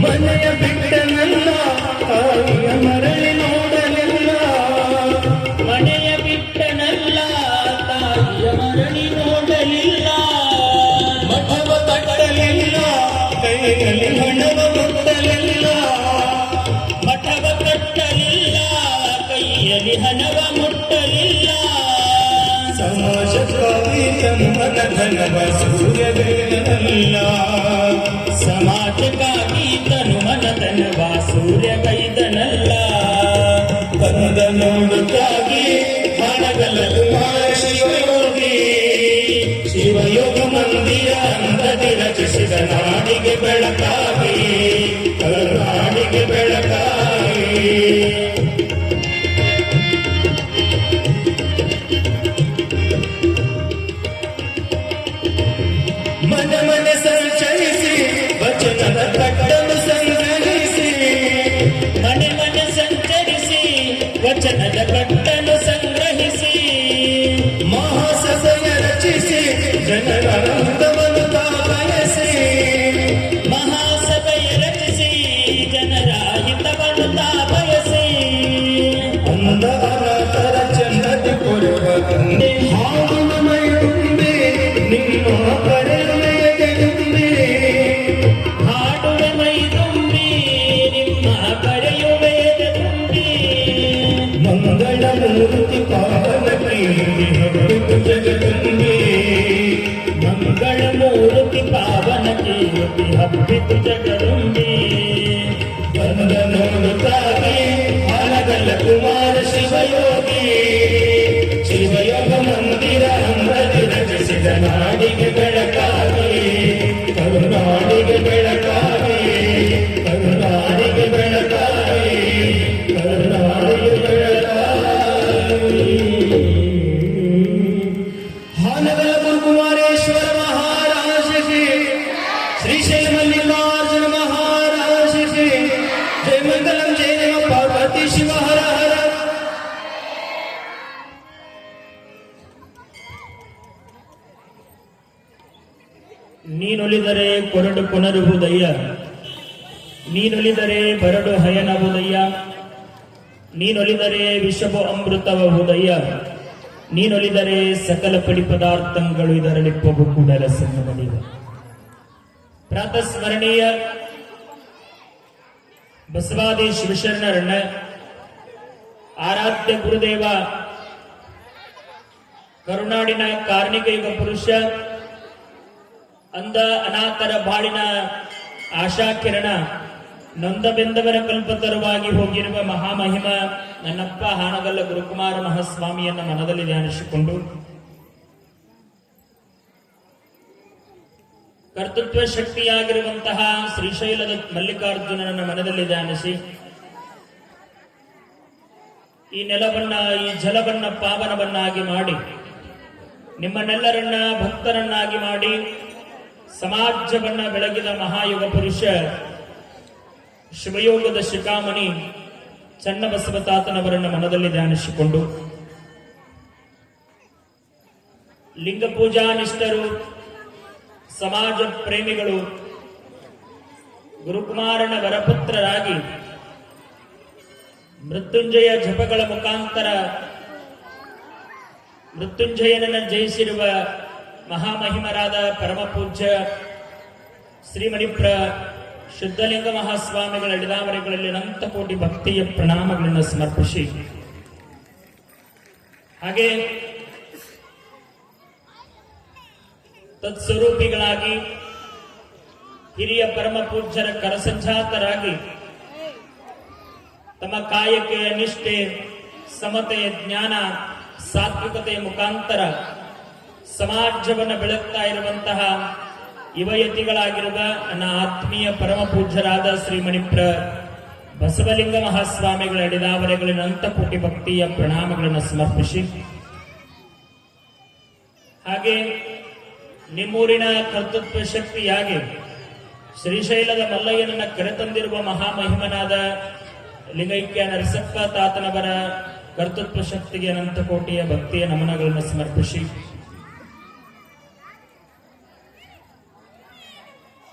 ಮನೆಯ ಬಿಟ್ಟನಲ್ಲ ತಾಯಿಯ ಮರಳಿ ನೋಡಲಿಲ್ಲ, ಮನೆಯ ಬಿಟ್ಟನಲ್ಲ ತಾಯಿಯ ಮರಳಿ ನೋಡಲಿಲ್ಲ, ಮಠವ ಕಟ್ಟಲಿಲ್ಲ ಕೈಯಲ್ಲಿ ಹಣವ ಮುಟ್ಟಲಿಲ್ಲ, ಮಠವ ಕಟ್ಟಲಿಲ್ಲ ಕೈಯಲ್ಲಿ ಹಣವ ಮುಟ್ಟಲಿಲ್ಲ, ಸಮಾಜಕ್ಕಾಗಿ ತಮ್ಮನ ಧನವ ಸೂರ್ಯವೇನಲ್ಲ, ಸಮಾಜಕ್ಕಾಗಿ ತನು ಮನದನವ ಸೂರ್ಯ ಕೈದನಲ್ಲ, ಬಂದ ನೋಡುತ್ತಾಗಿ ಹಣಗಲ ಕುಮಾರ ಶಿವಯೋಗಿ, ಶಿವಯೋಗ ಮಂದಿರ ಅಂದದಿ ರಚಿಸಿದ ನಾಡಿಗೆ ಬೆಳಕಾಗಿ, ಕರುನಾಡಿಗೆ ಬೆಳಕಾಗಿ. ಮನೆ ಮನೆ ಸಂಚರಿಸಿ ವಚನದ ಕಟ್ಟನ್ನು ಸಂಗ್ರಹಿಸಿ, ಮನೆ ಮನೆ ಸಂಚರಿಸಿ ವಚನದ ಕಟ್ಟನ್ನು ಸಂಗ್ರಹಿಸಿ, ಮಹಾಸಭೆಯ ರಚಿಸಿ ಜನರ ಹಿತವನ್ನು ತಾ ಬಯಸಿ, ಮಹಾಸಭೆಯ ರಚಿಸಿ ಜನರ ಹಿತವನ್ನು ತಾ ಬಯಸಿ, ಅಂದ ಅನಾಥರ ಚಂದದಿ ಕೊಡುವ ತಂದೆ ಹಾವಿನ ಮೈಯುಂಬೆ ನಿಮ್ಮ ಕರೆಯುವೆಯ ತುಂಬಿ, ಹಾಡುವೆ ಮೈ ತುಂಬಿ ನಿಮ್ಮ ಕರೆಯುವೆಯ ತುಂಬಿ, ಮಂಗಳ ಮೂರ್ತಿ ಪಾವನಕ್ಕೆ ಹಬ್ಬಿತು ಜಗತ್ತುಂಬಿ, ಮಂಗಳ ಮೂರ್ತಿ ಪಾವನಕ್ಕೆ ಹಬ್ಬಿತು ಜಗದುಂಬಿ, ಬಂದ ನೋಡುತ್ತಾಗಿ ಹಣಗಲ ಕುಮಾರ ಶಿವಯೋಗಿ, ಶಿವಯೋಗ ಮಂದಿರ ಅಂಬದಿ ರಚಿಸಿದ ನಾಡಿಗೆ ಬೆಳಕಾಗಿ, ಕರುನಾಡಿಗೆ ಬೆಳಕಾಗಿ, ಕರುನಾಡಿಗೆ ಬೆಳಕಾಗಿ, ಕರುನಾಡಿಗೆ ಬೆಳಕಾಗಿ. ಹಾನಗಲ ಗುರುಕುಮಾರೇಶ್ವರ ಮಹಾರಾಜಗೆ, ಶ್ರೀಶೈಲ ಮಲ್ಲಿಕಾರ್ಜುನ ಮಹಾರಾಜಗೆ ಜಯ ಮಂಗಲಂ, ಜಯ ದೇವ ಪಾರ್ವತಿ ಶಿವ ಹರ ಹರ. ನೀನೊಲಿದರೆ ಕೊರಡು ಪುನರುವುದಯ್ಯ, ನೀನೊಲಿದರೆ ಬರಡು ಹಯನವುದಯ್ಯ, ನೀನೊಲಿದರೆ ವಿಷಭು ಅಮೃತವುದಯ್ಯ, ನೀನೊಲಿದರೆ ಸಕಲ ಪಡಿ ಪದಾರ್ಥಗಳು ಇದರಲ್ಲಿಪ್ಪವು ಕೂಡಲ ಸಂಗಮನಿವೆ. ಪ್ರಾತಸ್ಮರಣೀಯ ಬಸವಾದಿ ಶಿವಶರಣರನ್ನ ಆರಾಧ್ಯ ಗುರುದೇವ, ಕರುನಾಡಿನ ಕಾರ್ಣಿಕ ಯುಗ ಪುರುಷ, ಅಂದ ಅನಾಥರ ಬಾಳಿನ ಆಶಾಕಿರಣ, ನೊಂದ ಬೆಂದವರ ಕಲ್ಪತರವಾಗಿ ಹೋಗಿರುವ ಮಹಾಮಹಿಮ ನನ್ನಪ್ಪ ಹಾನಗಲ್ಲ ಗುರುಕುಮಾರ ಮಹಾಸ್ವಾಮಿಯನ್ನ ಮನದಲ್ಲಿ ಧ್ಯಾನಿಸಿಕೊಂಡು, ಕರ್ತೃತ್ವ ಶಕ್ತಿಯಾಗಿರುವಂತಹ ಶ್ರೀಶೈಲದ ಮಲ್ಲಿಕಾರ್ಜುನನ ಮನದಲ್ಲಿ ಧ್ಯಾನಿಸಿ, ಈ ನೆಲವನ್ನ ಈ ಜಲವನ್ನ ಪಾವನವನ್ನಾಗಿ ಮಾಡಿ, ನಿಮ್ಮನ್ನೆಲ್ಲರನ್ನ ಭಕ್ತರನ್ನಾಗಿ ಮಾಡಿ, ಸಮಾಜವನ್ನ ಬೆಳಗಿದ ಮಹಾಯುಗ ಪುರುಷ ಶಿವಯೋಗದ ಶಿಖಾಮಣಿ ಚನ್ನಬಸವ ತಾತನವರನ್ನ ಮನದಲ್ಲಿ ಧ್ಯಾನಿಸಿಕೊಂಡು, ಲಿಂಗ ಪೂಜಾನಿಷ್ಠರು, ಸಮಾಜ ಪ್ರೇಮಿಗಳು, ಗುರುಕುಮಾರನ ವರಪುತ್ರರಾಗಿ ಮೃತ್ಯುಂಜಯ ಜಪಗಳ ಮುಖಾಂತರ ಮೃತ್ಯುಂಜಯನನ್ನ ಜಯಿಸಿರುವ ಮಹಾಮಹಿಮರಾದ ಪರಮಪೂಜ್ಯ ಶ್ರೀಮಣಿಪ್ರ ಶುದ್ಧಲಿಂಗ ಮಹಾಸ್ವಾಮಿಗಳ ಅಡಿದಾವರೆಗಳಲ್ಲಿ ಅನಂತ ಕೋಟಿ ಭಕ್ತಿಯ ಪ್ರಣಾಮಗಳನ್ನು ಸಮರ್ಪಿಸಿ, ಹಾಗೆ ತತ್ಸ್ವರೂಪಿಗಳಾಗಿ ಹಿರಿಯ ಪರಮ ಪೂಜ್ಯರ ಕರಸಂಜಾತರಾಗಿ ತಮ್ಮ ಕಾಯಕ್ಕೆ ನಿಷ್ಠೆ, ಸಮತೆಯ ಜ್ಞಾನ, ಸಾತ್ವಿಕತೆಯ ಮುಖಾಂತರ ಸಮಾಜವನ್ನು ಬೆಳಗ್ತಾ ಇರುವಂತಹ ಯುವಯತಿಗಳಾಗಿರುವ ನನ್ನ ಆತ್ಮೀಯ ಪರಮ ಪೂಜ್ಯರಾದ ಶ್ರೀಮಣಿಪ್ರ ಬಸವಲಿಂಗ ಮಹಾಸ್ವಾಮಿಗಳ ಅಡಿದಾವರೆಗಳಿನ ಅನಂತ ಕೋಟಿ ಭಕ್ತಿಯ ಪ್ರಣಾಮಗಳನ್ನು ಸಮರ್ಪಿಸಿ, ಹಾಗೆ ನಿಮ್ಮೂರಿನ ಕರ್ತೃತ್ವ ಶಕ್ತಿಯಾಗಿ ಶ್ರೀಶೈಲದ ಮಲ್ಲಯ್ಯನನ್ನ ಕರೆತಂದಿರುವ ಮಹಾಮಹಿಮನಾದ ಲಿಂಗೈಕ್ಯ ನರಸಪ್ಪ ತಾತನವರ ಕರ್ತೃತ್ವ ಶಕ್ತಿಗೆ ಅನಂತ ಕೋಟಿಯ ಭಕ್ತಿಯ ನಮನಗಳನ್ನು ಸಮರ್ಪಿಸಿ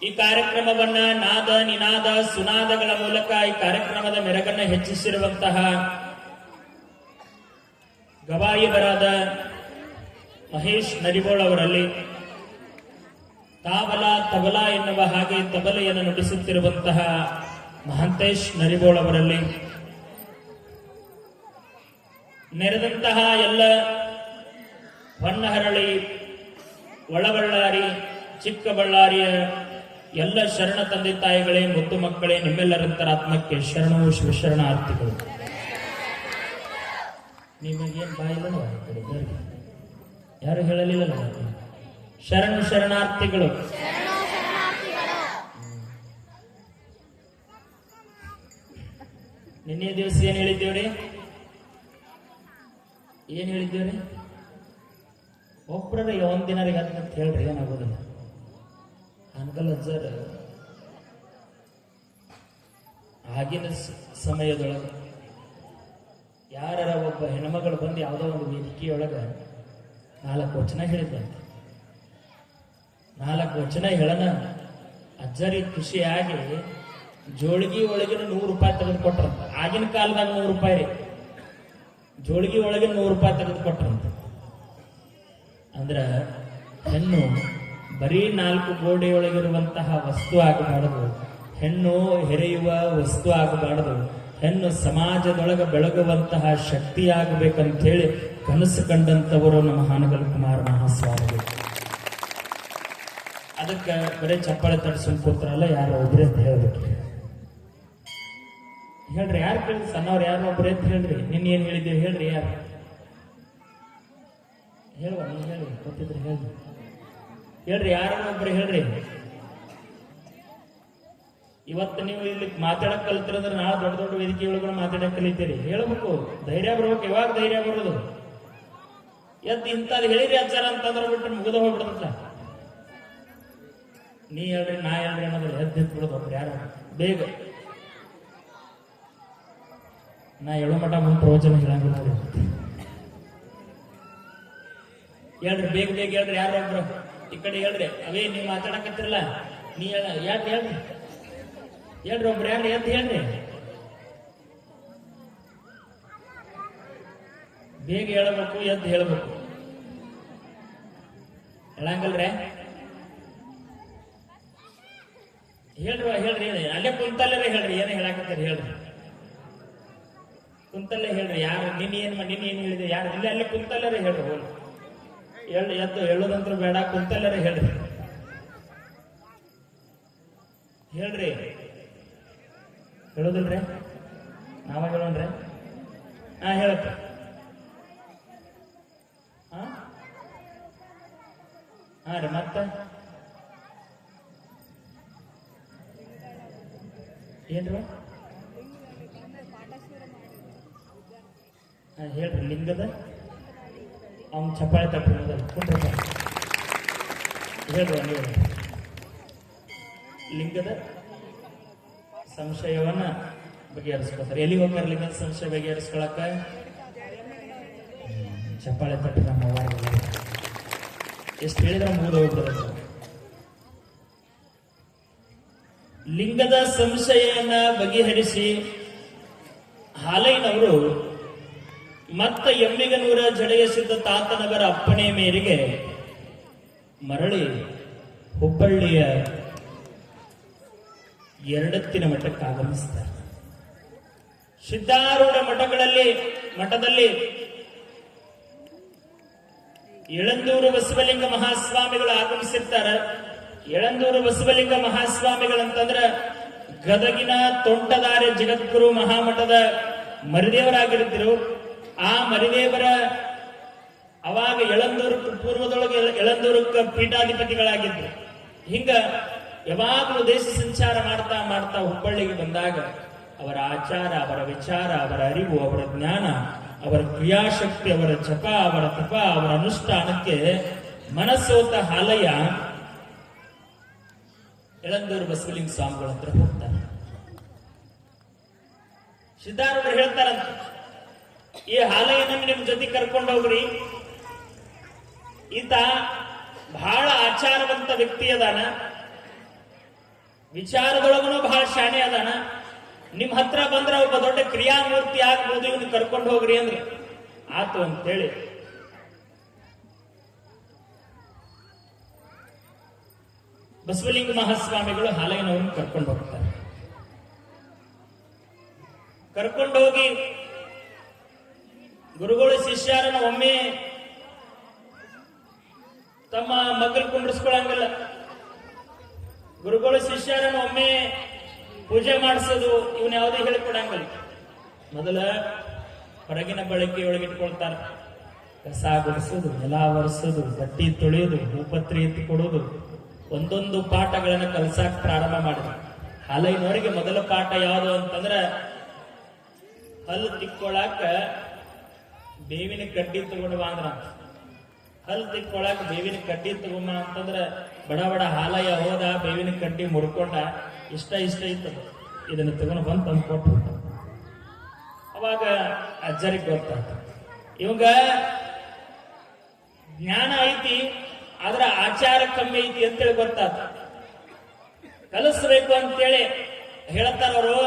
ಈ ಕಾರ್ಯಕ್ರಮವನ್ನ ನಾದ ನಿನಾದ ಸುನಾದಗಳ ಮೂಲಕ ಈ ಕಾರ್ಯಕ್ರಮದ ಮೆರಗನ್ನು ಹೆಚ್ಚಿಸಿರುವಂತಹ ಗವಾಯಿಗರಾದ ಮಹೇಶ್ ನರಿಬೋಳ್ ಅವರಲ್ಲಿ ತಾವಲ ತಬಲ ಎನ್ನುವ ಹಾಗೆ ತಬಲೆಯನ್ನು ನುಡಿಸುತ್ತಿರುವಂತಹ ಮಹಾಂತೇಶ್ ನರಿಬೋಳ್ ಅವರಲ್ಲಿ ನೆರೆದಂತಹ ಎಲ್ಲ ಹೊನ್ನಹರಳಿ ಒಳಬಳ್ಳಾರಿ ಚಿಕ್ಕಬಳ್ಳಾರಿಯ ಎಲ್ಲ ಶರಣ ತಂದೆ ತಾಯಿಗಳೇ ಮುದ್ದು ಮಕ್ಕಳೇ ನಿಮ್ಮೆಲ್ಲರಂತರಾತ್ಮಕ್ಕೆ ಶರಣು ಶಿವಶರಣಾರ್ಥಿಗಳು. ನಿಮಗೇನು ಬಾಯಿಲ್ಲ ಯಾರು ಹೇಳಲಿಲ್ಲ ಶರಣು ಶರಣಾರ್ಥಿಗಳು. ನಿನ್ನೆ ದಿವಸ ಏನ್ ಹೇಳಿದ್ದೇವ್ರಿ? ಏನ್ ಹೇಳಿದ್ದೇವ್ರಿ? ಒಬ್ಬರ ಒಂದಿನರಿಗೆ ಅಂತ ಹೇಳ್ರಿ, ಏನಾಗೋದಿಲ್ಲ. ಅಂಕಲ್ ಅಜ್ಜರ್ ಆಗಿನ ಸಮಯದೊಳಗೆ ಯಾರ ಒಬ್ಬ ಹೆಣ್ಮಗಳು ಬಂದು ಯಾವುದೋ ಒಂದು ವೇದಿಕೆಯೊಳಗ 4 ವಚನ ಹೇಳಿದ್ದಂತೆ. 4 ವಚನ ಹೇಳನ ಅಜ್ಜರಿ ಖುಷಿಯಾಗಿ ಜೋಳಿಗೆ ಒಳಗಿನ 100 ರೂಪಾಯಿ ತೆಗೆದು ಕೊಟ್ರಂತ. ಆಗಿನ ಕಾಲದಾಗ 100 ರೂಪಾಯಿ ರೀ, ಜೋಳಿಗೆ ಒಳಗಿನ 100 ರೂಪಾಯಿ ತೆಗೆದು ಕೊಟ್ರಂತ. ಅಂದ್ರ ಹೆಣ್ಣು ಬರೀ 4 ಗೋಡೆಯೊಳಗಿರುವಂತಹ ವಸ್ತು ಆಗಬಾರದು, ಹೆಣ್ಣು ಹೆರೆಯುವ ವಸ್ತು ಆಗಬಾರದು, ಹೆಣ್ಣು ಸಮಾಜದೊಳಗೆ ಬೆಳಗುವಂತಹ ಶಕ್ತಿ ಆಗಬೇಕಂತ ಹೇಳಿ ಕನಸು ಕಂಡಂತವರು ನಮ್ಮ ಹಾನಗಲ್ ಕುಮಾರ ಮಹಾಸ್ವಾಮಿಗಳು. ಅದಕ್ಕೆ ಬರೀ ಚಪ್ಪಾಳೆ ತಡಿಸ್ಕೊಂಡು ಕೂತ್ರಲ್ಲ, ಯಾರು ಒಬ್ರೇ ಅಂತ ಹೇಳ್ಬೇಕು. ಹೇಳ್ರಿ, ಯಾರು ಕೇಳಿ ಸಣ್ಣವ್ರು ಯಾರು ಒಬ್ರೇ ಅಂತ ಹೇಳ್ರಿ. ನಿನ್ನೆ ಏನ್ ಹೇಳಿದ್ದೀವಿ ಹೇಳ್ರಿ, ಯಾರು ಹೇಳುವ? ನೀವು ಹೇಳಿ, ಗೊತ್ತಿದ್ರೆ ಹೇಳ್ರಿ, ಹೇಳ್ರಿ, ಯಾರು ಒಬ್ರು ಹೇಳ್ರಿ. ಇವತ್ತು ನೀವು ಇಲ್ಲಿ ಮಾತಾಡಕ್ ಕಲ್ತಿರಂದ್ರೆ ನಾಳೆ ದೊಡ್ಡ ದೊಡ್ಡ ವೇದಿಕೆಗಳು ಮಾತಾಡಕ್ ಕಲಿತೀರಿ. ಹೇಳ್ಬೇಕು, ಧೈರ್ಯ ಬರ್ಬೇಕು. ಯಾವಾಗ ಧೈರ್ಯ ಬರೋದು? ಎದ್ದು ಇಂಥದ್ದು ಹೇಳಿರಿ ಅಜ್ಜಾರ ಅಂತಂದ್ರೆ ಬಿಟ್ರೆ ಮುಗಿದ ಹೋಗ್ಬಿಡ್ತಲ್ಲ. ನೀ ಹೇಳ್ರಿ, ನಾ ಹೇಳ್ರಿ ಅನ್ನೋದ್ರೆ ಎದ್ದು ಬಿಡೋದು ಒಬ್ರು ಯಾರು ಬೇಗ. ನಾ ಹೇಳೋ ಮಠ ಮುಂದೆ ಪ್ರವಚನ ಹೇಳಂಗಿಲ್ಲ ನೋಡಿ. ಹೇಳ್ರಿ, ಬೇಗ ಬೇಗ ಹೇಳ್ರಿ, ಯಾರು ಒಬ್ರು ಈ ಕಡೆ ಹೇಳ್ರಿ. ಅವೇ ನೀವು ಮಾತಾಡಕತ್ತಿರಲ್ಲ, ನೀ ಯಾಕೆ ಹೇಳ್ರಿ, ಹೇಳ್ರಿ ಒಬ್ರು ಯಾರು ಎದ್ದು ಹೇಳ್ರಿ, ಬೇಗ ಹೇಳಬೇಕು, ಎದ್ದು ಹೇಳ್ಬೇಕು. ಹೇಳಂಗಲ್ರೆ? ಹೇಳ್ರಿ, ಹೇಳ್ರಿ, ಅಲ್ಲೇ ಕುಂತಲ್ಲೇ ಹೇಳ್ರಿ, ಏನೇ ಹೇಳಕತ್ತೀರಿ ಹೇಳ್ರಿ, ಕುಂತಲ್ಲೇ ಹೇಳ್ರಿ. ಯಾರು ನಿನ್ನೆ ಏನ್ ಹೇಳಿದೆ? ಯಾರು ಇಲ್ಲ, ಅಲ್ಲೇ ಕುಂತಲ್ಲೇ ಹೇಳ್ರಿ. ಹೋಗಿ ಎದ್ದು ಹೇಳೋದಂತ್ರ ಬೇಡ, ಕುಂತಲ್ಲೇ ಹೇಳ್ರಿ, ಹೇಳ್ರಿ. ಹೇಳೋದಿಲ್ರಿ? ನಾವ ಹೇಳೋಣ್ರಿ? ಹೇಳತ್ತ. ರೀ, ಮತ್ತ ಏನ್ರಿ? ಹೇಳ್ರಿ, ಲಿಂಗದ ಅವ್ನ ಚಪ್ಪಾಳೆ ತಪ್ಪಿ ಕುಂಡ್ರಪ್ಪ ಹೇಳ್ರಿ. ನೀವು ಲಿಂಗದ ಸಂಶಯವನ್ನ ಬಗೆಹರಿಸ್ಕೊತಾರೆ. ಎಲ್ಲಿಗೆ ಹೋಗ್ತಾರೆ ಲಿಂಗದ ಸಂಶಯ ಬಗೆಹರಿಸ್ಕೊಳಕ? ಚಪ್ಪಾಳೆ ತಪ್ಪಿ ನಮ್ಮ ಎಷ್ಟು ಹೇಳಿದ್ರೆ ಮುಗಿದು ಹೋಗ್ಬಿಡೋದು. ಲಿಂಗದ ಸಂಶಯವನ್ನ ಬಗೆಹರಿಸಿ ಹಾಲೈನವರು ಮತ್ತ ಎಮ್ಮಿಗನೂರ ಜಡೆಯ ಸಿದ್ಧ ತಾತನವರ ಅಪ್ಪಣೆ ಮೇರೆಗೆ ಮರಳಿ ಹುಬ್ಬಳ್ಳಿಯ ಎರಡತ್ತಿನ ಮಠಕ್ಕೆ ಆಗಮಿಸ್ತಾರೆ. ಸಿದ್ಧಾರೂಢ ಮಠದಲ್ಲಿ ಯಳಂದೂರು ಬಸವಲಿಂಗ ಮಹಾಸ್ವಾಮಿಗಳು ಆಗಮಿಸಿರ್ತಾರೆ. ಯಳಂದೂರು ಬಸವಲಿಂಗ ಮಹಾಸ್ವಾಮಿಗಳಂತಂದ್ರ ಗದಗಿನ ತೋಂಟದಾರ್ಯ ಜಗದ್ಗುರು ಮಹಾಮಠದ ಮರಿದೇವರಾಗಿರುತ್ತಿರು. ಆ ಮರಿದೇವರ ಅವಾಗ ಯಳಂದೂರು ಪೂರ್ವದೊಳಗೆ ಯಳಂದೂರಕ್ಕೆ ಪೀಠಾಧಿಪತಿಗಳಾಗಿದ್ರು. ಹಿಂಗ ಯಾವಾಗಲೂ ದೇಶ ಸಂಚಾರ ಮಾಡ್ತಾ ಮಾಡ್ತಾ ಹುಬ್ಬಳ್ಳಿಗೆ ಬಂದಾಗ ಅವರ ಆಚಾರ, ಅವರ ವಿಚಾರ, ಅವರ ಅರಿವು, ಅವರ ಜ್ಞಾನ, ಅವರ ಕ್ರಿಯಾಶಕ್ತಿ, ಅವರ ಜಪ, ಅವರ ತಪ, ಅವರ ಅನುಷ್ಠಾನಕ್ಕೆ ಮನಸ್ಸೋತ ಹಾಲಯ್ಯ ಯಳಂದೂರು ಬಸವಲಿಂಗ ಸ್ವಾಮಿಗಳ ಹತ್ರ ಹೋಗ್ತಾರೆ. ಸಿದ್ಧಾರೂಢರು ಹೇಳ್ತಾರಂತ, ಈ ಹಾಲಯ್ಯನನ್ನು ನಿಮ್ ಜೊತೆ ಕರ್ಕೊಂಡು ಹೋಗ್ರಿ, ಈತ ಬಹಳ ಆಚಾರವಂತ ವ್ಯಕ್ತಿ ಅದಾನ, ವಿಚಾರದೊಳಗನು ಬಹಳ ಶಾಣೆ ಅದಾನ, ನಿಮ್ ಹತ್ರ ಬಂದ್ರೆ ಒಬ್ಬ ದೊಡ್ಡ ಕ್ರಿಯಾಮೂರ್ತಿ ಆಗ್ಬೋದು, ಇವನು ಕರ್ಕೊಂಡು ಹೋಗ್ರಿ ಅಂದ್ರೆ ಆತು ಅಂತೇಳಿ ಬಸವಲಿಂಗ ಮಹಾಸ್ವಾಮಿಗಳು ಹಾಲಯ್ಯನವ್ರನ್ನ ಕರ್ಕೊಂಡು ಹೋಗ್ತಾರೆ. ಕರ್ಕೊಂಡು ಹೋಗಿ ಗುರುಗಳು ಶಿಷ್ಯರನ್ನ ಒಮ್ಮೆ ತಮ್ಮ ಮಕ್ಕಳು ಕುಂಡ್ರಿಸ್ಕೊಳಂಗಿಲ್ಲ, ಗುರುಗಳು ಶಿಷ್ಯರನ್ನ ಒಮ್ಮೆ ಪೂಜೆ ಮಾಡಿಸೋದು ಇವನ್ ಯಾವುದೇ ಹೇಳಿಕೊಡಂಗಿಲ್ಲ. ಮೊದಲ ಹೊರಗಿನ ಬಳಕೆಯೊಳಗೆ ಇಟ್ಕೊಳ್ತಾರ, ಕಸ ಗುಡಿಸೋದು, ನೆಲ ಒರೆಸೋದು, ಬಟ್ಟಿ ತೊಳೆಯೋದು, ಹೂಪತ್ರಿ ಎತ್ತಿ ಕೊಡೋದು, ಒಂದೊಂದು ಪಾಠಗಳನ್ನು ಕಲ್ಸಾಕ್ ಪ್ರಾರಂಭ ಮಾಡಿದ್ರು. ಹಾಲಯ್ಯನವರಿಗೆ ಮೊದಲ ಪಾಠ ಯಾವುದು ಅಂತಂದ್ರ, ಹಲ್ಲು ತಿಕ್ಕೊಳಾಕ ಬೇವಿನ ಕಡ್ಡಿ ತಗೊಂಡು ಬಾ ಅಂದ್ರ, ಹಲ್ಲು ತಿಕ್ಕೊಳಾಕ ಬೇವಿನ ಕಡ್ಡಿ ತಗೊಂಬ ಅಂತಂದ್ರ ಬಡ ಬಡ ಹಾಲಯ್ಯ ಹೋದ, ಬೇವಿನ ಕಡ್ಡಿ ಮುಡ್ಕೊಂಡ, ಇಷ್ಟ ಇತ್ತು, ಇದನ್ನ ತಗೊಂಡು ಬಂದು ತಂದು ಕೊಟ್ಟು. ಅವಾಗ ಅಜ್ಜರಿಗೆ ಗೊತ್ತಾಯ್ತು, ಇವಂಗ ಜ್ಞಾನ ಐತಿ, ಆದ್ರ ಆಚಾರ ಕಮ್ಮಿ ಐತಿ ಅಂತೇಳಿ ಗೊತ್ತಾತ. ಕಲಿಸ್ಬೇಕು ಅಂತೇಳಿ ಹೇಳ್ತಾರ ಅವರು.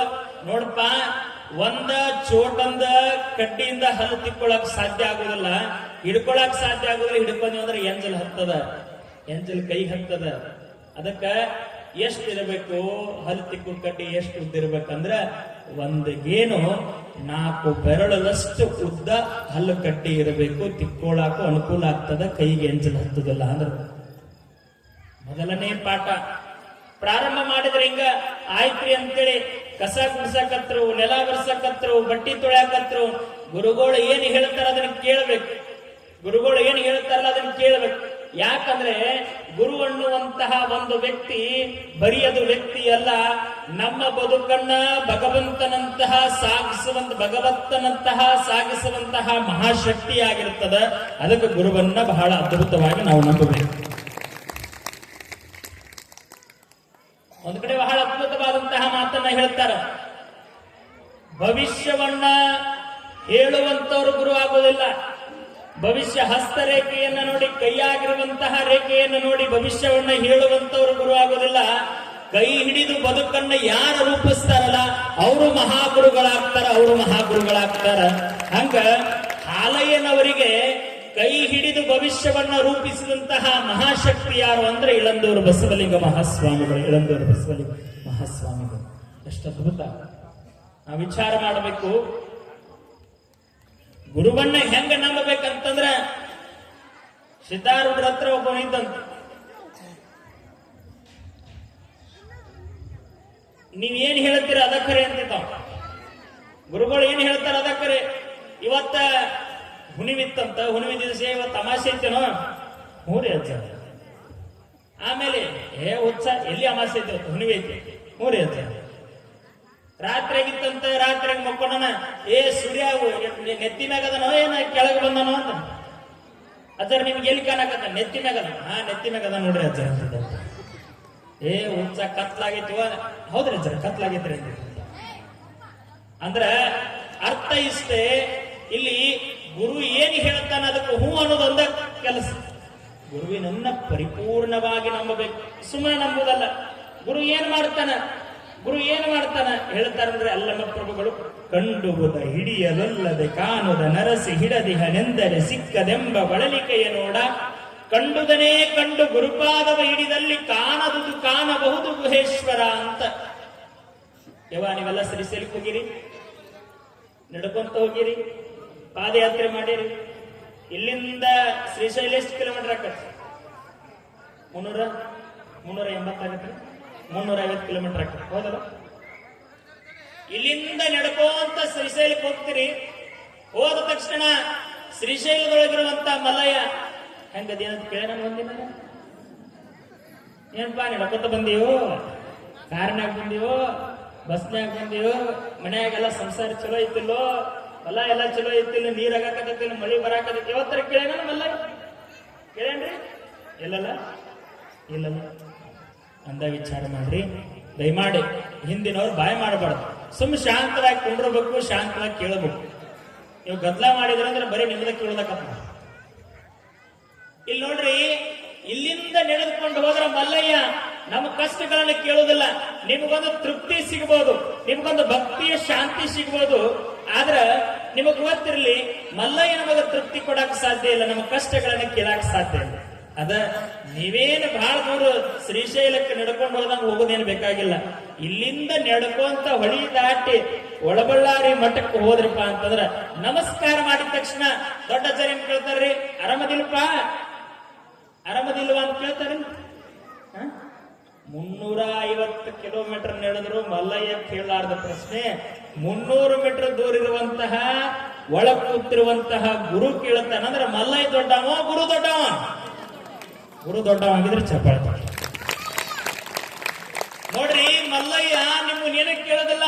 ನೋಡಪ್ಪ, ಒಂದ ಚೋಟಂದ ಕಡ್ಡಿಯಿಂದ ಹಲ್ಲು ತಿಕ್ಕೊಳಕ್ ಸಾಧ್ಯ ಆಗುದಿಲ್ಲ, ಹಿಡ್ಕೊಳಕ್ ಸಾಧ್ಯ ಆಗುದಿಲ್ಲ. ಹಿಡ್ಕೊಂಡಿ ಅಂದ್ರೆ ಎಂಜಲ್ ಹತ್ತದ, ಎಂಜಲ್ ಕೈ ಹತ್ತದ. ಅದಕ್ಕ ಎಷ್ಟು ಇರಬೇಕು ಹಲ್ಲು ತಿಕ್ಕು ಕಡ್ಡಿ, ಎಷ್ಟು ಉದ್ದ ಇರ್ಬೇಕಂದ್ರ ಒಂದಿಗೇನು 4 ಬೆರಳಷ್ಟು ಉದ್ದ ಹಲ್ಲು ಕಡ್ಡಿ ಇರಬೇಕು, ತಿಕ್ಕೋಳಾಕು ಅನುಕೂಲ ಆಗ್ತದ, ಕೈಗೆ ಎಂಜಲ್ ಹತ್ತದಲ್ಲ ಅಂದ್ರೆ. ಮೊದಲನೇ ಪಾಠ ಪ್ರಾರಂಭ ಮಾಡಿದ್ರೆ ಹಿಂಗ ಆಯ್ತ್ರಿ ಅಂತೇಳಿ ಕಸ ಗುಡ್ಸಕತ್ರು, ನೆಲ ಬರ್ಸಕತ್ರು, ಬಟ್ಟಿ ತೊಳ್ಯಾಕತ್ರು. ಗುರುಗಳು ಏನ್ ಹೇಳ್ತಾರ ಅದನ್ನ ಕೇಳಬೇಕು, ಗುರುಗಳು ಏನ್ ಹೇಳ್ತಾರಲ್ಲ ಅದನ್ನ ಕೇಳಬೇಕು. ಯಾಕಂದ್ರೆ ಗುರು ಅನ್ನುವಂತಹ ಒಂದು ವ್ಯಕ್ತಿ ಬರೀ ಅದು ವ್ಯಕ್ತಿ ಅಲ್ಲ, ನಮ್ಮ ಬದುಕನ್ನ ಭಗವಂತನಂತಹ ಸಾಗಿಸುವಂತಹ ಮಹಾಶಕ್ತಿ ಆಗಿರುತ್ತದೆ. ಅದಕ್ಕೆ ಗುರುವನ್ನ ಬಹಳ ಅದ್ಭುತವಾಗಿ ನಾವು ನಂಬಬೇಕು. ಒಂದು ಕಡೆ ಬಹಳ ಅದ್ಭುತವಾದಂತಹ ಮಾತನ್ನ ಹೇಳ್ತಾರ, ಭವಿಷ್ಯವನ್ನ ಹೇಳುವಂತವ್ರು ಗುರು ಆಗೋದಿಲ್ಲ. ಭವಿಷ್ಯ ಹಸ್ತರೇಖೆಯನ್ನ ನೋಡಿ, ಕೈಯಾಗಿರುವಂತಹ ರೇಖೆಯನ್ನು ನೋಡಿ ಭವಿಷ್ಯವನ್ನ ಹೇಳುವಂತವ್ರು ಗುರು ಆಗೋದಿಲ್ಲ. ಕೈ ಹಿಡಿದು ಬದುಕನ್ನ ಯಾರು ರೂಪಿಸ್ತಾರಲ್ಲ ಅವರು ಮಹಾಗುರುಗಳಾಗ್ತಾರ. ಹಂಗ ಹಾಲಯ್ಯನವರಿಗೆ ಕೈ ಹಿಡಿದು ಭವಿಷ್ಯವನ್ನ ರೂಪಿಸಿದಂತಹ ಮಹಾಶಕ್ತಿ ಯಾರು ಅಂದ್ರೆ ಇಳಂದೂರು ಬಸವಲಿಂಗ ಮಹಾಸ್ವಾಮಿಗಳು. ಇಳಂದೂರು ಬಸವಲಿಂಗ ಮಹಾಸ್ವಾಮಿಗಳು ಎಷ್ಟು ಅದ್ಭುತ! ನಾವು ವಿಚಾರ ಮಾಡಬೇಕು, ಗುರುವನ್ನ ಹೆಂಗ ನಂಬಬೇಕಂತಂದ್ರ, ಸಿದ್ಧಾರೂಢರ ಹತ್ರ ಒಬ್ಬ ಇದ್ದಂತ, ನೀವೇನ್ ಹೇಳ್ತೀರ ಅದಕ್ಕರೆ ಅಂತಿದ್ದಾವ. ಗುರುಗಳು ಏನ್ ಹೇಳ್ತಾರ ಅದಕ್ಕರೆ. ಇವತ್ತ ಹುಣಿವಿತ್ತಂತ, ಹುಣಿವಿ ದಿವಸ ಇವತ್ತು ಅಮಾಸೆ ಐತೇನೋ, ಹ್ಞೂ ಅಜ್ಜ. ಆಮೇಲೆ ಹುಚ್ಚ ಎಲ್ಲಿ ಅಮಾಸೆ ಐತೆ, ಹುಣಿವಿ ಐತಿ, ಹ್ಞೂ ಅಜ್ಜ. ರಾತ್ರಿ ಆಗಿತ್ತಂತ, ರಾತ್ರಿ ಮಕ್ಕೊಂಡನ, ಸೂರ್ಯ ನೆತ್ತಿ ಮ್ಯಾಗದನೋ ಏನ ಕೆಳಗೆ ಬಂದನೋ ಅಂತ. ಅಜ್ಜರ ನಿಮ್ಗೆ ಎಲ್ಲಿ ಕಾಣಕತ್ತ? ನೆತ್ತಿ ಮ್ಯಾಗದ. ನೆತ್ತಿ ಮ್ಯಾಗದ ನೋಡ್ರಿ ಅಜ್ಜ ಅಂತ. ಹುಚ್ಚ ಕತ್ಲಾಗೈತಿವ? ಹೌದ್ರಿ ಅಜ್ಜರ ಕತ್ಲಾಗೈತ್ರಿ ಅಂತ. ಅಂದ್ರ ಅರ್ಥ ಇಷ್ಟೇ, ಇಲ್ಲಿ ಗುರು ಏನ್ ಹೇಳ್ತಾನ ಅದಕ್ಕೆ ಹೂ ಅನ್ನೋದೊಂದ ಕೆಲಸ. ಗುರುವಿನನ್ನ ಪರಿಪೂರ್ಣವಾಗಿ ನಂಬಬೇಕು, ಸುಮ್ಮನೆ ನಂಬುದಲ್ಲ. ಗುರು ಏನ್ ಮಾಡ್ತಾನ ಹೇಳ್ತಾರಂದ್ರೆ ಅಲ್ಲಮ್ಮ ಪ್ರಭುಗಳು, ಕಂಡುಬುದ ಹಿಡಿಯಲೊಲ್ಲದೆ ಕಾಣುದ ನರಸಿ ಹಿಡದಿಹನೆಂದರೆ ಸಿಕ್ಕದೆಂಬ ಬಳಲಿಕೆಯ ನೋಡ, ಕಂಡುದನೇ ಕಂಡು ಗುರುಪಾದವ ಹಿಡಿದಲ್ಲಿ ಕಾಣದುದು ಕಾಣಬಹುದು ಗುಹೇಶ್ವರ ಅಂತ. ನೀವೆಲ್ಲ ಶ್ರೀಶೈಲಕ್ಕೆ ಹೋಗಿರಿ, ನಡ್ಕೊಂತ ಹೋಗಿರಿ, ಪಾದಯಾತ್ರೆ ಮಾಡಿರಿ. ಇಲ್ಲಿಂದ ಶ್ರೀಶೈಲ ಎಷ್ಟು ಕಿಲೋಮೀಟರ್ ಆಕತ್ತೆ? 380 ಆಗತ್ತೆ, 350 ಕಿಲೋಮೀಟರ್ ಆಕತ್ತೆ, ಹೌದಲ್ಲ? ಇಲ್ಲಿಂದ ನಡ್ಕೋಂತ ಶ್ರೀಶೈಲಕ್ಕೆ ಹೋಗ್ತೀರಿ. ಹೋದ ತಕ್ಷಣ ಶ್ರೀಶೈಲದೊಳಗಿರುವಂತ ಮಲ್ಲಯ್ಯ ಹೆಂಗದೇನಂತ ಕೇಳ ಬಂದಿನ, ಏನಪ್ಪಾ ನಡ್ಕೊತ ಬಂದೀವೋ, ಕಾರ್ನಾಗ ಬಂದೀವೋ, ಬಸ್ನ್ಯಾಗ ಬಂದೀವೋ, ಮನ್ಯಾಗೆಲ್ಲ ಸಂಸಾರ ಚಲೋ ಐತಿಲ್ಲೋ, ಹೊಲ ಎಲ್ಲ ಚಲೋ ಐತಿಲ್ಲ, ನೀರ್ ಆಗಾಕತ್ತಿಲ್ಲ, ಮಳಿ ಬರಾಕತ್ತ, ಯಾವತ್ತರ ಕೇಳೇನ ಮಲ್ಲಯ್ಯ? ಕೇಳೇನ್ರಿ? ಇಲ್ಲಲ್ಲ ಅಂದ ವಿಚಾರ ಮಾಡ್ರಿ. ದಯಮಾಡಿ ಹಿಂದಿನವ್ರು ಬಾಯ್ ಮಾಡಬಾರ್ದು. ಸುಮ್ಮ ಶಾಂತವಾಗಿ ಕುಂಡ್ರಬೇಕು, ಶಾಂತವಾಗಿ ಕೇಳಬೇಕು. ನೀವು ಗದ್ದಲ ಮಾಡಿದ್ರೆ ಅಂದ್ರೆ ಬರೀ ನಿಮ್ಮದ ಕೇಳೋದಕ್ಕಪ್ಪ. ಇಲ್ಲಿ ನೋಡ್ರಿ, ಇಲ್ಲಿಂದ ನಡೆದುಕೊಂಡು ಹೋದ್ರ ಮಲ್ಲಯ್ಯ ನಮ್ಮ ಕಷ್ಟಗಳನ್ನು ಕೇಳುವುದಿಲ್ಲ. ನಿಮಗೊಂದು ತೃಪ್ತಿ ಸಿಗಬಹುದು, ನಿಮಗೊಂದು ಭಕ್ತಿಯ ಶಾಂತಿ ಸಿಗಬಹುದು. ಆದ್ರ ನಿಮಗ್ ಗೊತ್ತಿರ್ಲಿ, ಮಲ್ಲಯ್ಯ ನಮಗ ತೃಪ್ತಿ ಕೊಡಕ್ ಸಾಧ್ಯ ಇಲ್ಲ, ನಮ್ಮ ಕಷ್ಟಗಳನ್ನ ಕೇಳಕ್ ಸಾಧ್ಯ ಇಲ್ಲ. ಅದ ನೀವೇನು ಬಹಳ ದೂರ ಶ್ರೀಶೈಲಕ್ಕೆ ನಡ್ಕೊಂಡು ಹೋದಂಗ ಹೋಗೋದೇನು ಬೇಕಾಗಿಲ್ಲ. ಇಲ್ಲಿಂದ ನಡ್ಕೊಂತ ಹೊಳಿ ದಾಟಿ ಒಳಬಳ್ಳಾರಿ ಮಠಕ್ಕೆ ಹೋದ್ರಪ್ಪ ಅಂತಂದ್ರ ನಮಸ್ಕಾರ ಮಾಡಿದ ತಕ್ಷಣ ದೊಡ್ಡ ಜನ ಏನ್ ಕೇಳ್ತಾರ್ರಿ, ಆರಾಮದಿಲ್ಲಪ್ಪ, ಆರಾಮದಿಲ್ವಾ ಅಂತ ಕೇಳ್ತಾರ. 350 ಕಿಲೋಮೀಟರ್ ನಡೆದ್ರು ಮಲ್ಲಯ್ಯ ಕೇಳಲಾರ್ದ ಪ್ರಶ್ನೆ 300 ಮೀಟರ್ ದೂರ ಇರುವಂತಹ ಒಳ ಕೂತಿರುವಂತಹ ಗುರು ಕೇಳುತ್ತಾನಂದ್ರೆ ಮಲ್ಲಯ್ಯ ದೊಡ್ಡವ, ಗುರು ದೊಡ್ಡವ? ಗುರು ದೊಡ್ಡವಾಗಿದ್ರೆ ಚಪ್ಪಾಳೆ. ನೋಡ್ರಿ, ಮಲ್ಲಯ್ಯ ನಿಮ್ಮನ್ನ ಏನಕ್ಕೆ ಕೇಳೋದಿಲ್ಲ,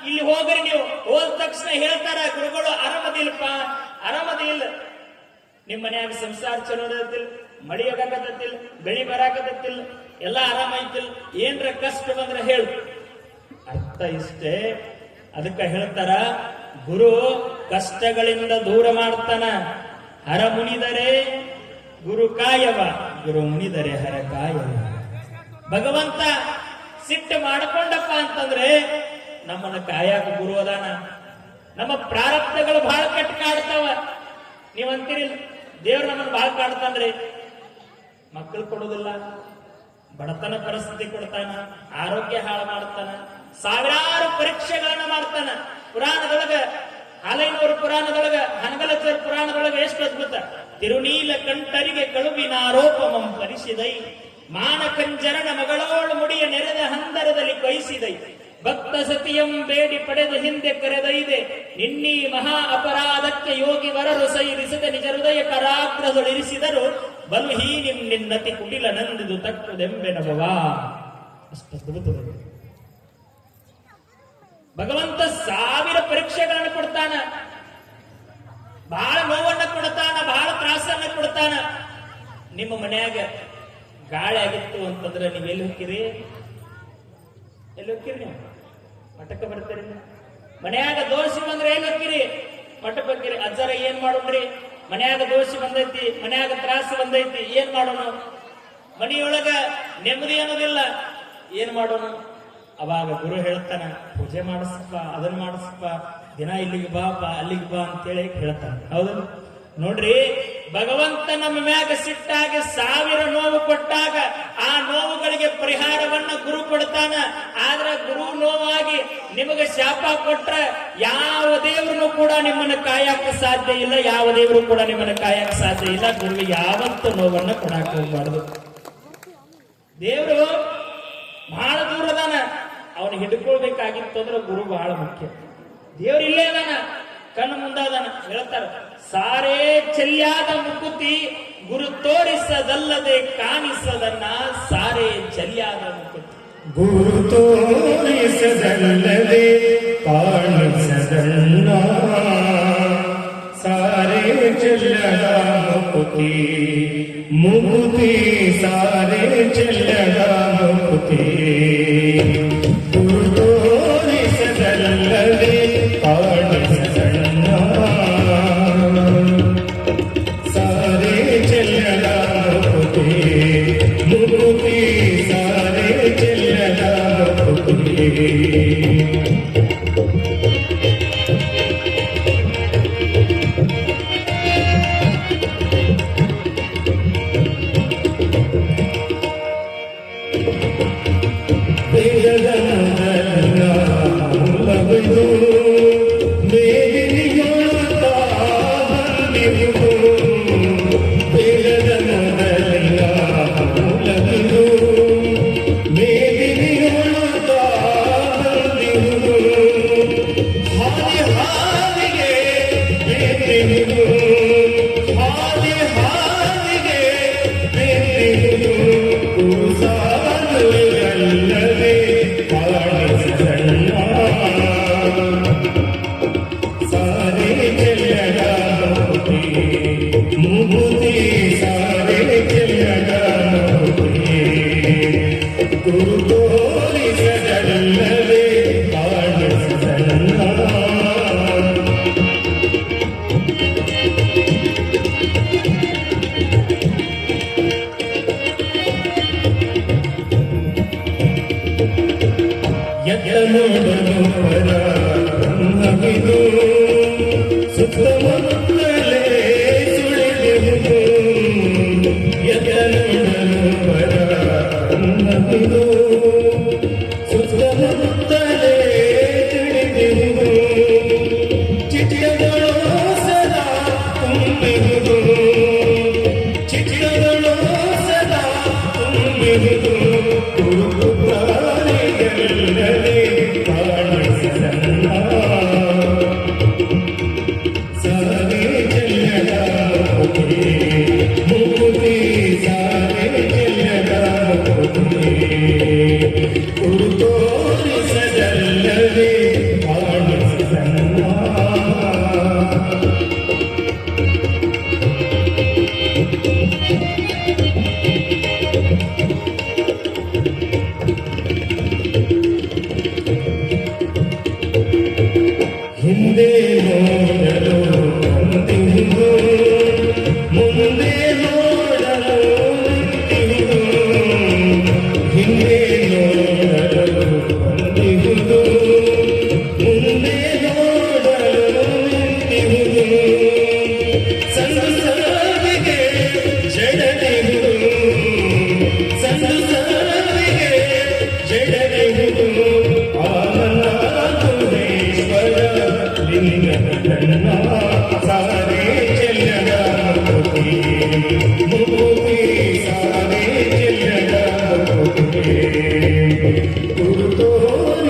ಇಲ್ಲಿ ಹೋಗ್ರಿ ನೀವು. ಹೋದ ತಕ್ಷಣ ಹೇಳ್ತಾರ ಗುರುಗಳು, ಆರಾಮದಿಲ್ಲಪ್ಪ, ಆರಾಮದಿಲ್ಲ. ನಿಮ್ ಮನ್ಯಾಗ ಸಂಸಾರ ಚಲೋ ಇರತ್ತಿಲ್ಲ, ಮಳಿ ಆಗಕತ್ತಿಲ್ಲ, ಬೆಳಿ ಬರಾಕತ್ತಿಲ್ಲ, ಎಲ್ಲ ಆರಾಮ ಐತಿಲ್ಲ, ಏನ್ರ ಕಷ್ಟ ಬಂದ್ರೆ ಹೇಳು. ಅರ್ಥ ಇಷ್ಟೇ. ಅದಕ್ಕ ಹೇಳ್ತಾರ, ಗುರು ಕಷ್ಟಗಳಿಂದ ದೂರ ಮಾಡ್ತಾನ. ಹರ ಮುನಿದರೆ ಗುರು ಕಾಯವ, ಗುರು ಮುನಿದರೆ ಹರ ಕಾಯವ. ಭಗವಂತ ಸಿಟ್ಟು ಮಾಡ್ಕೊಂಡಪ್ಪ ಅಂತಂದ್ರೆ ನಮ್ಮನ್ನ ಕಾಯಕ ಗುರು ಅದಾನ. ನಮ್ಮ ಪ್ರಾರಬ್ಧಗಳು ಬಹಳ ಕೆಟ್ಟ ಕಾಡ್ತಾವ. ನೀವಂತೀರಿ ದೇವ್ರು ನಮ್ಮನ್ನು ಬಹಳ ಕಾಡ್ತಾನ್ರಿ. ಮಕ್ಕಳು ಕೊಡೋದಿಲ್ಲ, ಬಡತನ ಪರಿಸ್ಥಿತಿ ಕೊಡ್ತಾನ, ಆರೋಗ್ಯ ಹಾಳು ಮಾಡ್ತಾನ, ಸಾವಿರಾರು ಪರೀಕ್ಷೆಗಳನ್ನ ಮಾಡ್ತಾನ. ಪುರಾಣದೊಳಗ ಹಾಲೈನೂರು ಪುರಾಣದೊಳಗ, ಹನಗಲಚರ ಪುರಾಣದೊಳಗ ಎಷ್ಟು ಅದ್ಭುತ. ತಿರುನೀಲ ಕಂಠರಿಗೆ ಕಳುವಿನಾರೋಪಮಂ ಪರಿಸಿದೈ, ಮಾನಕಂಜರನ ಮಗಳೋಳು ಮುಡಿಯ ನೆರೆದ ಹಂದರದಲ್ಲಿ ಕೊಯಿಸಿದೈ, ಭಕ್ತ ಸತಿಯಂ ಬೇಡಿ ಪಡೆದು ಹಿಂದೆ ಕರೆದೈದೆ, ನಿನ್ನೀ ಮಹಾ ಅಪರಾಧಕ್ಕೆ ಯೋಗಿ ವರರು ಸೈರಿಸದೆ ನಿಜ ಹೃದಯ ಕರಾಗ್ರದೊಳಿರಿಸಿದರು, ಬಲು ಹೀನಿಂ ನಿನ್ನತಿ ಕುಟಿಲ ನಂದಿದು ತಕ್ಕುದೆಂಬೆನಬವಾ. ಅಷ್ಟು ಅದ್ಭುತ. ಭಗವಂತ ಸಾವಿರ ಪರೀಕ್ಷೆಗಳನ್ನು ಕೊಡ್ತಾನ, ಬಹಳ ನೋವನ್ನ ಕೊಡ್ತಾನ, ಬಹಳ ತ್ರಾಸನ್ನ ಕೊಡ್ತಾನ. ನಿಮ್ಮ ಮನ್ಯಾಗ ಗಾಳಿ ಆಗಿತ್ತು ಅಂತಂದ್ರೆ ನೀವ್ ಎಲ್ಲಿ ಹೋಗ್ತೀರಿ? ಎಲ್ಲಿ ಹೋಗ್ತೀರಿ? ನೀವು ಮಠಕ್ಕೆ ಬರ್ತೀರಿ. ಮನ್ಯಾಗ ದೋಷಿ ಬಂದ್ರೆ ಎಲ್ಲಿ ಹೋಗ್ತೀರಿ? ಮಠಕ್ಕೆ ಹೋಗ್ತೀರಿ. ಅಜ್ಜರ ಏನ್ ಮಾಡೋಣ್ರಿ, ಮನ್ಯಾಗ ದೋಷಿ ಬಂದೈತಿ, ಮನ್ಯಾಗ ತ್ರಾಸ ಬಂದೈತಿ, ಏನ್ ಮಾಡೋಣ? ಮನೆಯೊಳಗ ನೆಮ್ಮದಿ ಅನ್ನೋದಿಲ್ಲ, ಏನ್ ಮಾಡೋಣ? ಅವಾಗ ಗುರು ಹೇಳ್ತಾನ, ಪೂಜೆ ಮಾಡಿಸ್ಪ, ಅದನ್ನ ಮಾಡಿಸ್ಪ, ದಿನ ಇಲ್ಲಿಗೆ ಬಾಪ, ಅಲ್ಲಿಗೆ ಬಾ ಅಂತೇಳಿ ಹೇಳ್ತಾನ. ಹೌದು ನೋಡ್ರಿ, ಭಗವಂತ ನಮ್ಮ ಮ್ಯಾಗ ಸಿಟ್ಟಾಗಿ ಸಾವಿರ ನೋವು ಕೊಟ್ಟಾಗ ಆ ನೋವುಗಳಿಗೆ ಪರಿಹಾರವನ್ನ ಗುರು ಕೊಡ್ತಾನ. ಆದ್ರೆ ಗುರು ನೋವಾಗಿ ನಿಮಗೆ ಶಾಪ ಕೊಟ್ರ ಯಾವ ದೇವರನ್ನು ಕೂಡ ನಿಮ್ಮನ್ನ ಕಾಯಕ್ಕೆ ಸಾಧ್ಯ ಇಲ್ಲ, ಯಾವ ದೇವರು ಕೂಡ ನಿಮ್ಮನ್ನ ಕಾಯಕ್ಕೆ ಸಾಧ್ಯ ಇಲ್ಲ. ಗುರುವಿಗೆ ಯಾವತ್ತೂ ನೋವನ್ನ ಕೊಡಾಕ ಹೋಗ್ಬಾರ್ದು. ದೇವರು ಬಹಳ ದೂರ ಅದಾನ, ಅವನು ಹಿಡ್ಕೊಳ್ಬೇಕಾಗಿತ್ತು ಅಂದ್ರೆ ಗುರು ಬಹಳ ಮುಖ್ಯ. ದೇವ್ರು ಇಲ್ಲೇ ಅದಾನ, ಕಣ್ಣು ಮುಂದಾದಾನ. ಹೇಳ್ತಾರ, ಸಾರೇ ಚೆಲ್ಯಾದ ಮುಕುತಿ ಗುರು ತೋರಿಸದಲ್ಲದೆ ಕಾಣಿಸದನ್ನ, ಸಾರೇ ಚೆಲ್ಯಾದ ಮುಕುತಿ ಗುರು ತೋರಿಸದಲ್ಲದೆ ಕಾಣಿಸದನ್ನ, ಸಾರೇ ಚೆಲ್ಲದ ಮುಕುತಿ ಮುಕುತಿ, ಸಾರೇ ಚೆಲ್ಲದ ಮುಕುತಿ. ಗುರು ತೋರಿಸದಲ್ಲದೆ ಕಾಣಿಸದನ್ನ, ಸಾರೇ ಚೆಲ್ಲದ ಮುಕುತಿ ಮುಕುತಿ, ಸಾರೇ ಚೆಲ್ಲದ ಮುಕುತಿ. ನೋಡಲು ಪರ ಬ್ರಹ್ಮವಿದು ಸುತ್ತಮುತ್ತಲೇ ಸುಳಿದಿರುವುದು ಎದ ನೋಡಲು ಪರ ಬ್ರಹ್ಮವಿದು ಸುತ್ತಮುತ್ತಲೇ ತಿಳಿದಿರುವುದು ಚಿತ್ರಗಳು ಸದಾ ತುಂಬಿರುವುದು ಚಿತ್ರಗಳು ಸದಾ ತುಂಬಿರುವುದು ಕುರುಕು ಪ್ರಾಣಿಗಳೇ ಕಾಣಿಸಲ್ಲ ಸಾರೆ ಚೆಲ್ಲದ ಮುಗುತಿ ಸಾರೆ ಚೆಲ್ಲದ ಕುರುತೋರಿಸದಲ್ಲವೇ ಕಾಣಿಸಲ್ಲ ಹಿಂದೆ ನೋಡಲು ಬಂದಿರುವುದು ಮುಂದೆ ನೋಡಲು ನಿಂತಿರುವುದು ಹಿಂದೆ ನೋಡಲು ಬಂದಿರುವುದು ಮುಂದೆ ನೋಡಲು ನಿಂತಿರುವುದು ಸಂದು ಸಾವಿಗೆ ಜಡದಿರುವುದು ಸಂದು ಸಾವಿಗೆ ಜಡದಿರುವುದು ಆನಂದೇಶ್ವರ ಲಿಂಗ ಕಣ್ಣ ಸಾರೆ ಚೆಲ್ಲದ ಮುಗುತಿ ಸಾರೆ ಚೆಲ್ಲದ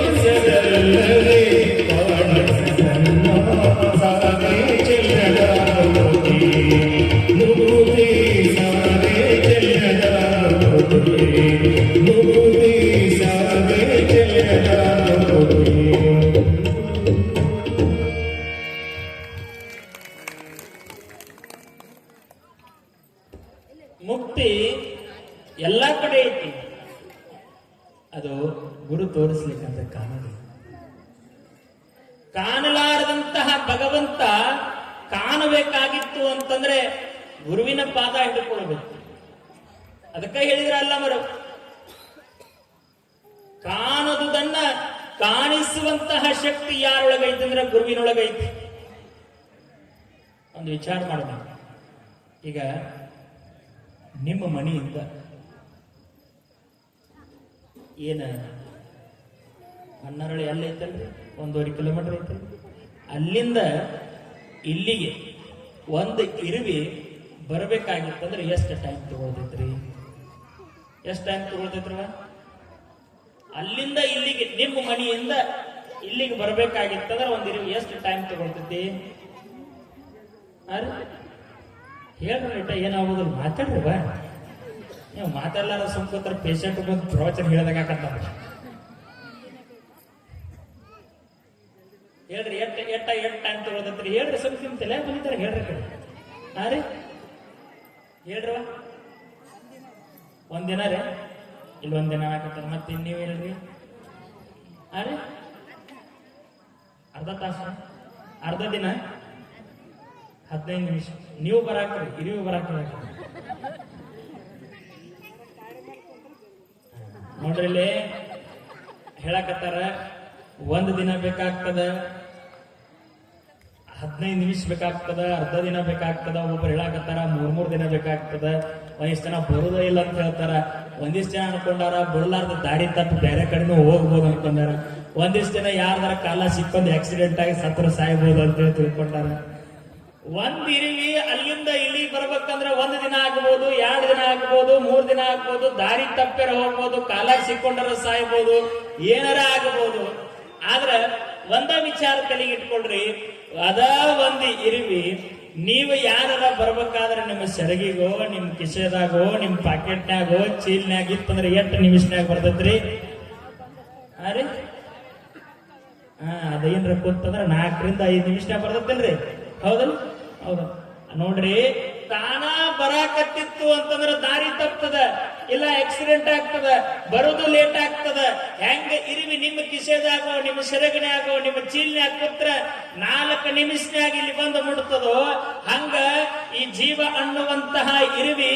ಗುರುತೋರಿಸದಲ್ಲವೇ ಕಾಣಿಸಲ್ಲ ಸಾರೆ ಚೆಲ್ಲದ ಮುಗುತಿ ಸಾರೆ ಚೆಲ್ಲದ ಮುಗುತಿ ಸಾರೆ ಚೆಲ್ಲದ ಮುಕ್ತಿ ಎಲ್ಲ ಕಡೆ ಐತಿ, ಅದು ಗುರು ತೋರಿಸ್ಲಿಕ್ಕಂತ ಕಾಣಲಿ. ಕಾಣಲಾರದಂತಹ ಭಗವಂತ ಕಾಣಬೇಕಾಗಿತ್ತು ಅಂತಂದ್ರೆ ಗುರುವಿನ ಪಾದ ಹಿಡಿದುಕೊಳ್ಬೇಕು. ಅದಕ್ಕೆ ಹೇಳಿದ್ರಲ್ಲ ಮರು ಕಾಣದುದನ್ನ ಕಾಣಿಸುವಂತಹ ಶಕ್ತಿ ಯಾರೊಳಗೈತಿ ಅಂದ್ರೆ ಗುರುವಿನೊಳಗೈತಿ. ಒಂದು ವಿಚಾರ ಮಾಡಬೇಕು. ಈಗ ನಿಮ್ಮ ಮನೆಯಿಂದ ಏನ ಮನ್ನರಳಿ ಎಲ್ಲ ಐತಲ್ರಿ, 1.5 ಕಿಲೋಮೀಟರ್ ಐತಿ. ಅಲ್ಲಿಂದ ಇಲ್ಲಿಗೆ ಒಂದು ಇರುವಿ ಬರಬೇಕಾಗಿತ್ತಂದ್ರೆ ಎಷ್ಟು ಟೈಮ್ ತಗೊಳ್ತೈತ್ರಿ? ಎಷ್ಟು ಟೈಮ್ ತಗೊಳ್ತೈತ್ರವ? ಅಲ್ಲಿಂದ ಇಲ್ಲಿಗೆ ನಿಮ್ಮ ಮನೆಯಿಂದ ಇಲ್ಲಿಗೆ ಬರಬೇಕಾಗಿತ್ತಂದ್ರೆ ಒಂದು ಇರುವಿ ಎಷ್ಟು ಟೈಮ್ ತಗೊಳ್ತೈತಿ? ಹೇಳ್ರಿ ಏನಾಗೋದಿಲ್ಲ, ಮಾತಾಡ್ರಿ ಬಾ. ನೀವು ಮಾತಾಡ್ಲಾರ ಸುಮ್ಕೋತ್ರ ಪೇಷಂಟ್ ಬಂದು ಪ್ರವಚನ ಹೇಳ್ದಾಗತ್ತ. ಹೇಳ್ರಿ ಎಟ್ಟ ಟೈಮ್ ತಗೊಳ್ತೈತ್ರಿ? ಹೇಳ್ರಿ ಸುಮ್ ತಲೆ ಬಂದಿದ್ದಾರೆ ಹೇಳ್ರಿ ಕಡೆ. ಹಾ ರೀ ಹೇಳ್ರವ. ಒಂದಿನ ರೀ ಇಲ್ಲಿ ಒಂದಿನ ಹಾಕತ್ತಾರ, ಮತ್ತೆ ಇನ್ನೀವ್ ಹೇಳ್ರಿ. ಹಾ ರೀ ಅರ್ಧ ತಾಸು, ಅರ್ಧ ದಿನ 15 ನಿಮಿಷ. ನೀವು ಬರಾಕ್ರಿ, ಇರಿವು ಬರಾಕ್ರಿ. ನೋಡ್ರಿ ಇಲ್ಲಿ ಹೇಳಕತ್ತಾರ, 1 ದಿನ ಬೇಕಾಗ್ತದ, 15 ನಿಮಿಷ ಬೇಕಾಗ್ತದ, ಅರ್ಧ ದಿನ ಬೇಕಾಗ್ತದ. ಒಬ್ಬರು ಹೇಳಕತ್ತಾರ 3 ದಿನ ಬೇಕಾಗ್ತದ. ಒಂದಿಷ್ಟು ಜನ ಬರುದೇ ಇಲ್ಲ ಅಂತ ಹೇಳ್ತಾರ. ಒಂದಿಷ್ಟು ಜನ ಅನ್ಕೊಂಡಾರ ಬರಲಾರ್ದ ದಾರಿ ತಪ್ಪು ಬೇರೆ ಕಡೆನೂ ಹೋಗ್ಬೋದು ಅನ್ಕೊಂಡಾರ. ಒಂದಿಷ್ಟು ಜನ ಯಾರ್ದಾರ ಕಾಲ ಸಿಕ್ಕೊಂದು ಆಕ್ಸಿಡೆಂಟ್ ಆಗಿ ಸತ್ರ ಸಾಯ್ಬೋದು ಅಂತ ಹೇಳಿ ತಿಳ್ಕೊಂಡಾರ. ಒಂದ್ ಇರುವಿ ಅಲ್ಲಿಂದ ಇಲ್ಲಿಗೆ ಬರ್ಬೇಕಂದ್ರೆ 1 ದಿನ ಆಗ್ಬೋದು, 2 ದಿನ ಆಗ್ಬೋದು, 3 ದಿನ ಆಗ್ಬೋದು. ದಾರಿ ತಪ್ಪೆರ ಹೋಗ್ಬೋದು, ಕಾಲ ಸಿಕ್ಕೊಂಡರ ಸಾಯ್ಬೋದು, ಏನಾರ ಆಗಬಹುದು. ಆದ್ರೆ ಒಂದ ವಿಚಾರ ತಲೆಗೆ ಇಟ್ಕೊಳ್ರಿ, ಅದ ಒಂದು ಇರುವಿ ನೀವು ಯಾರ ಬರ್ಬೇಕಾದ್ರೆ ನಿಮ್ಮ ಸೆರಗಿಗೋ, ನಿಮ್ ಕಿಸೆದಾಗೋ, ನಿಮ್ ಪಾಕೆಟ್ನಾಗೋ, ಚೀಲ್ನ್ಯಾಗ ಇತ್ತಂದ್ರೆ 8 ನಿಮಿಷನ್ಯಾಗ ಬರ್ತೈತ್ರಿ. ಅರೆ ಅದೇನ್ರ ಕೂತಂದ್ರೆ 4 ರಿಂದ 5 ನಿಮಿಷನ್ಯಾಗ ಬರ್ತೈತಿಲ್ರಿ? ಹೌದಲ್ಲ? ಹೌದ ನೋಡ್ರಿ, ತಾನ ಬರಾಕತ್ತಿತ್ತು ಅಂತಂದ್ರೆ ದಾರಿ ತಪ್ತದ. ಇಲ್ಲ ಆಕ್ಸಿಡೆಂಟ್ ಆಗ್ತದ, ಬರೋದು ಲೇಟ್ ಆಗ್ತದ. ಹೆಂಗ ಇರಿವಿ ನಿಮ್ಮ ಕಿಸೆದಾಗೋ, ನಿಮ್ಮ ಸೆರಗನ್ಯಾಗೋ, ನಿಮ್ಮ ಚೀಲ್ನ್ಯಾಗ ಕೂತ್ರ 4 ನಿಮಿಷನ್ಯಾಗ ಇಲ್ಲಿ ಬಂದು ಮುಡ್ತದೋ, ಹಂಗ ಈ ಜೀವ ಅನ್ನುವಂತಹ ಇರಿವಿ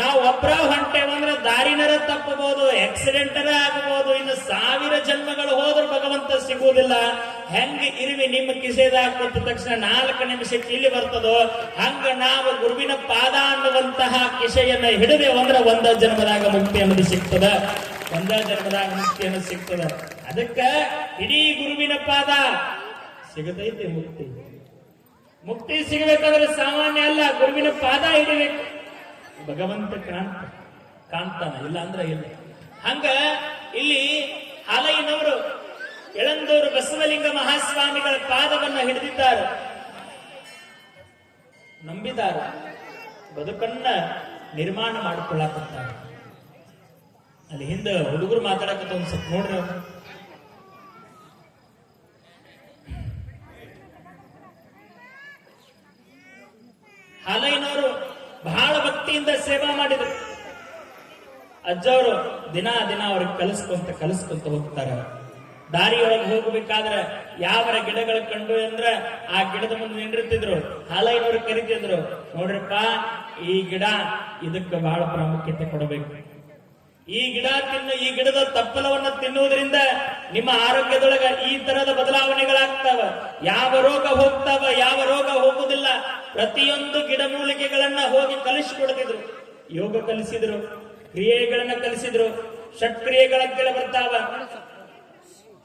ನಾವು ಒಬ್ರ ಹೊಂಟೇವಂದ್ರ ದಾರಿನರ ತಪ್ಪಬಹುದು, ಆಕ್ಸಿಡೆಂಟರ ಆಗಬಹುದು, ಇನ್ನು 1000 ಜನ್ಮಗಳು ಹೋದ್ರೂ ಭಗವಂತ ಸಿಗುವುದಿಲ್ಲ. ಹೆಂಗ ಇರಿವಿ ನಿಮ್ಮ ಕಿಸೆದಾಗ ಕೂತ ತಕ್ಷಣ 4 ನಿಮಿಷಕ್ಕೆ ಇಲ್ಲಿ ಬರ್ತದೋ, ಹಂಗ ನಾವು ಗುರುವಿನ ಪಾದ ಅನ್ನುವಂತಹ ಕಿಸೆಯನ್ನ ಹಿಡಿದೇವಂದ್ರ ಒಂದ ಜನ್ಮದಾಗ ಮುಕ್ತಿ ಅನ್ನೋದು ಸಿಗ್ತದ, ಒಂದ ಜನ್ಮದಾಗ ಮುಕ್ತಿ ಅನ್ನೋದು ಸಿಗ್ತದ. ಅದಕ್ಕ ಇಡೀ ಗುರುವಿನ ಪಾದ ಸಿಗತೈತಿ. ಮುಕ್ತಿ ಸಿಗಬೇಕಾದ್ರೆ ಸಾಮಾನ್ಯ ಅಲ್ಲ, ಗುರುವಿನ ಪಾದ ಹಿಡಿಬೇಕು. ಭಗವಂತ ಕಾಣ್ತಾನ, ಇಲ್ಲ ಅಂದ್ರೆ ಇಲ್ಲ. ಹಂಗ ಇಲ್ಲಿ ಹಾಲಯ್ಯನವರು ಯಳಂದೂರು ಬಸವಲಿಂಗ ಮಹಾಸ್ವಾಮಿಗಳ ಪಾದವನ್ನ ಹಿಡಿದಿದ್ದಾರೆ, ನಂಬಿದ್ದಾರೆ, ಬದುಕನ್ನ ನಿರ್ಮಾಣ ಮಾಡಿಕೊಳ್ಳಾಕತ್ತಾರೆ. ಅಲ್ಲಿ ಹಿಂದೆ ಹುಡುಗರು ಮಾತಾಡಕತ್ತ ಒಂದ್ ಸ್ವಲ್ಪ ನೋಡ್ರಿ. ಹಾಲಯ್ಯನವರು ಬಹಳ ಭಕ್ತಿಯಿಂದ ಸೇವಾ ಮಾಡಿದ್ರು. ಅಜ್ಜವರು ದಿನ ಅವ್ರಿಗೆ ಕಲಿಸ್ಕೊಂತ ಹೋಗ್ತಾರೆ. ದಾರಿಯೊಳಗೆ ಹೋಗಬೇಕಾದ್ರೆ ಯಾವರ ಗಿಡಗಳ ಕಂಡು ಅಂದ್ರ ಆ ಗಿಡದ ಮುಂದೆ ನಿಂದಿರ್ತಿದ್ರು. ಹಾಲಯ್ಯನವ್ರು ಕರಿತಿದ್ರು, ನೋಡ್ರಪ್ಪ ಈ ಗಿಡ ಇದಕ್ಕೆ ಬಹಳ ಪ್ರಾಮುಖ್ಯತೆ ಕೊಡಬೇಕು. ಈ ಗಿಡದ ತಪ್ಪಲವನ್ನ ತಿನ್ನುವುದರಿಂದ ನಿಮ್ಮ ಆರೋಗ್ಯದೊಳಗ ಈ ತರದ ಬದಲಾವಣೆಗಳಾಗ್ತಾವ. ಯಾವ ರೋಗ ಹೋಗ್ತಾವ, ಯಾವ ರೋಗ ಹೋಗುದಿಲ್ಲ. ಪ್ರತಿಯೊಂದು ಗಿಡಮೂಲಿಕೆಗಳನ್ನ ಹೋಗಿ ಕಲಿಸಿಕೊಡ್ತಿದ್ರು. ಯೋಗ ಕಲಿಸಿದ್ರು, ಕ್ರಿಯೆಗಳನ್ನ ಕಲಿಸಿದ್ರು, ಷಟ್ಕ್ರಿಯೆಗಳ ಬರ್ತಾವ,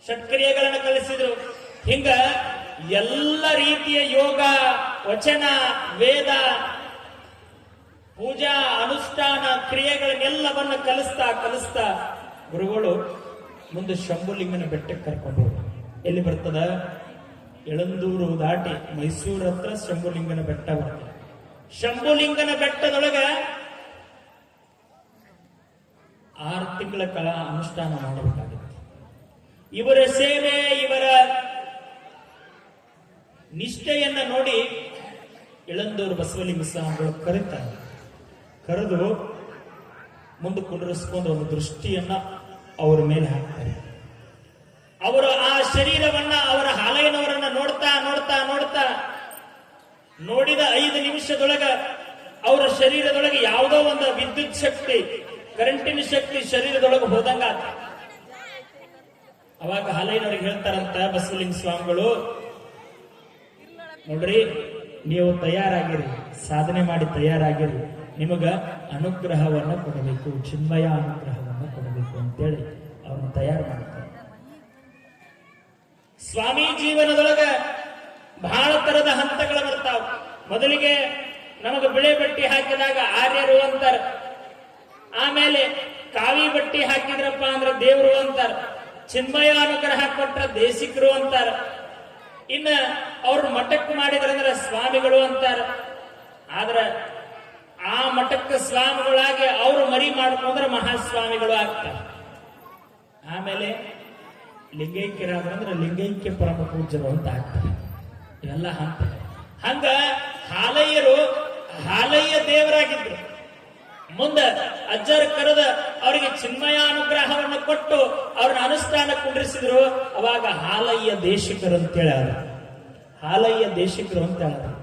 ಷಟ್ಕ್ರಿಯೆಗಳನ್ನ ಕಲಿಸಿದ್ರು. ಹಿಂಗ ಎಲ್ಲ ರೀತಿಯ ಯೋಗ, ವಚನ, ವೇದ, ಪೂಜಾ, ಅನುಷ್ಠಾನ ಕ್ರಿಯೆಗಳನ್ನೆಲ್ಲವನ್ನ ಕಲಿಸ್ತಾ ಗುರುಗಳು ಮುಂದೆ ಶಂಭುಲಿಂಗನ ಬೆಟ್ಟಕ್ಕೆ ಕರ್ಕೊಂಡು ಹೋದ್ರು. ಎಲ್ಲಿ ಬರ್ತದ? ಯಳಂದೂರು ದಾಟಿ ಮೈಸೂರು ಹತ್ರ ಶಂಭುಲಿಂಗನ ಬೆಟ್ಟ ಬರ್ತದೆ. ಶಂಭುಲಿಂಗನ ಬೆಟ್ಟದೊಳಗ 6 ತಿಂಗಳ ಕಾಲ ಅನುಷ್ಠಾನ ಮಾಡಬೇಕಾಗುತ್ತೆ. ಇವರ ಸೇವೆ, ಇವರ ನಿಷ್ಠೆಯನ್ನ ನೋಡಿ ಯಳಂದೂರು ಬಸವಲಿಂಗ ಸ್ವಾಮಿಗಳು ಕರೆದು ಮುಂದೆ ಕುಂಡರಿಸಿಕೊಂಡು ಒಂದು ದೃಷ್ಟಿಯನ್ನ ಅವರ ಮೇಲೆ ಹಾಕ್ತಾರೆ. ಅವರು ಆ ಶರೀರವನ್ನ, ಅವರ ಹಾಲಯ್ಯನವರನ್ನ ನೋಡ್ತಾ ನೋಡಿದ 5 ನಿಮಿಷದೊಳಗ ಅವರ ಶರೀರದೊಳಗೆ ಯಾವುದೋ ಒಂದು ವಿದ್ಯುತ್ ಶಕ್ತಿ, ಕರೆಂಟಿನ ಶಕ್ತಿ ಶರೀರದೊಳಗೆ ಹೋದಂಗ. ಅವಾಗ ಹಾಲಯ್ಯನವ್ರಿಗೆ ಹೇಳ್ತಾರಂತ ಬಸವಲಿಂಗ ಸ್ವಾಮಿಗಳು, ನೋಡ್ರಿ ನೀವು ತಯಾರಾಗಿರಿ, ಸಾಧನೆ ಮಾಡಿ ತಯಾರಾಗಿರಿ, ನಿಮಗ ಅನುಗ್ರಹವನ್ನ ಕೊಡಬೇಕು, ಚಿನ್ಮಯ ಅನುಗ್ರಹವನ್ನ ಕೊಡಬೇಕು ಅಂತೇಳಿ ಅವ್ರನ್ನ ತಯಾರು ಮಾಡ್ತಾರೆ. ಸ್ವಾಮಿ ಜೀವನದೊಳಗ ಬಹಳ ತರದ ಹಂತಗಳು ಬರ್ತಾವ. ಮೊದಲಿಗೆ ನಮಗ ಬಿಳೆ ಬಟ್ಟಿ ಹಾಕಿದಾಗ ಆರ್ಯರು ಅಂತಾರ. ಆಮೇಲೆ ಕಾವಿ ಬಟ್ಟಿ ಹಾಕಿದ್ರಪ್ಪ ಅಂದ್ರೆ ದೇವರು ಅಂತಾರ. ಚಿನ್ಮಯ ಅನುಗ್ರಹ ಕೊಟ್ರ ದೇಶಿಕರು ಅಂತಾರ. ಇನ್ನ ಅವ್ರ ಮಠಕ್ಕೆ ಮಾಡಿದ್ರಂದ್ರೆ ಸ್ವಾಮಿಗಳು ಅಂತಾರ. ಆದ್ರ ಆ ಮಠಕ್ಕೆ ಸ್ವಾಮಿಗಳಾಗಿ ಅವರು ಮರಿ ಮಾಡ್ಕೊಂಡ್ರೆ ಮಹಾಸ್ವಾಮಿಗಳು ಆಗ್ತಾರೆ. ಆಮೇಲೆ ಲಿಂಗೈಕ್ಯರಾದ್ರಂದ್ರೆ ಲಿಂಗೈಕ್ಯ ಪರಮ ಪೂಜ್ಯರು ಅಂತ ಆಗ್ತಾರೆ. ಇವೆಲ್ಲ ಹಂಗ ಹಾಲಯ್ಯರು ಹಾಲಯ್ಯ ದೇವರಾಗಿದ್ರು. ಮುಂದೆ ಅಜ್ಜರ ಕರೆದ ಅವರಿಗೆ ಚಿನ್ಮಯ ಅನುಗ್ರಹವನ್ನು ಕೊಟ್ಟು ಅವ್ರನ್ನ ಅನುಷ್ಠಾನ ಕುಂಡ್ರಿಸಿದ್ರು. ಅವಾಗ ಹಾಲಯ್ಯ ದೇಶಿಕರು ಅಂತೇಳಿ ಹಾಲಯ್ಯ ದೇಶಿಕರು ಅಂತ ಹೇಳಿದ್ರು.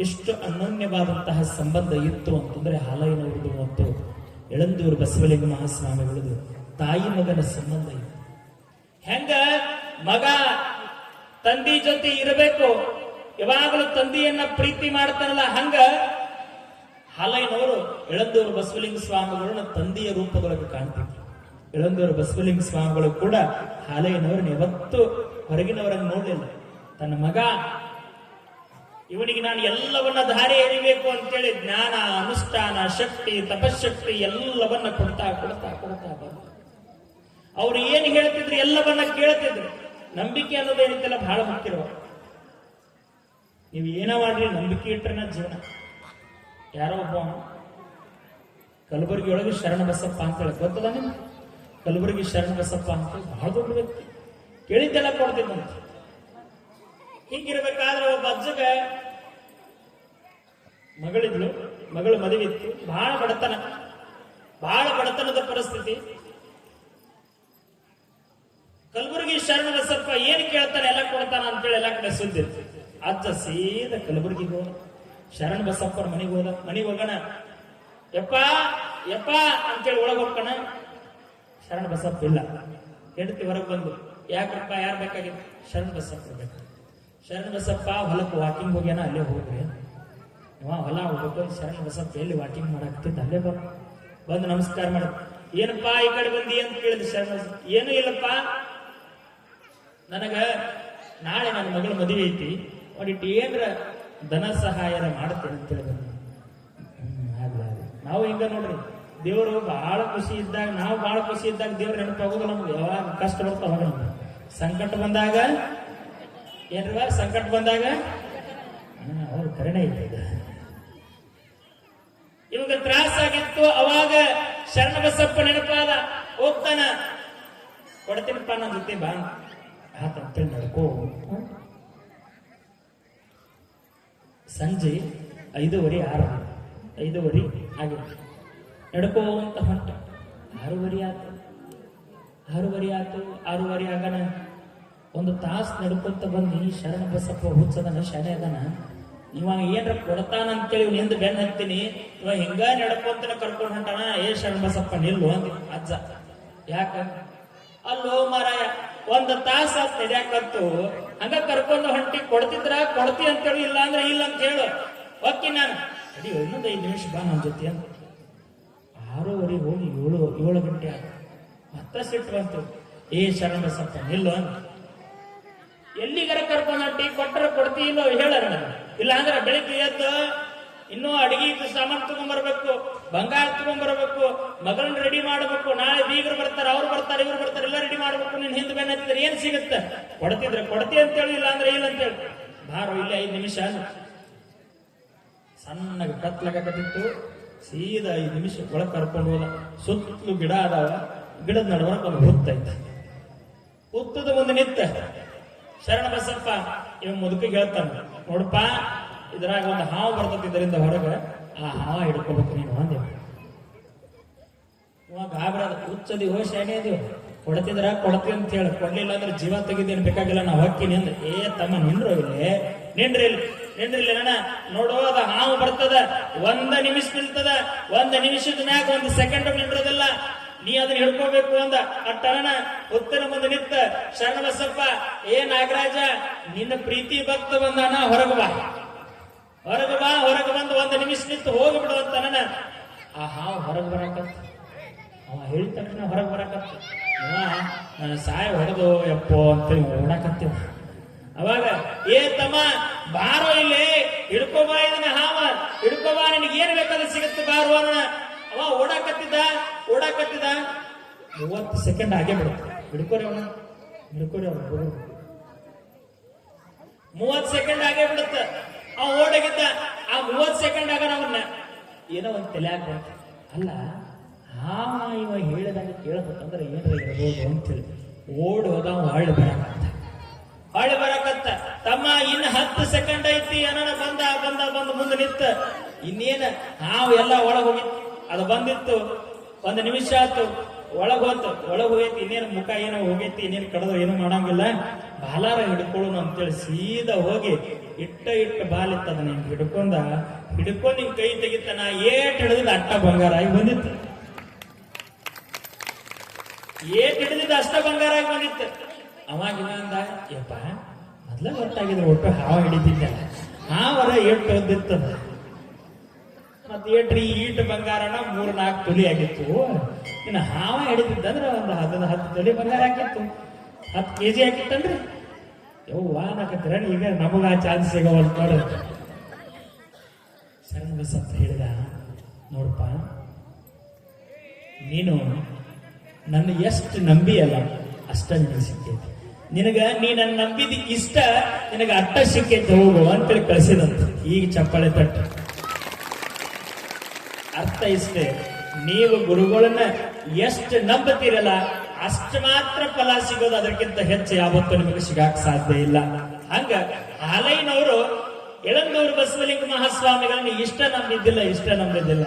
ಎಷ್ಟು ಅನನ್ಯವಾದಂತಹ ಸಂಬಂಧ ಇತ್ತು ಅಂತಂದ್ರೆ ಹಾಲಯ್ಯನವ್ರದ್ದು ಮತ್ತು ಯಳಂದೂರು ಬಸವಲಿಂಗ ಮಹಾಸ್ವಾಮಿಗಳದು ತಾಯಿ ಮಗನ ಸಂಬಂಧ ಇತ್ತು. ಹೆಂಗ ಮಗ ತಂದಿ ಜೊತೆ ಇರಬೇಕು, ಯಾವಾಗಲೂ ತಂದೆಯನ್ನ ಪ್ರೀತಿ ಮಾಡ್ತಾನಲ್ಲ, ಹಂಗ ಹಾಲಯ್ಯನವರು ಯಳಂದೂರು ಬಸವಲಿಂಗ ಸ್ವಾಮಿಗಳನ್ನ ತಂದೆಯ ರೂಪದೊಳಗೆ ಕಾಣ್ತಿದ್ರು. ಯಳಂದೂರು ಬಸವಲಿಂಗ ಸ್ವಾಮಿಗಳು ಕೂಡ ಹಾಲಯ್ಯನವ್ರನ್ನ ಯಾವತ್ತೂ ಹೊರಗಿನವರನ್ನು ನೋಡಲಿಲ್ಲ. ತನ್ನ ಮಗ ಇವನಿಗೆ ನಾನು ಎಲ್ಲವನ್ನ ದಾರಿ ಎರಿಬೇಕು ಅಂತೇಳಿ ಜ್ಞಾನ, ಅನುಷ್ಠಾನ, ಶಕ್ತಿ, ತಪಶಕ್ತಿ ಎಲ್ಲವನ್ನ ಕೊಡ್ತಾ ಬಂದ. ಅವ್ರು ಏನ್ ಹೇಳ್ತಿದ್ರು ಎಲ್ಲವನ್ನ ಕೇಳ್ತಿದ್ರು. ನಂಬಿಕೆ ಅನ್ನೋದೇನಿತ್ತಲ್ಲ ಬಹಳ ಮುಖ್ಯವ. ನೀವು ಏನ ಮಾಡ್ರಿ, ನಂಬಿಕೆ ಇಟ್ರನ ಜೀವನ. ಯಾರೋ ಒಬ್ಬ ಕಲಬುರಗಿ ಒಳಗೆ ಶರಣ ಬಸಪ್ಪ ಅಂತ ಹೇಳಿ ಗೊತ್ತದ ನಿಮ್ಗೆ? ಕಲಬುರಗಿ ಶರಣ ಬಸಪ್ಪ ಅಂತ ಬಹಳ ದೊಡ್ಡ ವ್ಯಕ್ತಿ, ಕೇಳಿದ್ದೆಲ್ಲ ಕೊಡ್ತಿದ್ದಂತೆ. ಹೀಗಿರ್ಬೇಕಾದ್ರೆ ಒಬ್ಬ ಅಜ್ಜಗ ಮಗಳಿದ್ಲು, ಮಗಳು ಮದುವೆ ಇತ್ತು, ಬಹಳ ಬಡತನ. ಬಹಳ ಬಡತನದ ಪರಿಸ್ಥಿತಿ. ಕಲಬುರಗಿ ಶರಣಬಸಪ್ಪ ಏನ್ ಕೇಳ್ತಾನೆ ಎಲ್ಲ ಕೊಡ್ತಾನ ಅಂತೇಳಿ ಎಲ್ಲ ಕಡೆ ಸುದ್ದಿ. ಅಜ್ಜ ಸೀದ ಕಲಬುರಗಿಗೆ ಹೋದ, ಶರಣಬಸಪ್ಪರ ಮನೆಗೆ ಹೋದ. ಮನೆಗೆ ಹೋಗೋಣ, ಯಪ್ಪ ಯಪ್ಪ ಅಂತೇಳಿ ಒಳಗೆ ಹೋಗ್ತಾನ. ಶರಣಬಸಪ್ಪ ಇಲ್ಲ. ಹೆಂಡತಿ ಹೊರಗೆ ಬಂದು, ಯಾಕಪ್ಪ ಯಾರು ಬೇಕಾಗಿತ್ತು? ಶರಣಬಸಪ್ಪ ಬೇಕು. ಶರಣಬಸಪ್ಪ ಹೊಲಕ್ಕೆ ವಾಕಿಂಗ್ ಹೋಗ್ಯಾನ, ಅಲ್ಲೇ ಹೋಗ್ರಿ. ಹೊಲ ಹೋಗ್ಬೇಕು. ಶರಣಬಸಪ್ಪ ಎಲ್ಲಿ ವಾಕಿಂಗ್ ಮಾಡಾಕ್ತಿದ್ದ, ಅಲ್ಲೇ ಬಂದು ನಮಸ್ಕಾರ ಮಾಡ. ಏನಪ್ಪಾ ಈ ಕಡೆ ಬಂದಿ ಅಂತ ಕೇಳಿದ ಶರಣಬಸಪ್ಪ. ಏನು ಇಲ್ಲಪ್ಪ, ನನಗ ನಾಳೆ ನನ್ನ ಮಗಳ ಮದುವೆ ಐತಿ, ಒಂದಿಟ್ಟು ಏನ್ರ ಧನ ಸಹಾಯನ ಮಾಡ್ತೇನೆ ಅಂತ ಹೇಳಿದ್ರು. ನಾವು ಹಿಂಗ ನೋಡ್ರಿ, ದೇವರು ಬಹಳ ಖುಷಿ ಇದ್ದಾಗ, ನಾವು ಬಹಳ ಖುಷಿ ಇದ್ದಾಗ ದೇವ್ರ ನೆನಪಾಗೋದು ನಮ್ಗೆ. ಯಾವಾಗ ಕಷ್ಟ ಬರ್ತಾವ ನಮ್ಗೆ, ಸಂಕಟ ಬಂದಾಗ ಏನ್ರ ಸಂಕಟ ಬಂದಾಗ ಅವ್ರ ಕರುಣೆ ಇದೆ. ಇವಾಗ ತ್ರಾಸ ಆಗಿತ್ತು, ಅವಾಗ ಶರಣಬಸಪ್ಪ ನೆನಪಾದ. ಹೋಗ್ತಾನ, ಕೊಡ್ತೀನಪ್ಪ ನನ್ನ ಜೊತೆ ಬಾ ಆತಂತೇಳಿ ನಡ್ಕೋ. ಸಂಜೆ 5:30 5:30 ಆಗಿದೆ. ನಡ್ಕೋ ಅಂತ ಹೊಂಟ. 6:30 ಆತು. 6:30 ಆಗನ ಒಂದು ತಾಸು ನಡ್ಕೊಂತ ಬಂದು ಶರಣಬಸಪ್ಪ ಹುಚ್ಚದನ, ಶಾಲೆ ಅದನ. ಇವಾಗ ಏನ್ರ ಕೊಡ್ತಾನಂತೇಳಿ ಇವ್ ನಿಂದ ಬೆನ್ನ ಹತ್ತೀನಿ, ಇವ ಹಿಂಗ ನಡ್ಕೊಂತನ ಕರ್ಕೊಂಡು ಹೊಂಟಾನ. ಶರಣಬಸಪ್ಪ ನಿಲ್ಲು ಅಂದಿ ಅಜ್ಜ. ಯಾಕ? ಅಲ್ಲೋ ಮಾರಾಯ, ಒಂದು ತಾಸ ನಡ್ಯಾಕತ್ತು, ಹಂಗ ಕರ್ಕೊಂಡು ಹೊಂಟಿ. ಕೊಡ್ತಿದ್ರ ಕೊಡ್ತಿ ಅಂತೇಳಿ, ಇಲ್ಲ ಅಂದ್ರೆ ಇಲ್ಲ ಅಂತ ಹೇಳು. ಓಕೆ ನಾನು ಅಡಿ ಇನ್ನೊಂದು 5 ನಿಮಿಷ ಬಾ ನನ್ನ ಜೊತೆ ಅಂತ. 6:30 ಹೋಗಿ 7 ಗಂಟೆ ಆಗ ಮತ್ತ ಸಿಟ್ಟು ಬಂತು. ಶರಣಬಸಪ್ಪ ನಿಲ್ಲು ಅಂತ. ಎಲ್ಲಿಗಾರ ಕರ್ಕೊಂಡು ಹೊಂಟಿ, ಕೊಟ್ಟರೆ ಕೊಡ್ತಿ ಇಲ್ಲೋ ಹೇಳ. ಇಲ್ಲ ಅಂದ್ರೆ ಬೆಳಿಗ್ಗೆ ಎದ್ದು ಇನ್ನೂ ಅಡಿಗೆ ಸಾಮಾನು ತಗೊಂಡ್ಬರ್ಬೇಕು, ಬಂಗಾರ ತಗೊಂಡ್ಬರ್ಬೇಕು, ಮಗಳನ್ನ ರೆಡಿ ಮಾಡ್ಬೇಕು. ನಾಳೆ ಬೀಗರು ಬರ್ತಾರೆ, ಅವ್ರು ಬರ್ತಾರೆ, ಇವ್ರು ಬರ್ತಾರೆ, ಎಲ್ಲ ರೆಡಿ ಮಾಡ್ಬೇಕು. ನಿನ್ ಹಿಂದೆ ಬೆನ್ನ ಹತ್ತಿದ್ರೆ ಏನ್ ಸಿಗುತ್ತೆ? ಕೊಡ್ತಿದ್ರೆ ಕೊಡ್ತಿ ಅಂತೇಳಿ, ಇಲ್ಲ ಅಂದ್ರೆ ಇಲ್ಲ ಅಂತೇಳಿ. ಬಾರೋ ಇಲ್ಲಿ 5 ನಿಮಿಷ. ಸಣ್ಣಗೆ ಕತ್ಲಾಗತ್ತಿತ್ತು. ಸೀದಾ 5 ನಿಮಿಷ ಒಳಗೆ ಕರ್ಕೊಂಡು ಹೋದ. ಸುತ್ತಲೂ ಗಿಡ ಅದಾವ, ಗಿಡದ ನಡುವಕ್ಕೆ ಒಂದು ಹುತ್ತೈತೆ. ಹುತ್ತದ ಮುಂದೆ ನಿಂತ ಶರಣಬಸಪ್ಪ ಇವ ಮುದುಕಿಗೆ ಹೇಳ್ತಾನೆ, ನೋಡಪ್ಪ ಇದ್ರಾಗ ಒಂದು ಹಾವು ಬರ್ತದೆ, ಇದರಿಂದ ಹೊರಗೆ ಆ ಹಾವ ಹಿಡ್ಕೋಬೇಕು ನೀನು ಅಂದೆ. ಇವಾಗ ಗಾಬರದ ಹುಚ್ಚದಿ ಶಾಣೆ ಅದೀವ. ಕೊಡ್ತಿದ್ರ ಕೊಡ್ತಿ ಅಂತ ಹೇಳಿ, ಕೊಡ್ಲಿಲ್ಲ ಅಂದ್ರೆ ಜೀವ ತೆಗಿದೇನು ಬೇಕಾಗಿಲ್ಲ, ನಾವು ಹೊಕ್ಕಿನಿ ಅಂದ. ತಮ್ಮ ನಿಂಡ್ರು ನಿಂಡ್ರಿಲ್ಲ ಅಣ್ಣ, ನೋಡು ಅದ ಹಾವು ಬರ್ತದ, 1 ನಿಮಿಷ ನಿಲ್ತದ. 1 ನಿಮಿಷದ ಮ್ಯಾಗ 1 ಸೆಕೆಂಡ್ ನಿಂಡ್ರೋದಿಲ್ಲ, ನೀ ಅದನ್ನ ಹಿಡ್ಕೋಬೇಕು ಅಂದ. ಅಟ್ಟಣ ಹುತ್ತನ ಮುಂದೆ ನಿಂತ ಶರಣಬಸಪ್ಪ, ನಾಗರಾಜ ನಿನ್ನ ಪ್ರೀತಿ ಭಕ್ತ ಬಂದಾನ, ಹೊರಗೆ ಬಾ ಹೊರಗೆ ಬಂದು 1 ನಿಮಿಷ ನಿಂತು ಹೋಗಿಬಿಡು ಅಂತ. ಆ ಹಾವು ಹೊರಗೆ ಬರಾಕತ್ತ. ಅವ ಹೇಳಿದ ತಕ್ಷಣ ಹೊರಗೆ ಬರಾಕತ್ತ. ನನ್ನ ಸಾಯ ಹೊಡೆದು ಯಪ್ಪೋ ಅಂತೇಳಿ ಓಡಾಕತ್ತೀವ. ಅವಾಗ ತಮ್ಮ ಬಾರೋ ಇಲ್ಲಿ, ಹಿಡ್ಕೋಬಾ ಇದನ್ನ ಹಾವ, ಹಿಡ್ಕೋಬಾ, ನಿನಗೆ ಏನ್ ಬೇಕಾದ್ರೆ ಸಿಗುತ್ತೆ ಬಾರೋ ಅನ್ನ. ಅವ ಓಡಾಕತ್ತಿದ್ದ 30 ಸೆಕೆಂಡ್ ಆಗೇ ಬಿಡುತ್ತೆ. ಹಿಡ್ಕೋರಿ ಅವನ, ಹಿಡ್ಕೋರಿ ಅವ್ರು 30 ಸೆಕೆಂಡ್ ಆಗೇ ಬಿಡುತ್ತೆ. ಅವ ಓಡಾಗಿದ್ದ. ಆ 30 ಸೆಕೆಂಡ್ ಆಗ ಅವನ್ನ ಏನೋ ಒಂದು ತಲೆ ಹಾಕ್ಬಾರ್ದು. ಅಲ್ಲ ಇವ ಹೇಳಿದಾಗ ಕೇಳಬೇಕಂದ್ರೆ ಏನಾರ ಇರಬಹುದು ಅಂತೇಳಿ ಓಡಿ ಹೋದ. ಹೊಳ್ಳಿ ಬರಾಕತ್ತ. ತಮ್ಮ ಇನ್ನು 10 ಸೆಕೆಂಡ್ ಐತಿ ಅನ್ನೋಣ. ಬಂದ ಮುಂದೆ ನಿಂತ. ಇನ್ನೇನ ಹಾವು ಎಲ್ಲ ಒಳಗೆ ಹೋಗಿತ್ತು, ಅದು ಬಂದಿತ್ತು. 1 ನಿಮಿಷ ಆಯ್ತು, ಒಳಗೆ ಹೋಗೈತಿ. ಇನ್ನೇನು ಮುಖ ಏನೋ ಹೋಗೈತಿ, ಇನ್ನೇನು ಕಡದು ಏನೋ ಮಾಡಂಗಿಲ್ಲ. ಬಾಲಾರ ಹಿಡ್ಕೊಳ್ಳೋಣ ಅಂತೇಳಿ ಸೀದಾ ಹೋಗಿ ಇಟ್ಟ ಬಾಲಿತ್ತ. ಅದನ್ನ ಹಿಡ್ಕೊಂಡು ನಿನ್ ಕೈ ತೆಗಿತಾನ. ಹಿಡಿದಿದ್ದ ಅಟ್ಟ ಬಂಗಾರ ಆಗಿ ಬಂದಿತ್ತು. ಹಿಡಿದಿದ್ದ ಅಷ್ಟ ಬಂಗಾರ ಆಗಿ ಬಂದಿತ್ತು. ಅವಾಗ ಅಂದ, ಯಪ್ಪ ಮೊದ್ಲ ಗೊತ್ತಾಗಿದ್ರೆ ಒಟ್ಟು ಹಾವ ಹಿಡಿತಿದ್ದ, ಹಾವರ ಏಟು ಓದಿತ್ತದ. ಮತ್ತೆ ಈಟ್ ಬಂಗಾರನ 3-4 ತೊಲಿ ಆಗಿತ್ತು. ಇನ್ನು ಹಾವ ಹಿಡಿದಿದ್ದಂದ್ರೆ ಒಂದು 10 ತೊಲಿ ಬಂಗಾರ ಹಾಕಿತ್ತು, 10 kg ಹಾಕಿತ್ತನ್ರಿ. ವಾನಕತ್ರ ಈಗ ನಮಗ ಆ ಚಾನ್ಸ್ ಸಿಗವಲ್ ನೋಡ. ಶರಣಬಸಪ್ಪ ಹೇಳಿದ, ನೋಡಪ್ಪ ನೀನು ನನ್ನ ಎಷ್ಟು ನಂಬಿಯಲ್ಲ ಅಷ್ಟ ನಿನಗೆ ಸಿಕ್ಕೈತಿ. ನೀ ನನ್ನ ನಂಬಿದ ಇಷ್ಟ, ನಿನಗೆ ಅಟ್ಟ ಸಿಕ್ಕೈತೆ, ಹೋಗು ಅಂತೇಳಿ ಕಳಿಸಿದಂತ. ಈಗ ಚಪ್ಪಾಳೆ ತಟ್ಟು. ಅರ್ಥ ಇಷ್ಟೇ, ನೀವು ಗುರುಗಳನ್ನ ಎಷ್ಟು ನಂಬುತ್ತೀರಲ್ಲ ಅಷ್ಟು ಮಾತ್ರ ಫಲ ಸಿಗೋದು. ಅದಕ್ಕಿಂತ ಹೆಚ್ಚು ಯಾವತ್ತೂ ನಿಮಗೆ ಸಿಗಾಕ್ ಸಾಧ್ಯ ಇಲ್ಲ. ಹಂಗ ಆಲೈನವರು ಯಳಂದೂರು ಬಸವಲಿಂಗ ಮಹಾಸ್ವಾಮಿಗಳನ್ನ ಇಷ್ಟ ನಂಬಿದ್ದಿಲ್ಲ.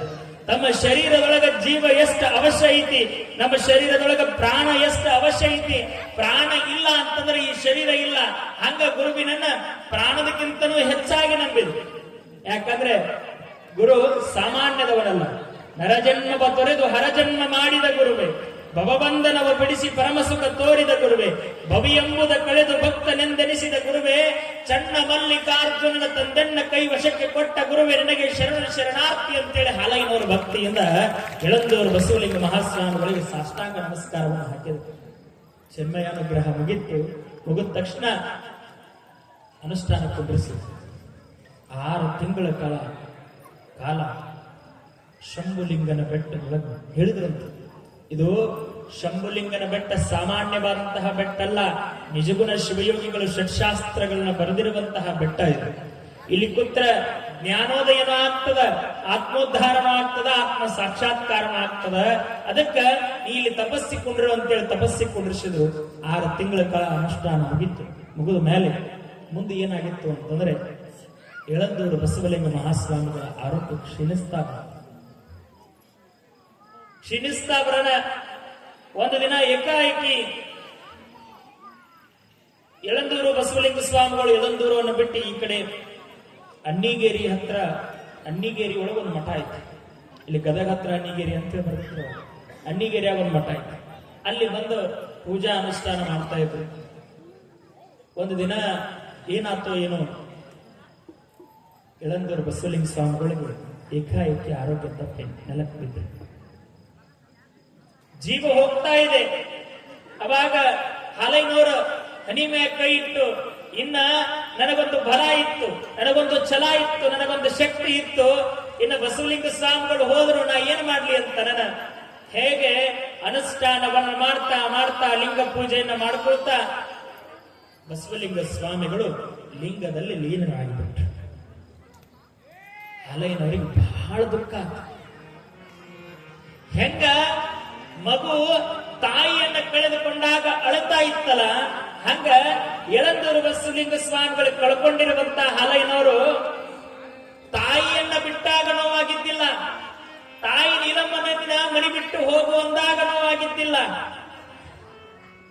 ತಮ್ಮ ಶರೀರದೊಳಗ ಜೀವ ಎಷ್ಟು ಅವಶ್ಯ ಐತಿ, ನಮ್ಮ ಶರೀರದೊಳಗ ಪ್ರಾಣ ಎಷ್ಟು ಅವಶ್ಯ ಐತಿ. ಪ್ರಾಣ ಇಲ್ಲ ಅಂತಂದ್ರೆ ಈ ಶರೀರ ಇಲ್ಲ. ಹಂಗ ಗುರುವಿನನ್ನ ಪ್ರಾಣದಕ್ಕಿಂತನೂ ಹೆಚ್ಚಾಗಿ ನಂಬಿದ್ರು. ಯಾಕಂದ್ರೆ ಗುರು ಸಾಮಾನ್ಯದವನಲ್ಲ. ನರಜನ್ಮ ತೊರೆದು ಹರಜನ್ಮ ಮಾಡಿದ ಗುರುವೇ, ಭವಬಂಧನವ ಬಿಡಿಸಿ ಪರಮಸುಖ ತೋರಿದ ಗುರುವೇ, ಭವಿ ಎಂಬುದ ಕಳೆದು ಭಕ್ತನೆಂದೆನಿಸಿದ ಗುರುವೇ, ಚನ್ನ ಮಲ್ಲಿಕಾರ್ಜುನನ ತಂದೆನ್ನ ಕೈ ವಶಕ್ಕೆ ಕೊಟ್ಟ ಗುರುವೇ, ನನಗೆ ಶರಣಾರ್ಥಿ ಅಂತೇಳಿ ಹಾಲೈನವರು ಭಕ್ತಿಯಿಂದ ಎಳಂದೂರು ಬಸವಲಿಂಗ ಮಹಾಸ್ವಾಮಿಗಳಿಗೆ ಸಾಷ್ಟಾಂಗ ನಮಸ್ಕಾರವನ್ನು ಹಾಕಿದರು. ಚೆನ್ಮಯಾನುಗ್ರಹ ಮುಗಿದ ತಕ್ಷಣ ಅನುಷ್ಠಾನ ಕುಂಡ್ರಿಸಿ 6 ತಿಂಗಳ ಕಾಲ ಶಂಭುಲಿಂಗನ ಬೆಟ್ಟದೊಳಗೆ ಹೇಳಿದ್ರಂತೆ. ಇದು ಶಂಭುಲಿಂಗನ ಬೆಟ್ಟ ಸಾಮಾನ್ಯವಾದಂತಹ ಬೆಟ್ಟ ಅಲ್ಲ, ನಿಜಗುಣ ಶಿವಯೋಗಿಗಳು ಷಟ್ಶಾಸ್ತ್ರಗಳನ್ನ ಬರೆದಿರುವಂತಹ ಬೆಟ್ಟ ಇದು. ಇಲ್ಲಿ ಕೂತ್ರ ಜ್ಞಾನೋದಯನೂ ಆಗ್ತದ, ಆತ್ಮೋದ್ಧಾರನೂ ಆಗ್ತದ, ಆತ್ಮ ಸಾಕ್ಷಾತ್ಕಾರನೂ ಆಗ್ತದ. ಅದಕ್ಕ ಇಲ್ಲಿ ತಪಸ್ಸಿಕೊಂಡ್ರು ಅಂತೇಳಿ ತಪಸ್ಸಿಕೊಂಡಿಸಿದ್ರು. 6 ತಿಂಗಳ ಕಾಲ ಅನುಷ್ಠಾನ ಮುಗಿದ ಮೇಲೆ ಮುಂದೆ ಏನಾಗಿತ್ತು ಅಂತಂದ್ರೆ, ಎಳಂದೂರು ಬಸವಲಿಂಗ ಮಹಾಸ್ವಾಮಿಗಳ ಆರೋಗ್ಯ ಕ್ಷೀಣಿಸ್ತಾ ಬರೋಣ. ಒಂದು ದಿನ ಏಕಾಏಕಿ ಎಳಂದೂರು ಬಸವಲಿಂಗ ಸ್ವಾಮಿಗಳು ಎಳಂದೂರನ್ನು ಬಿಟ್ಟು ಈ ಕಡೆ ಅನ್ನಿಗೇರಿ ಹತ್ರ, ಅನ್ನಿಗೇರಿ ಒಳಗೆ ಒಂದು ಮಠ ಐತಿ. ಇಲ್ಲಿ ಗದಗ ಹತ್ರ ಅನ್ನಿಗೇರಿ ಅಂತ ಬರ್ತಿದ್ರು. ಅನ್ನಿಗೇರಿಯಾಗ ಒಂದು ಮಠ ಐತಿ. ಅಲ್ಲಿ ಬಂದು ಪೂಜಾ ಅನುಷ್ಠಾನ ಮಾಡ್ತಾ ಇದ್ರು. ಒಂದು ದಿನ ಏನಾಯ್ತೋ ಏನೋ, ಎಳಂದೂರು ಬಸವಲಿಂಗ ಸ್ವಾಮಿಗಳಿಗೆ ಏಕಾಏಕಿ ಆರೋಗ್ಯ ತಪ್ಪಿ ನೆಲಕ್ಕೆ ಬಿದ್ದರು. ಜೀವ ಹೋಗ್ತಾ ಇದೆ. ಅವಾಗ ಹಾಲೈನವರು ಹನಿ ಮ್ಯಾಗ ಕೈ ಇಟ್ಟು, ಇನ್ನ ನನಗೊಂದು ಬಲ ಇತ್ತು, ನನಗೊಂದು ಛಲ ಇತ್ತು, ನನಗೊಂದು ಶಕ್ತಿ ಇತ್ತು, ಇನ್ನು ಬಸವಲಿಂಗ ಸ್ವಾಮಿಗಳು ಹೋದ್ರು ನಾ ಏನ್ ಮಾಡ್ಲಿ ಅಂತ ನನ್ನ ಹೇಗೆ ಅನುಷ್ಠಾನವನ್ನು ಮಾಡ್ತಾ ಮಾಡ್ತಾ ಲಿಂಗ ಪೂಜೆಯನ್ನ ಮಾಡ್ಕೊಳ್ತಾ ಬಸವಲಿಂಗ ಸ್ವಾಮಿಗಳು ಲಿಂಗದಲ್ಲಿ ಲೀನರಾಗಿಬಿಟ್ರು. ಹಾಲೈನವರಿಗೆ ಬಹಳ ದುಃಖ. ಹೆಂಗ ಮಗು ತಾಯಿಯನ್ನ ಕಳೆದುಕೊಂಡಾಗ ಅಳತಾ ಇತ್ತಲ್ಲ, ಹಂಗ ಎಳಂದೂರು ಬಸವಲಿಂಗ ಸ್ವಾಮಿಗಳು ಕಳ್ಕೊಂಡಿರುವಂತ ಹಾಲೈನವರು ತಾಯಿಯನ್ನ ಬಿಟ್ಟಾಗ ನೋವಾಗಿದ್ದಿಲ್ಲ, ತಾಯಿ ನೀಲಮ್ಮನ ಮನೆ ಬಿಟ್ಟು ಹೋಗುವಂದಾಗ ನೋವಾಗಿದ್ದಿಲ್ಲ,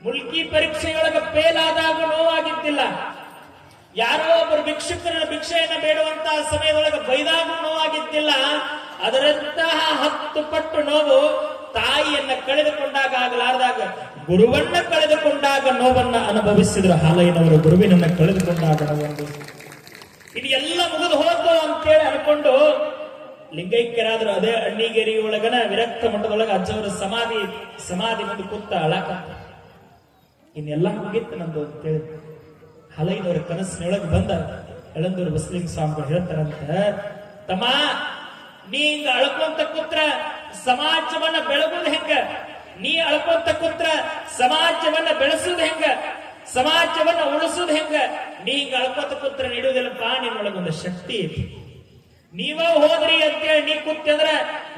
ಮುಲ್ಕಿ ಪರೀಕ್ಷೆಯೊಳಗ ಫೇಲ್ ಆದಾಗ ನೋವಾಗಿದ್ದಿಲ್ಲ, ಯಾರೋ ಒಬ್ಬರು ಭಿಕ್ಷುಕರ ಭಿಕ್ಷೆಯನ್ನ ಬೇಡುವಂತಹ ಸಮಯದೊಳಗೆ ಬೈದಾಗ ನೋವಾಗಿದ್ದಿಲ್ಲ. ಅದರಂತಹ 10 ಪಟ್ಟು ನೋವು ತಾಯಿಯನ್ನ ಕಳೆದುಕೊಂಡಾಗ ಆಗಲಾರದಾಗ ಗುರುವನ್ನ ಕಳೆದುಕೊಂಡಾಗ ನೋವನ್ನ ಅನುಭವಿಸಿದ್ರು ಹಾಲಯ್ಯನವರು. ಗುರುವಿನನ್ನ ಕಳೆದುಕೊಂಡಾಗ ನೋವು ಇದು ಎಲ್ಲ ಮುಗಿದು ಹೋತು ಅಂತೇಳಿ ಅನ್ಕೊಂಡು ಲಿಂಗೈಕ್ಯರಾದ್ರು. ಅದೇ ಅಣ್ಣಿಗೇರಿ ಒಳಗನ ವಿರಕ್ತ ಮಠದೊಳಗ ಅಜ್ಜವರ ಸಮಾಧಿ ಮುಂದೆ ಕೂತ ಅಳಕ, ಇನ್ನೆಲ್ಲ ಮುಗಿತ್ತು ನಂದು ಅಂತೇಳಿ ಹಾಲಯ್ಯನವರ ಕನಸಿನೊಳಗೆ ಬಂದ ಎಳಂದೂರು ಬಸವಲಿಂಗ ಸ್ವಾಮಿಗಳು ಹೇಳ್ತಾರಂತ, ತಮ್ಮ ನೀ ಹಿಂಗ ಅಳ್ಕೊಂತ ಕೂತ್ರ ಸಮಾಜವನ್ನ ಬೆಳಗುದು ಹೆಂಗ, ನೀ ಅಳ್ಕೊಂತ ಕೂತ್ರ ಸಮಾಜವನ್ನ ಬೆಳೆಸುದು ಹೆಂಗ, ಸಮಾಜವನ್ನ ಉಳಿಸುದು ಹೆಂಗ, ನೀ ಹಿಂಗ ಅಳ್ಕೊಂತ ಕೂತ್ರ ನೀಡುವುದಿಲ್ಲಪ್ಪ. ನಿನ್ನೊಳಗೊಂದು ಶಕ್ತಿ ಐತಿ, ನೀವ ಹೋದ್ರಿ ಅಂತೇಳಿ ನೀ ಕೂತ್ಯಂದ್ರ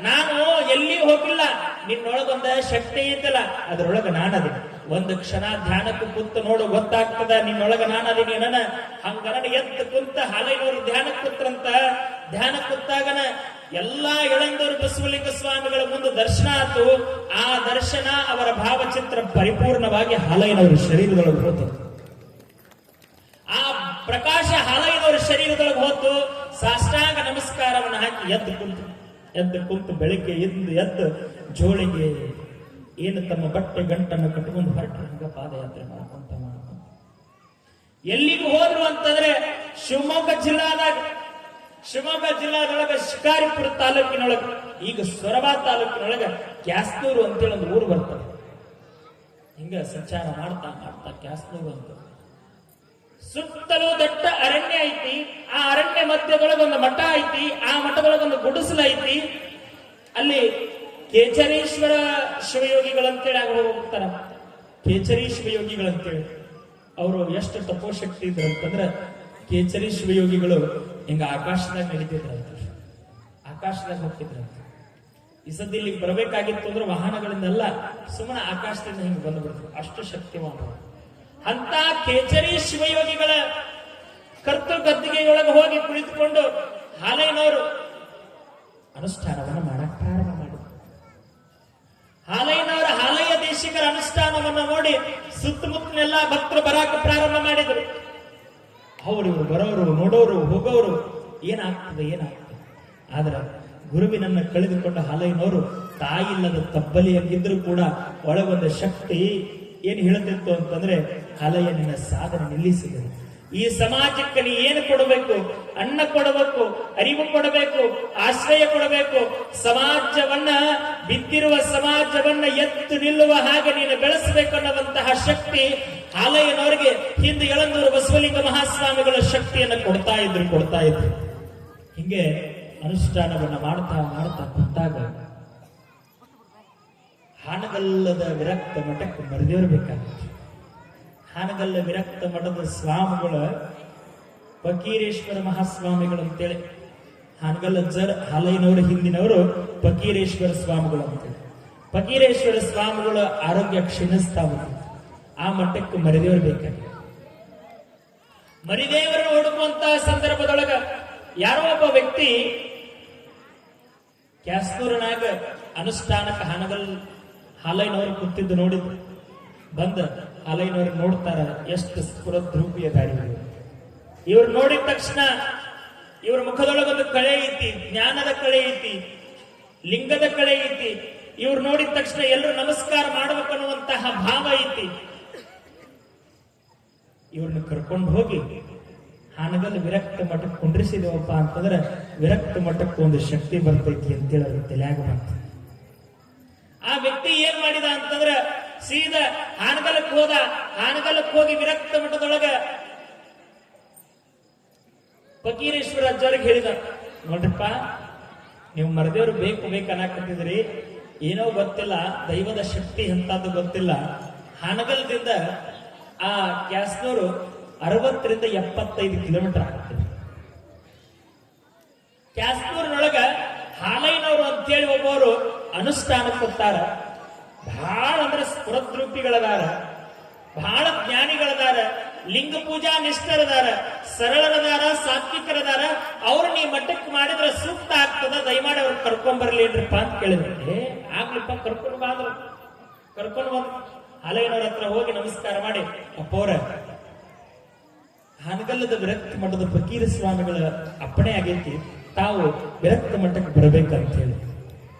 ನಾನು ಎಲ್ಲಿ ಹೋಗಿಲ್ಲ, ನಿನ್ನೊಳಗೊಂದ ಶಕ್ತಿ ಐತಲ್ಲ ಅದ್ರೊಳಗ ನಾನದೀನಿ. ಒಂದು ಕ್ಷಣ ಧ್ಯಾನಕ್ಕೆ ಕುಂತ ನೋಡು ಗೊತ್ತಾಗ್ತದ ನಿನ್ನೊಳಗ ನಾನದೀನಿ. ನನ್ನ ಹಂಗ ಎದ್ದು ಕುಂತ ಹಾಲೈನವರು ಧ್ಯಾನಕ್ಕೆ ಕೂತ್ರಂತ. ಧ್ಯಾನ ಕೂತಾಗನ ಎಲ್ಲಾ ಎಳಂದೂರು ಬಸವಲಿಂಗ ಸ್ವಾಮಿಗಳ ಮುಂದೆ ದರ್ಶನ ಆತು. ಆ ದರ್ಶನ ಅವರ ಭಾವಚಿತ್ರ ಪರಿಪೂರ್ಣವಾಗಿ ಹಾಲೈನವರ ಶರೀರದೊಳಗೆ ಹೋತು. ಆ ಪ್ರಕಾಶ ಹಾಲೈನವರ ಶರೀರದೊಳಗೆ ಹೋತು. ಸಾಷ್ಟಾಂಗ ನಮಸ್ಕಾರವನ್ನು ಹಾಕಿ ಎದ್ದು ಕುಂತು ಬೆಳಿಗ್ಗೆ ಎದ್ದು ಜೋಳಿಗೆ ಏನು ತಮ್ಮ ಬಟ್ಟೆ ಗಂಟನ್ನು ಕಟ್ಟಿಕೊಂಡು ಹೊರಟು ಹಂಗ ಪಾದಯಾತ್ರೆ ಮಾಡ್ಕೊಂತ ಎಲ್ಲಿಗೂ ಹೋದ್ರು ಅಂತಂದ್ರೆ ಶಿವಮೊಗ್ಗ ಜಿಲ್ಲಾದೊಳಗ ಶಿಕಾರಿಪುರ ತಾಲೂಕಿನೊಳಗ, ಈಗ ಸೊರಬ ತಾಲೂಕಿನೊಳಗ ಕ್ಯಾಸ್ನೂರು ಅಂತೇಳಿ ಒಂದು ಊರು ಬರ್ತದೆ. ಹಿಂಗ ಸಂಚಾರ ಮಾಡ್ತಾ ಕ್ಯಾಸ್ನೂರು ಅಂತ ಸುತ್ತಲೂ ದೊಡ್ಡ ಅರಣ್ಯ ಐತಿ. ಆ ಅರಣ್ಯ ಮಧ್ಯದೊಳಗೊಂದು ಮಠ ಐತಿ. ಆ ಮಠದೊಳಗೊಂದು ಗುಡಿಸಲು ಐತಿ. ಅಲ್ಲಿ ಕೇಚರೀಶ್ವರ ಶಿವಯೋಗಿಗಳಂತೇಳಿ ಆಗ ಹೋಗ್ತಾರ. ಕೇಚರಿ ಶಿವಯೋಗಿಗಳಂತೇಳಿ ಅವರು ಎಷ್ಟು ತಪೋಶಕ್ತಿ ಇದ್ರು ಅಂತಂದ್ರೆ, ಕೇಚರಿ ಶಿವಯೋಗಿಗಳು ಹಿಂಗ ಆಕಾಶದಾಗ ನಡೀತಿದ್ರಂತ, ಆಕಾಶದಾಗ ಹೋಗ್ತಿದ್ರಂತ. ಈ ಸದ್ಯ ಇಲ್ಲಿಗೆ ಬರಬೇಕಾಗಿತ್ತು ಅಂದ್ರೆ ವಾಹನಗಳಿಂದಲ್ಲ, ಸುಮ್ಮನೆ ಆಕಾಶದಿಂದ ಹಿಂಗೆ ಬಂದ್ಬಿಡ್ತು. ಅಷ್ಟು ಶಕ್ತಿವಾನ ಅಂತ ಕೇಚರಿ ಶಿವಯೋಗಿಗಳ ಕರ್ತು ಗದ್ದಿಗೆಯೊಳಗೆ ಹೋಗಿ ಕುಳಿತುಕೊಂಡು ಹಾಲೈನವರು ಅನುಷ್ಠಾನವನ್ನು ಮಾಡಕ್ ಪ್ರಾರಂಭ ಮಾಡಿದ್ರು. ಹಾಲಯ್ಯನವರ ಹಾಲಯ್ಯ ದೇಶಿಕರ ಅನುಷ್ಠಾನವನ್ನು ನೋಡಿ ಸುತ್ತಮುತ್ತಲೆಲ್ಲ ಭಕ್ತರು ಬರಾಕ ಪ್ರಾರಂಭ ಮಾಡಿದ್ರು. ಅವರು ಇವರು ಬರೋರು, ನೋಡೋರು, ಹೋಗೋರು, ಏನಾಗ್ತದೆ ಆದ್ರೆ ಗುರುವಿನನ್ನ ಕಳೆದುಕೊಂಡ ಹಾಲಯ್ಯನವರು ತಾಯಿಲ್ಲದ ತಬ್ಬಲಿಯಾಗಿದ್ರು ಕೂಡ ಒಳಗೊಂದ ಶಕ್ತಿ ಏನ್ ಹೇಳುತ್ತಿತ್ತು ಅಂತಂದ್ರೆ, ಹಾಲಯ್ಯ ನಿನ್ನ ಸಾಧನೆ ನಿಲ್ಲಿಸಿದರು. ಈ ಸಮಾಜಕ್ಕೆ ನೀ ಏನು ಕೊಡಬೇಕು? ಅನ್ನ ಕೊಡಬೇಕು, ಅರಿವು ಕೊಡಬೇಕು, ಆಶ್ರಯ ಕೊಡಬೇಕು. ಸಮಾಜವನ್ನ, ಬಿದ್ದಿರುವ ಸಮಾಜವನ್ನ ಎತ್ತು ನಿಲ್ಲುವ ಹಾಗೆ ನೀನು ಬೆಳೆಸಬೇಕು ಅನ್ನುವಂತಹ ಶಕ್ತಿ ಹಾಲಯ್ಯನವರಿಗೆ ಹಿಂದೆ ಯಳಂದೂರು ಬಸವಲಿಂಗ ಮಹಾಸ್ವಾಮಿಗಳ ಶಕ್ತಿಯನ್ನು ಕೊಡ್ತಾ ಇದ್ರು. ಹಿಂಗೆ ಅನುಷ್ಠಾನವನ್ನ ಮಾಡ್ತಾ ಕುಂತಾಗ ಹಾನಗಲ್ಲದ ವಿರಕ್ತ ಮಠಕ್ಕೆ ಮರದೇವರಬೇಕಾಗಿತ್ತು. ಹಾನಗಲ್ಲ ವಿರಕ್ತ ಮಠದ ಸ್ವಾಮಿಗಳ ಫಕೀರೇಶ್ವರ ಮಹಾಸ್ವಾಮಿಗಳು ಅಂತೇಳಿ, ಹಾನಗಲ್ಲ ಹಾಲಯ್ಯನವರ ಹಿಂದಿನವರು ಫಕೀರೇಶ್ವರ ಸ್ವಾಮಿಗಳು ಅಂತೇಳಿ. ಫಕೀರೇಶ್ವರ ಸ್ವಾಮಿಗಳ ಆರೋಗ್ಯ ಕ್ಷೀಣಿಸ್ತಾ ಬಂತು. ಆ ಮಠಕ್ಕೆ ಮರದೇವರು ಬೇಕಾಗಿತ್ತು. ಮರಿದೇವರನ್ನು ಹುಡುಕುವಂತಹ ಸಂದರ್ಭದೊಳಗ ಯಾರೋ ಒಬ್ಬ ವ್ಯಕ್ತಿ ಕ್ಯಾಸ್ತೂರನಾಗ ಅನುಷ್ಠಾನಕ್ಕೆ ಹಾಲಯ್ಯನವರು ಕೂತಿದ್ದು ನೋಡಿದ್ರು. ಬಂದ ಹಾಲಯ್ಯನವ್ರಿಗೆ ನೋಡ್ತಾರ, ಎಷ್ಟು ಸ್ಫುರದ್ರೂಪಿಯ ದಾರಿ. ಇವ್ರು ನೋಡಿದ ತಕ್ಷಣ ಇವ್ರ ಮುಖದೊಳಗೊಂದು ಕಳೆ ಐತಿ, ಜ್ಞಾನದ ಕಳೆ ಐತಿ, ಲಿಂಗದ ಕಳೆ ಐತಿ. ಇವ್ರು ನೋಡಿದ ತಕ್ಷಣ ಎಲ್ಲರೂ ನಮಸ್ಕಾರ ಮಾಡಬೇಕನ್ನುವಂತಹ ಭಾವ ಐತಿ. ಇವ್ರನ್ನ ಕರ್ಕೊಂಡು ಹೋಗಿ ಹಾನಗಲ್ ವಿರಕ್ತ ಮಠಕ್ಕೆ ಕುಂಡ್ರಿಸಿದೇವಪ್ಪ ಅಂತಂದ್ರೆ ವಿರಕ್ತ ಮಠಕ್ಕೆ ಒಂದು ಶಕ್ತಿ ಬರ್ತೈತಿ ಅಂತೇಳಿ ಅವ್ರ ತಲೆಯಾಗ ಬಂತು. ಆ ವ್ಯಕ್ತಿ ಏನ್ ಮಾಡಿದ ಅಂತಂದ್ರೆ ಸೀದಾ ಹಾನಗಲಕ್ಕೆ ಹೋದ. ಹಾನಗಲಕ್ಕೆ ಹೋಗಿ ವಿರಕ್ತ ಮಠದೊಳಗ ಫಕೀರೇಶ್ವರ ಅಜ್ಜವ್ರಿಗೆ ಹೇಳಿದ, ನೋಡ್ರಪ್ಪ, ನೀವು ಮರದೇವ್ರು ಬೇಕು ಅನ್ನಕತ್ತಿದ್ರಿ, ಏನೋ ಗೊತ್ತಿಲ್ಲ, ದೈವದ ಶಕ್ತಿ ಎಂತದ್ದು ಗೊತ್ತಿಲ್ಲ. ಹಾನಗಲ್ದಿಂದ ಆ ಕ್ಯಾಸ್ನೂರು 60 ರಿಂದ 75 ಕಿಲೋಮೀಟರ್ ಆಗುತ್ತೆ. ಕ್ಯಾಸ್ನೂರಿನೊಳಗ ಹಾಲಯ್ಯನವರು ಅಂತೇಳಿ ಒಬ್ಬವರು ಅನುಷ್ಠಾನಕ್ಕೆ ಕೊಡ್ತಾರ. ಬಹಳ ಅಂದ್ರೆ ಸ್ಫುರದ್ರೂಪಿಗಳದಾರ, ಬಹಳ ಜ್ಞಾನಿಗಳದಾರ, ಲಿಂಗ ಪೂಜಾ ನಿಷ್ಠರದಾರ, ಸರಳರದಾರ, ಸಾತ್ವಿಕರದಾರ. ಅವ್ರು ನೀ ಮಠಕ್ಕೆ ಮಾಡಿದ್ರೆ ಸೂಕ್ತ ಆಗ್ತದ, ದಯಮಾಡಿ ಅವ್ರು ಕರ್ಕೊಂಡ್ ಬರ್ಲಿನ್ರಪ್ಪ ಅಂತ ಕೇಳಿದ್ರೆ, ಆಗ್ಲಿಪ್ಪ ಕರ್ಕೊಂಡು ಬಾದ್ರು. ಕರ್ಕೊಂಡು ಬಂದು ಹಾಲಯ್ಯನವ್ರ ಹತ್ರ ಹೋಗಿ ನಮಸ್ಕಾರ ಮಾಡಿ, ಅಪ್ಪವ್ರ, ಹಾನಗಲ್ಲದ ವಿರಕ್ತ ಮಠದ ಫಕೀರ ಸ್ವಾಮಿಗಳ ಅಪ್ಪಣೆ ಆಗೈತಿ, ತಾವು ವಿರಕ್ತ ಮಠಕ್ಕೆ ಬರಬೇಕಂತ ಹೇಳಿ.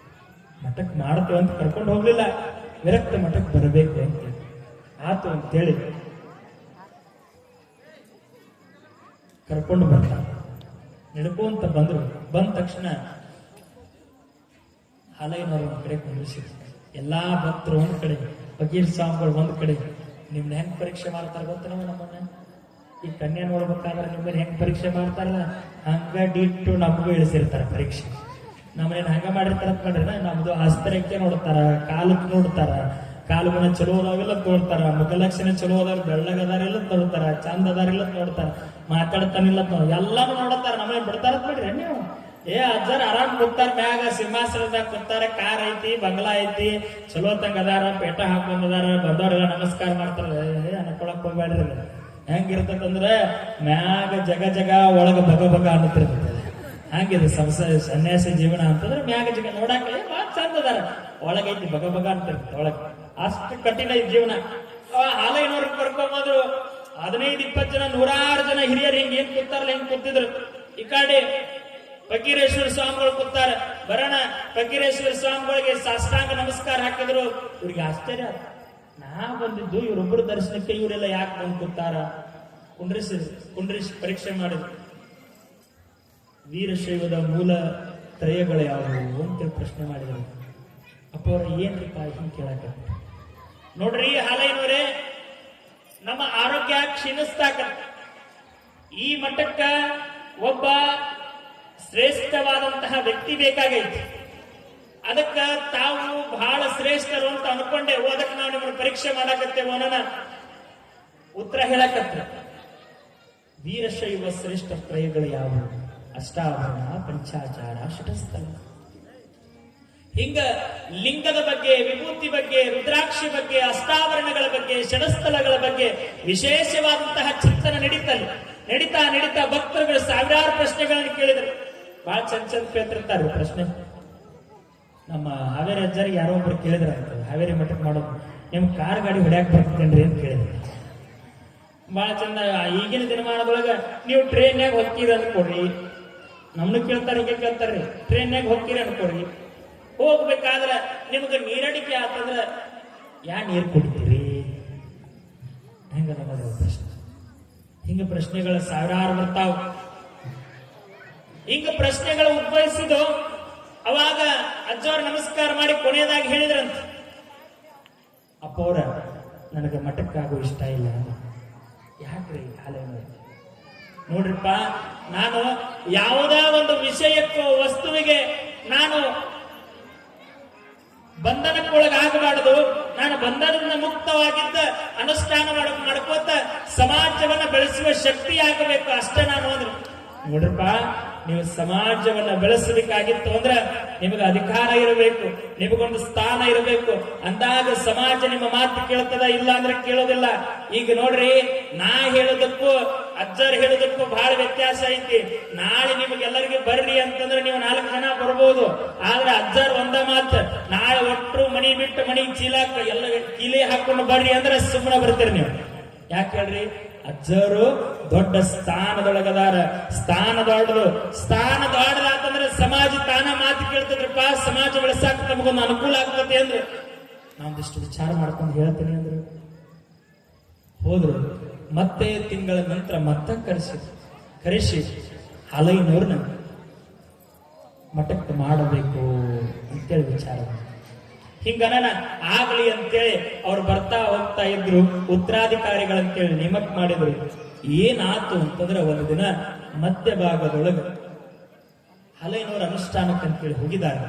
ಮಠಕ್ಕೆ ಮಾಡ್ತೇವೆ ಅಂತ ಕರ್ಕೊಂಡು ಹೋಗ್ಲಿಲ್ಲ, ವಿರಕ್ತ ಮಠಕ್ಕೆ ಬರಬೇಕು ಅಂತ ಆತು ಅಂತೇಳಿ ಕರ್ಕೊಂಡು ಬರ್ತ ನಡ್ಕೊಂತ ಬಂದ್ರು. ಬಂದ ತಕ್ಷಣ ಹಾಲಯ್ಯನವರು ಒಂದ್ ಕಡೆ ಕುಂದಿಸಿದ್ರು. ಎಲ್ಲಾ ಭಕ್ತರು ಒಂದ್ ಕಡೆ, ಫಕೀರ್ ಸ್ವಾಮಿಗಳು ಒಂದ್ ಕಡೆ. ನಿಮ್ನ ಹೆಂಗ್ ಪರೀಕ್ಷೆ ಮಾಡ್ತಾರ ಗೊತ್ತ? ನಮ್ಮನ್ನ ಈ ಕನ್ಯಾ ನೋಡ್ಬೇಕಾದ್ರೆ ನಿಮ್ಮನ್ನ ಹೆಂಗ್ ಪರೀಕ್ಷೆ ಮಾಡ್ತಾರಲ್ಲ, ಹಂಗ ಡಿಟ್ಟು ನಮಗೂ ಇಳಿಸಿರ್ತಾರ ಪರೀಕ್ಷೆ. ನಮ್ಮನೇನ್ ಹಂಗ ಮಾಡಿರ್ತಾರ ಮಾಡ್ರಿ, ನಮ್ದು ಹಸ್ತರೇಖೆ ನೋಡ್ತಾರ, ಕಾಲಕ್ಕೆ ನೋಡ್ತಾರ, ಕಾಲುಗುಣ ಚಲೋ ಅದಾವಿಲ್ಲ ನೋಡ್ತಾರ, ಮುಖಲಕ್ಷಣ ಚಲೋ ಅದಾರ, ಬೆಳ್ಳಗದಾರಿಲ್ಲ ನೋಡ್ತಾರ, ಚಂದ ಅದಾರಿಲ್ಲ ನೋಡ್ತಾರ, ಮಾತಾಡ್ತಾನಿಲ್ಲ ಎಲ್ಲಾನು ನೋಡ್ತಾರ. ನಮ್ಮನೆ ಬಿಡ್ತಾರ ನೋಡ್ರಿ ನೀವು. ಅಜ್ಜಾರ ಆರಾಮ್ ಕೂತಾರ, ಮ್ಯಾಗ ಸಿಂಹಾಸನದಾಗ ಕೂತಾರ, ಕಾರ್ ಐತಿ, ಬಂಗ್ಲಾ ಐತಿ, ಚಲೋ ತಂಗ ಅದಾರ, ಪೇಟ ಹಾಕೊಂಡದಾರ, ಬಂದವ್ರೆಲ್ಲ ನಮಸ್ಕಾರ ಮಾಡ್ತಾರ. ಅನ್ಕೊಳಕ್ ಹೋಗ್ಬೇಡ್ರಿ. ಹೆಂಗಿರ್ತದಂದ್ರ ಮ್ಯಾಗ ಜಗ ಒಳಗ ಬಗ ಅನ್ನತಿರ್ತದೆ. ಹಂಗಿದೆ ಸನ್ಯಾಸಿ ಜೀವನ ಅಂತಂದ್ರೆ ಮ್ಯಾಗ ಜಗ ನೋಡಾಕ ಬಹಳ ಚಂದ ಅದಾರ, ಒಳಗೈತಿ ಬಗ ಅಂತಿರ್ತದೆ. ಒಳಗ ಅಷ್ಟು ಕಠಿಣ ಜೀವನ. ಹಾಲಯ್ಯನವ್ರಿಗೆ ಕರ್ಕೊಂಬಂದ್ರು. 15-20 ಜನ, 100 ಜನ ಹಿರಿಯರು ಹಿಂಗ್ ಏನ್ ಕೂತಾರಲ್ಲ ಹಿಂಗ್ ಕೂತಿದ್ರು. ಈ ಕಡೆ ಫಕೀರೇಶ್ವರ ಸ್ವಾಮಿಗಳು ಕೂತಾರ. ಬರೋಣ, ಫಕೀರೇಶ್ವರ ಸ್ವಾಮಿಗಳಿಗೆ ಸಾಷ್ಟಾಂಗ ನಮಸ್ಕಾರ ಹಾಕಿದ್ರು. ಇವ್ರಿಗೆ ಆಶ್ಚರ್ಯ, ನಾ ಬಂದಿದ್ದು ಇವರೊಬ್ಬರು ದರ್ಶನಕ್ಕೆ, ಇವರೆಲ್ಲ ಯಾಕೆ ಬಂದು ಕೂತಾರ? ಕುಂಡ್ರಿಸಿ ಪರೀಕ್ಷೆ ಮಾಡಿದ್ರು. ವೀರಶೈವದ ಮೂಲ ತ್ರಯಗಳು ಯಾವುವು ಅಂತ ಪ್ರಶ್ನೆ ಮಾಡಿದ್ರು. ಅಪ್ಪ ಅವ್ರ ಏನ್ರಿಪ್ಪ ಹಿಂಗ್ ಕೇಳಕ? ನೋಡ್ರಿ ಹಾಲಯ್ಯನವರೇ, ನಮ್ಮ ಆರೋಗ್ಯ ಕ್ಷೀಣಿಸ್ತಾಕ ಈ ಮಟ್ಟಕ್ಕ ಒಬ್ಬ ಶ್ರೇಷ್ಠವಾದಂತಹ ವ್ಯಕ್ತಿ ಬೇಕಾಗೈತಿ. ಅದಕ್ಕ ತಾವು ಬಹಳ ಶ್ರೇಷ್ಠರು ಅಂತ ಅನ್ಕೊಂಡೆ, ಅದಕ್ಕೆ ನಾವು ನಿಮ್ಮನ್ನು ಪರೀಕ್ಷೆ ಮಾಡಾಕತ್ತೇವೋ ಅನ್ನೋಣ ಉತ್ತರ ಹೇಳಕತ್ತ. ವೀರಶೈವ ಶ್ರೇಷ್ಠ ತ್ರಯಗಳು ಯಾವುವು? ಅಷ್ಟಾವರಣ, ಪಂಚಾಚಾರ, ಷಟಸ್ಥಲ. ಹಿಂಗ ಲಿಂಗದ ಬಗ್ಗೆ, ವಿಭೂತಿ ಬಗ್ಗೆ, ರುದ್ರಾಕ್ಷಿ ಬಗ್ಗೆ, ಅಷ್ಟಾವರಣಗಳ ಬಗ್ಗೆ, ಷಡಸ್ಥಲಗಳ ಬಗ್ಗೆ ವಿಶೇಷವಾದಂತಹ ಚಿಂತನೆ ನಡೀತಾ ಭಕ್ತರುಗಳು ಸಾವಿರಾರು ಪ್ರಶ್ನೆಗಳನ್ನು ಕೇಳಿದರು. ಬಹಳ ಚಂದ ಕೇಳ್ತಿರ್ತಾರೆ ಪ್ರಶ್ನೆ. ನಮ್ಮ ಹಾವೇರಿ ಅಜ್ಜರಿಗೆ ಯಾರೋ ಒಬ್ರು ಕೇಳಿದ್ರಂತ, ಹಾವೇರಿ ಮಠಕ್ಕೆ ಮಾಡೋದು ನಿಮ್ ಕಾರ್ ಗಾಡಿ ಹೊಡ್ಯಾಕ್ ಬರ್ತೇನ್ರಿ ಅಂತ ಕೇಳಿದ್ರು. ಬಹಳ ಚಂದ. ಈಗಿನ ದಿನಮಾನದೊಳಗ ನೀವು ಟ್ರೈನ್ಯಾಗ ಹೋಗ್ತೀರಿ ಅಂದ್ಕೊಡ್ರಿ, ನಮ್ನು ಕೇಳ್ತಾರೆ, ಹೀಗೆ ಕೇಳ್ತಾರ್ರಿ, ಟ್ರೈನ್ಯಾಗ ಹೋಗ್ತೀರಿ ಅನ್ಕೊಡ್ರಿ, ಹೋಗ್ಬೇಕಾದ್ರ ನಿಮ್ಗೆ ನೀರಡಿಕೆ ಆತಂದ್ರ ಯಾ ನೀರು ಕುಡಿತೀರಿ? ಹೆಂಗದ ಪ್ರಶ್ನೆ. ಹಿಂಗ ಪ್ರಶ್ನೆಗಳ ಸಾವಿರಾರು ಬರ್ತಾವ. ಹಿಂಗ ಪ್ರಶ್ನೆಗಳು ಉದ್ಭವಿಸಿದು. ಅವಾಗ ಅಜ್ಜವ್ರ ನಮಸ್ಕಾರ ಮಾಡಿ ಕೊನೆಯದಾಗಿ ಹೇಳಿದ್ರಂತ, ಅಪ್ಪವ್ರ ನನಗೆ ಮಠಕ್ಕಾಗೋ ಇಷ್ಟ ಇಲ್ಲ. ಯಾಕ್ರಿ? ನೋಡ್ರಿಪ್ಪ, ನಾನು ಯಾವುದೇ ಒಂದು ವಿಷಯಕ್ಕೂ ವಸ್ತುವಿಗೆ ನಾನು ಬಂಧನಕ್ಕೊಳಗಾಗಬಾರದು. ನಾನು ಬಂಧನದಿಂದ ಮುಕ್ತವಾಗಿದ್ದ ಅನುಷ್ಠಾನ ಮಾಡ್ಕೋತ ಸಮಾಜವನ್ನ ಬೆಳೆಸುವ ಶಕ್ತಿ ಆಗಬೇಕು ಅಷ್ಟೇ ನಾನು ಅಂದ್ರೆ. ನೋಡ್ರಪ್ಪ, ನೀವು ಸಮಾಜವನ್ನ ಬೆಳೆಸಬೇಕಾಗಿತ್ತು ಅಂದ್ರೆ ನಿಮಗೆ ಅಧಿಕಾರ ಇರಬೇಕು, ನಿಮಗೊಂದು ಸ್ಥಾನ ಇರಬೇಕು. ಅಂದಾಗ ಸಮಾಜ ನಿಮ್ಮ ಮಾತು ಕೇಳ್ತದ, ಇಲ್ಲ ಅಂದ್ರೆ ಕೇಳೋದಿಲ್ಲ. ಈಗ ನೋಡ್ರಿ, ನಾ ಹೇಳೋದಕ್ಕೂ ಅಜ್ಜರ್ ಹೇಳೋದಕ್ಕೂ ಬಹಳ ವ್ಯತ್ಯಾಸ ಐತಿ. ನಾಳೆ ನಿಮಗೆಲ್ಲರಿಗೆ ಬರ್ರಿ ಅಂತಂದ್ರೆ ನೀವು 4 ಜನ ಬರ್ಬೋದು. ಆದ್ರೆ ಅಜ್ಜರ್ ಒಂದ ಮಾತು, ನಾಳೆ ಒಟ್ಟರು ಮನಿ ಬಿಟ್ಟು ಮನಿ ಚೀಲಾಕ ಎಲ್ಲ ಕೀಲಿ ಹಾಕೊಂಡು ಬರ್ರಿ ಅಂದ್ರೆ ಸುಮ್ಮನೆ ಬರ್ತೀರಿ ನೀವು. ಯಾಕೆ ಹೇಳ್ರಿ? ಅಜ್ಜರು ದೊಡ್ಡ ಸ್ಥಾನದೊಳಗದಾರ. ಸ್ಥಾನ ದೊಡ್ಡದಾತಂದ್ರೆ ಸಮಾಜ ತಾನ ಮಾತು ಕೇಳ್ತದ್ರಪ್ಪ. ಸಮಾಜ ಬೆಳೆಸಾಕ ನಮಗೊಂದು ಅನುಕೂಲ ಆಗ್ತದೆ ಅಂದ್ರೆ ನಾವೊಂದಿಷ್ಟು ವಿಚಾರ ಮಾಡ್ಕೊಂಡು ಹೇಳ್ತೀನಿ ಅಂದ್ರು. ಹೋದ್ರು. ಮತ್ತೆ ತಿಂಗಳ ನಂತರ ಮತ್ತೆ ಕರೆಸಿ ಹಾಲೈನವ್ರನ್ನ ಮಠಕ್ಕೆ ಮಾಡಬೇಕು ಅಂತೇಳಿ ವಿಚಾರ. ಹಿಂಗನ ಆಗ್ಲಿ ಅಂತೇಳಿ ಅವ್ರು ಬರ್ತಾ ಹೋಗ್ತಾ ಇದ್ರು. ಉತ್ತರಾಧಿಕಾರಿಗಳಂತೇಳಿ ನೇಮಕ ಮಾಡಿದ್ರು. ಏನಾತು ಅಂತಂದ್ರೆ ಒಂದು ದಿನ ಮಧ್ಯಭಾಗದೊಳಗೆ ಹಲೈನವರ ಅನುಷ್ಠಾನಕ್ಕಂತೇಳಿ ಹೋಗಿದ್ದಾರೆ.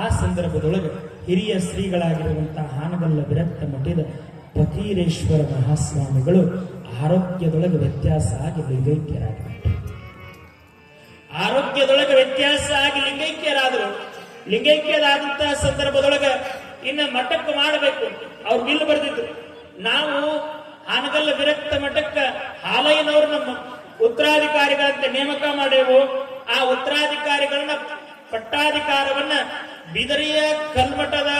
ಆ ಸಂದರ್ಭದೊಳಗೆ ಹಿರಿಯ ಶ್ರೀಗಳಾಗಿರುವಂತಹ ಹಾನಗಲ್ಲ ವಿರಕ್ತ ಮಠದ ಫಕೀರೇಶ್ವರ ಮಹಾಸ್ವಾಮಿಗಳು ಆರೋಗ್ಯದೊಳಗೆ ವ್ಯತ್ಯಾಸ ಆಗಿ ಲಿಂಗೈಕ್ಯರಾದರು. ಲಿಂಗೈಕ್ಯರಾದಂತಹ ಸಂದರ್ಭದೊಳಗೆ ಇನ್ನ ಮಠಕ್ಕೆ ಮಾಡಬೇಕು. ಅವ್ರು ಬಿಲ್ ಬರೆದಿದ್ರು, ನಾವು ಹಾನಗಲ್ಲ ವಿರಕ್ತ ಮಠಕ್ಕೆ ಹಾಲಯ್ಯನವ್ರನ್ನ ಉತ್ತರಾಧಿಕಾರಿಗಳಂತೆ ನೇಮಕ ಮಾಡೇವು. ಆ ಉತ್ತರಾಧಿಕಾರಿಗಳನ್ನ ಪಟ್ಟಾಧಿಕಾರವನ್ನ ಬಿದರಿಯ ಕಲ್ಮಠದ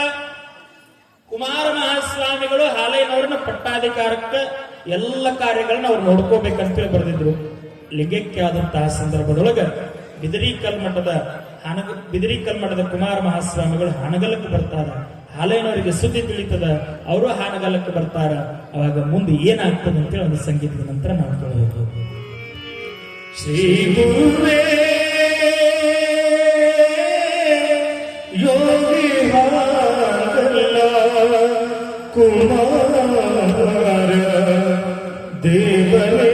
ಕುಮಾರ ಮಹಾಸ್ವಾಮಿಗಳು ಹಾಲಯ್ಯನವ್ರನ್ನ ಪಟ್ಟಾಧಿಕಾರಕ್ಕೆ ಎಲ್ಲ ಕಾರ್ಯಗಳನ್ನ ಅವ್ರು ನೋಡ್ಕೋಬೇಕಂತೇಳಿ ಬರೆದಿದ್ರು. ಲಿಂಗೈಕ್ಯ ಆದಂತಹ ಸಂದರ್ಭದೊಳಗ ಬಿದರಿ ಕಲ್ಮಠದ ಕುಮಾರ ಮಹಾಸ್ವಾಮಿಗಳು ಹಾನಗಲ್ಲಕ್ಕೆ ಬರ್ತಾರ. ಹಾಲಯ್ಯನವರಿಗೆ ಸುದ್ದಿ ತಿಳಿತದ, ಅವರು ಹಾನಗಲ್ಲಕ್ಕೆ ಬರ್ತಾರ. ಅವಾಗ ಮುಂದೆ ಏನಾಗ್ತದೆ ಅಂತೇಳಿ ಒಂದು ಸಂಗೀತದ ನಂತರ ನಾವು ಕೇಳಬೇಕು. ಶ್ರೀ ಗುರುವೇ ಯೋಗಿ ಹಾನಗಲ್ಲ ಕುಮಾರ ದೇವರೇ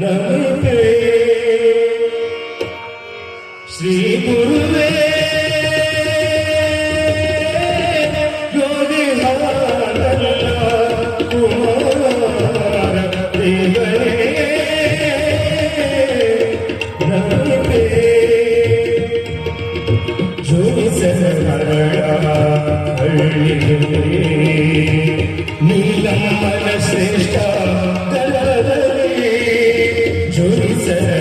ನಮಃ. ಶ್ರೀ ಗುರುವೇ ಯೋಗಿ ಹಾನಗಲ್ಲ ಕುಮಾರ ದೇವರೇ ನಮಃ. ಜೋಸರ ಹಳ್ಳಿ ನೀಲಮ್ಮನ ಶ್ರೇಷ್ಠ ಕರದಲ್ಲಿ ಜೋಸರ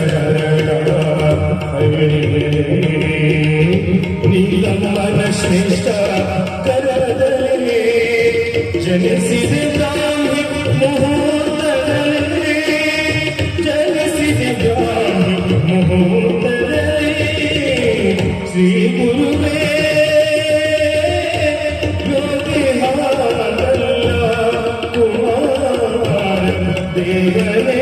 ನೀಲಮ್ಮನ ಶ್ರೇಷ್ಠ ಕರದಲ್ಲಿ ಜನಿಸಿದ ಬ್ರಾಹ್ಮಿ ಮುಹೂರ್ತದಲ್ಲಿ ಶ್ರೀ ಗುರುವೇ ಯೋಗಿ ಹಾನಗಲ್ಲ ಕುಮಾರ ದೇವರೇ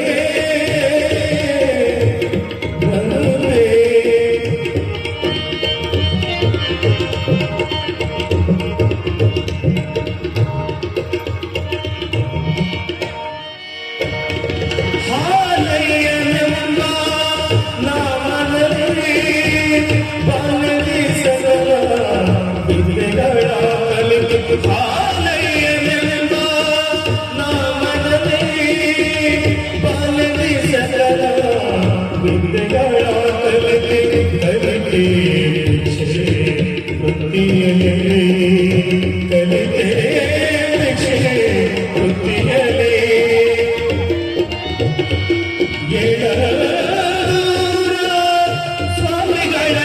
ಸ್ವಾಮಿಗಳ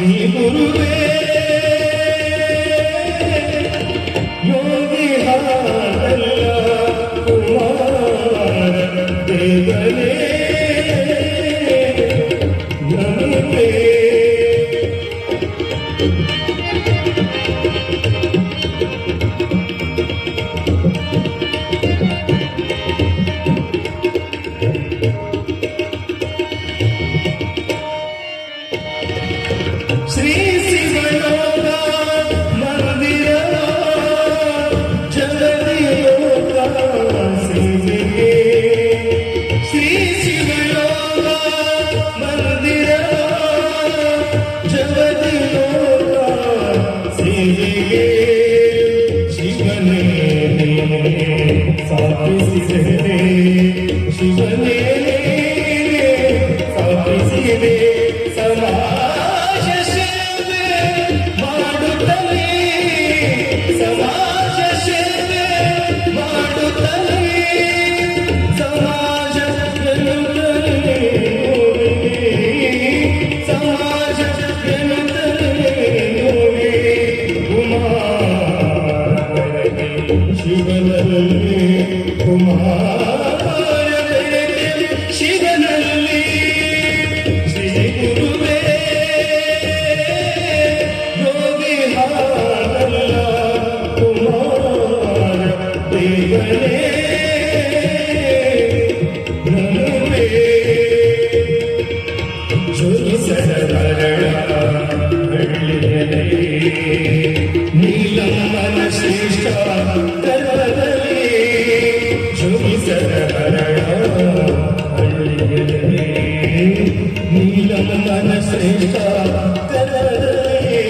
ಶ್ರೀ ಗುರುವೇ ಯೋಗಿ ಹಾಲಲ್ಲ ಕುಮಾರ ದೇವನೇ ನಮಃ ಶ್ರೀ ಶಿವಯೋಗ ಮಂದಿರ ಜಗದಿಯೋಗ ಸೇವೆಗೆ ಶ್ರೀ ಶಿವಯೋಗ ಮಂದಿರ ಜಗದಿಯೋಗ ಸೇವೆಗೆ ಶಿವನೇ ಸಾಧಿಸಿದೆ ಶಿವನೇ ಸಾಧಿಸಿದೆ ಸಮಾಜ ಸೇವೆ ಮಾಡುತ್ತಲೇ ಸಮಾಜ ಸೇವೆ ಮಾಡುತ್ತಲೇ ಸಮಾಜ ಗೆಲ್ಲುತ್ತಲೇ ಸಮಾಜ ಗೆಲ್ಲುತ್ತಲೇ ಕುಮಾರನೇ ಶಿವನಲ್ಲಿ ಕುಮಾರನೇ ಶಿವನಲ್ಲಿ ಶ್ರೀ ಗುರುವೇ ಯೋಗಿ ಹಾಲಲ್ಲ ಕುಮಾರ ದೇವನೇ ನಮಃ ಜೋಗಿಸರಳ ಹಳ್ಳಿಯಲೇ ನೀಲಮ್ಮನ ಶ್ರೇಷ್ಠ ಕರದಲ್ಲಿ ಜೋಗಿಸರಳ ಹಳ್ಳಿಯಲೇ ನೀಲಮ್ಮನ ಶ್ರೇಷ್ಠ ಕರದಲ್ಲಿ